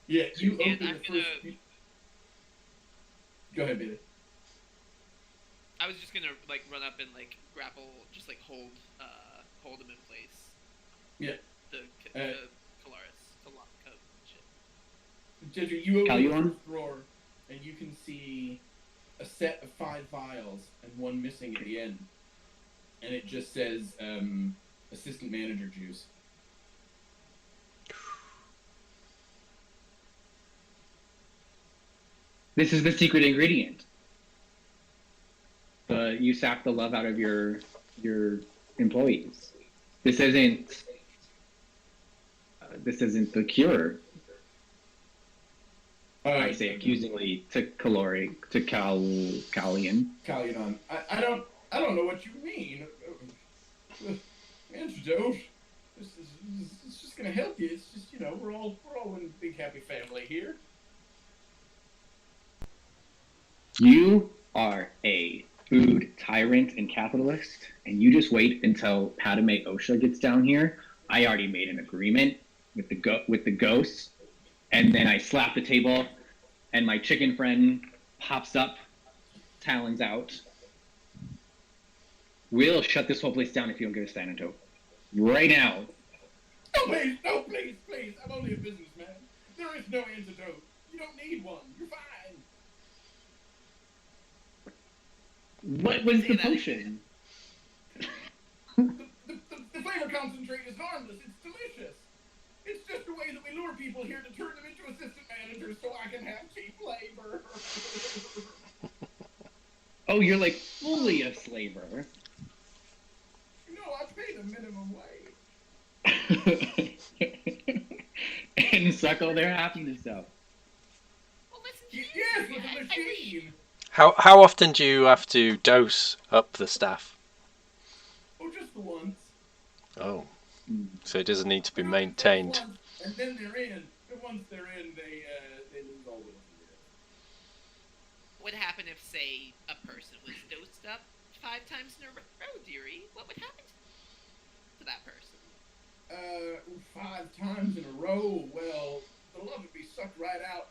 Yeah, you And open I'm the first. Go ahead, baby. I was just gonna run up and grapple, just hold him in place. Yeah. The Calaris, shit. Jedra, you open the Caluon? first drawer, and you can see a set of 5 vials and one missing at the end, and it just says assistant manager juice. This is the secret ingredient. You sap the love out of your employees. This isn't the cure. I say accusingly to Callion. Callion. I don't know what you mean. Antidote. It's just gonna help you. It's just we're all one big happy family here. You are a food tyrant and capitalist, and you just wait until Padme Osha gets down here. I already made an agreement with the ghosts, and then I slap the table, and my chicken friend pops up, talons out. We'll shut this whole place down if you don't get us the antidote. Right now. No, please. I'm only a businessman. There is no antidote. You don't need one. You're fine. What was the potion? The flavor concentrate is harmless. It's delicious. It's just a way that we lure people here to turn them into assistant managers so I can have cheap labor. Oh, you're fully a slaver. No, I pay the minimum wage. And suckle their happiness out. Well, listen, Yes, with the machine. How often do you have to dose up the staff? Oh, just the once. Oh, so it doesn't need to be Just maintained. once, and then they're in. And once they're in, they lose all will. What would happen if, say, a person was dosed up 5 times in a row, dearie? What would happen to that person? 5 times in a row. Well, the love would be sucked right out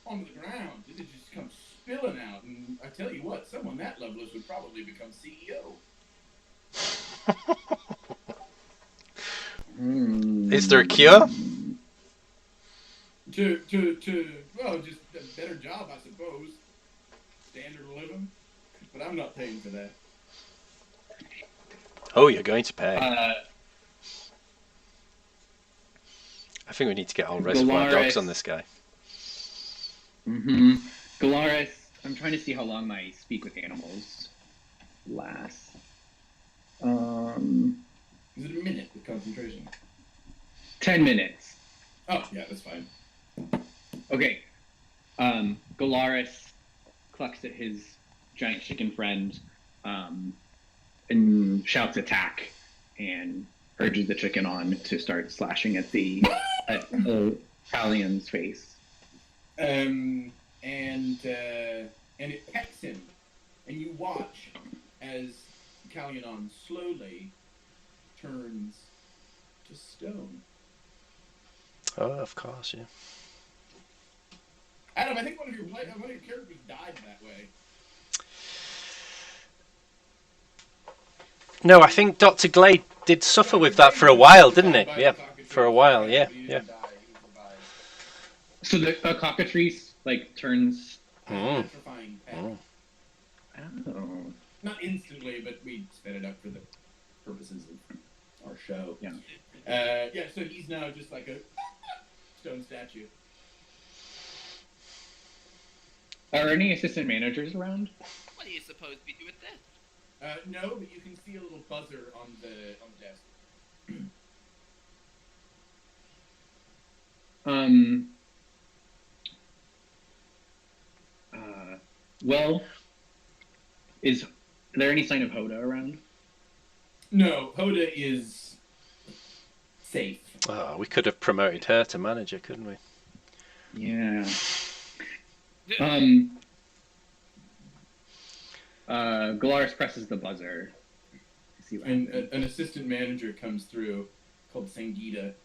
onto the ground. It'd just come spilling out. And I tell you what, someone that loveless would probably become CEO. Is there a cure? Well, just a better job, I suppose. Standard of living. But I'm not paying for that. Oh, you're going to pay. Uh, I think we need to get all Reservoir Dogs on this guy. Galaris, I'm trying to see how long my speak with animals lasts. Is it a minute with concentration? 10 minutes. Oh, yeah, that's fine. Okay. Galaris clucks at his giant chicken friend and shouts attack and urges the chicken on to start slashing at the Italian's face. And it pecks him, and you watch as Callion slowly turns to stone. Oh, of course, yeah. Adam, I think one of your characters died that way. No, I think Dr. Glade did suffer with that for a while, didn't he? Yeah, for a while, yeah. So the cockatrice turns. Petrifying peck. Oh. Not instantly, but we sped it up for the purposes of our show. Yeah. So he's now just like a stone statue. Are any assistant managers around? What do you suppose we do with this? No, but you can see a little buzzer on the desk. Well, is there any sign of Hoda around? No, Hoda is safe. Oh, we could have promoted her to manager, couldn't we? Yeah. Galaris presses the buzzer. See what And happens. an assistant manager comes through called Sangita,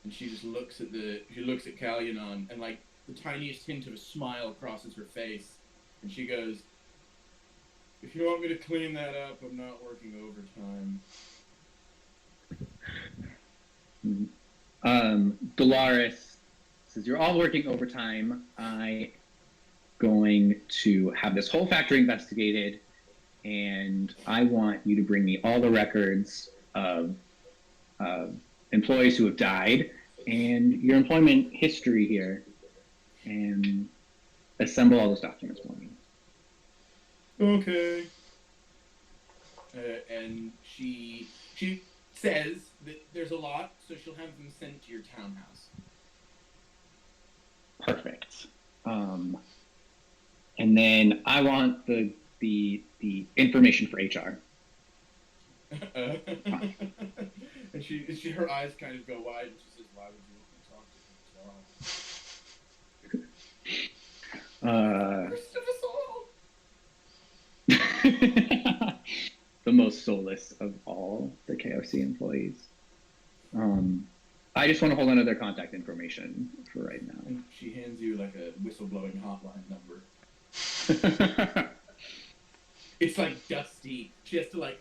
and she just looks at Callion, and like the tiniest hint of a smile crosses her face, and she goes, "If you want me to clean that up, I'm not working overtime." Galaris says, "You're all working overtime. I'm going to have this whole factory investigated, and I want you to bring me all the records of employees who have died and your employment history here, and assemble all those documents for me." Okay. And she says that there's a lot, so she'll have them sent to your townhouse. Perfect. And then I want the information for HR. And her eyes kind of go wide, and she says, "Why would you want to talk to me? First of us all." The most soulless of all the KFC employees. I just want to hold on to their contact information for right now. And she hands you like a whistleblowing hotline number. It's like dusty. She has to like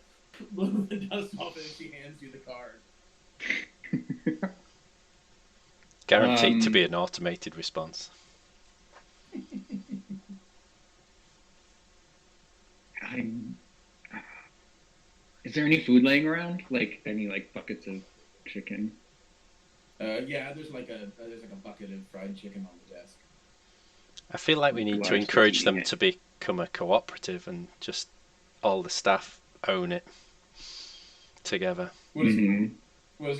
blow the dust off it, and she hands you the card. Guaranteed to be an automated response. Is there any food laying around? Like any buckets of chicken? Yeah, there's like a bucket of fried chicken on the desk. I feel like we need to encourage them to become a cooperative and just all the staff own it together. What does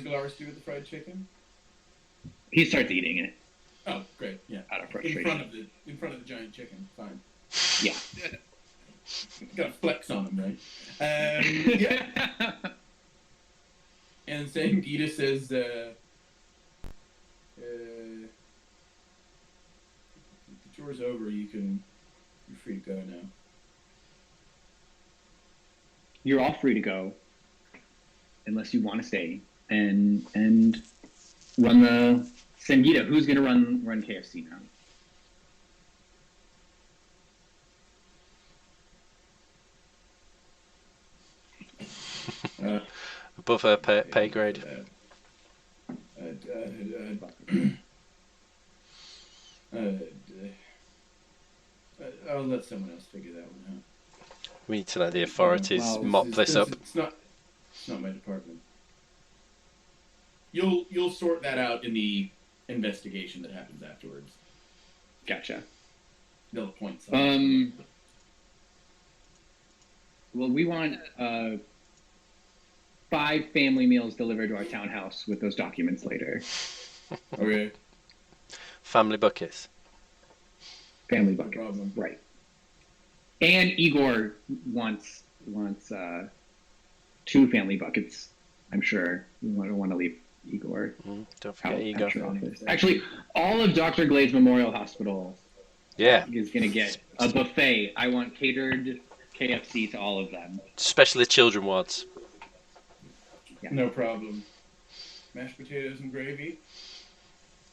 Galaris do with the fried chicken? He starts eating it. Oh, great. Yeah. out of In frustration. front of the giant chicken. Fine. Yeah. Gotta flex on him, right? Yeah. And Sangita says, the tour's over. You're free to go now. You're all free to go, unless you want to stay and run the Sangita. Who's gonna run KFC now? Above her pay grade. I'll let someone else figure that one out. We need to let the authorities mop this up. It's not my department. You'll sort that out in the investigation that happens afterwards. Gotcha. They'll appoint someone. Well, we want 5 family meals delivered to our townhouse with those documents later. Okay. Family buckets. Family No buckets. problem. Right. And Igor wants 2 family buckets. I'm sure you don't want to leave Igor Don't out forget Igor. at your office. Actually, all of Dr. Glade's Memorial Hospital Yeah, is going to get a buffet. I want catered KFC to all of them. especially children wards. No problem. Mashed potatoes and gravy.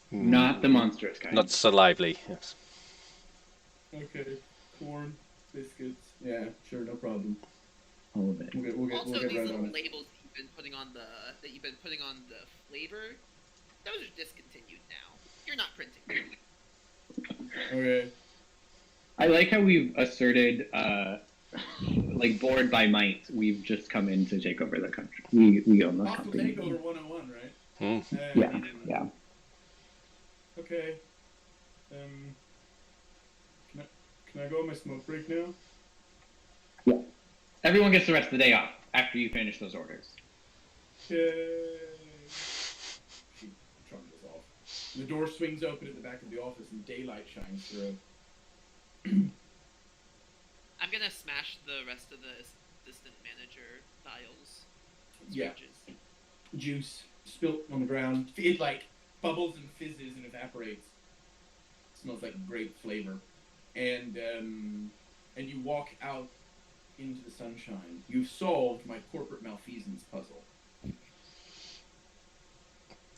Not the monstrous kind. Not so lively. Yes. Okay. Corn, biscuits. Yeah, sure, no problem. all of it. We'll Also, get these right little on it. labels you've been putting on the flavor, those are discontinued now. You're not printing them. Okay. I like how we've asserted, like bored by might, we've just come in to take over the country. We own the Hostile company. Takeover 101, right? Mm. Yeah. Okay. Can I go on my smoke break now? Everyone gets the rest of the day off after you finish those orders. Yay. She trundles off. The door swings open at the back of the office and daylight shines through. I'm gonna smash the rest of the assistant manager files. and Yeah. switches. Juice spilt on the ground. It like bubbles and fizzes and evaporates. Smells like grape flavor. And you walk out into the sunshine. You've solved my corporate malfeasance puzzle.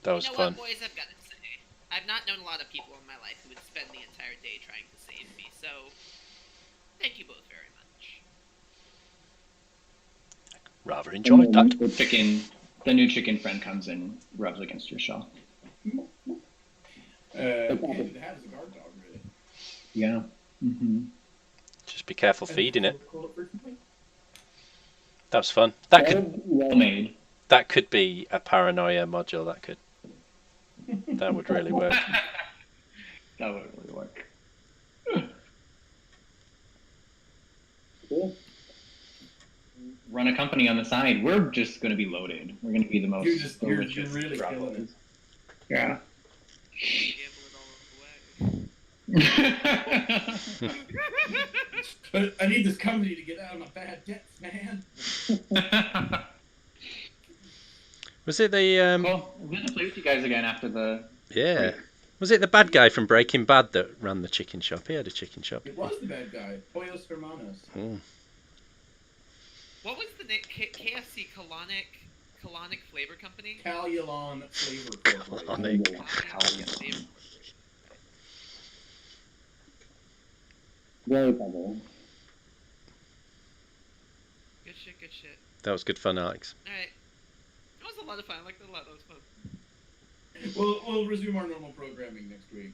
That was You know fun. what, boys? I've got to say, I've not known a lot of people in my life who would spend the entire day trying to save me. So, thank you both very much. Rather enjoyed that. The new chicken friend comes and rubs against your shell. You have a guard dog, really. Yeah. Mm-hmm. Just be careful feeding it. Call it frequently? That was fun. That Well made. could be a paranoia module. That would really work. That would really work. Cool. Run a company on the side. We're just going to be loaded. We're going to be the most. You're delicious really killing it. Yeah. Gamble it all away. But I need this company to get out of my bad debts, man. Was it the Cool. I'm going to play with you guys again after the. yeah? Was it the bad guy from Breaking Bad that ran the chicken shop? He had a chicken shop. It was the bad guy, Pollos Hermanos. Mm. What was the name? KFC Colonic Flavor Company? Calulon Flavor Corporation. Colonic. Colonic Flavor. Very bubble. Good shit, good shit. That was good fun, Alex. Alright. That was a lot of fun. I liked it a lot. That was fun. We'll resume our normal programming next week.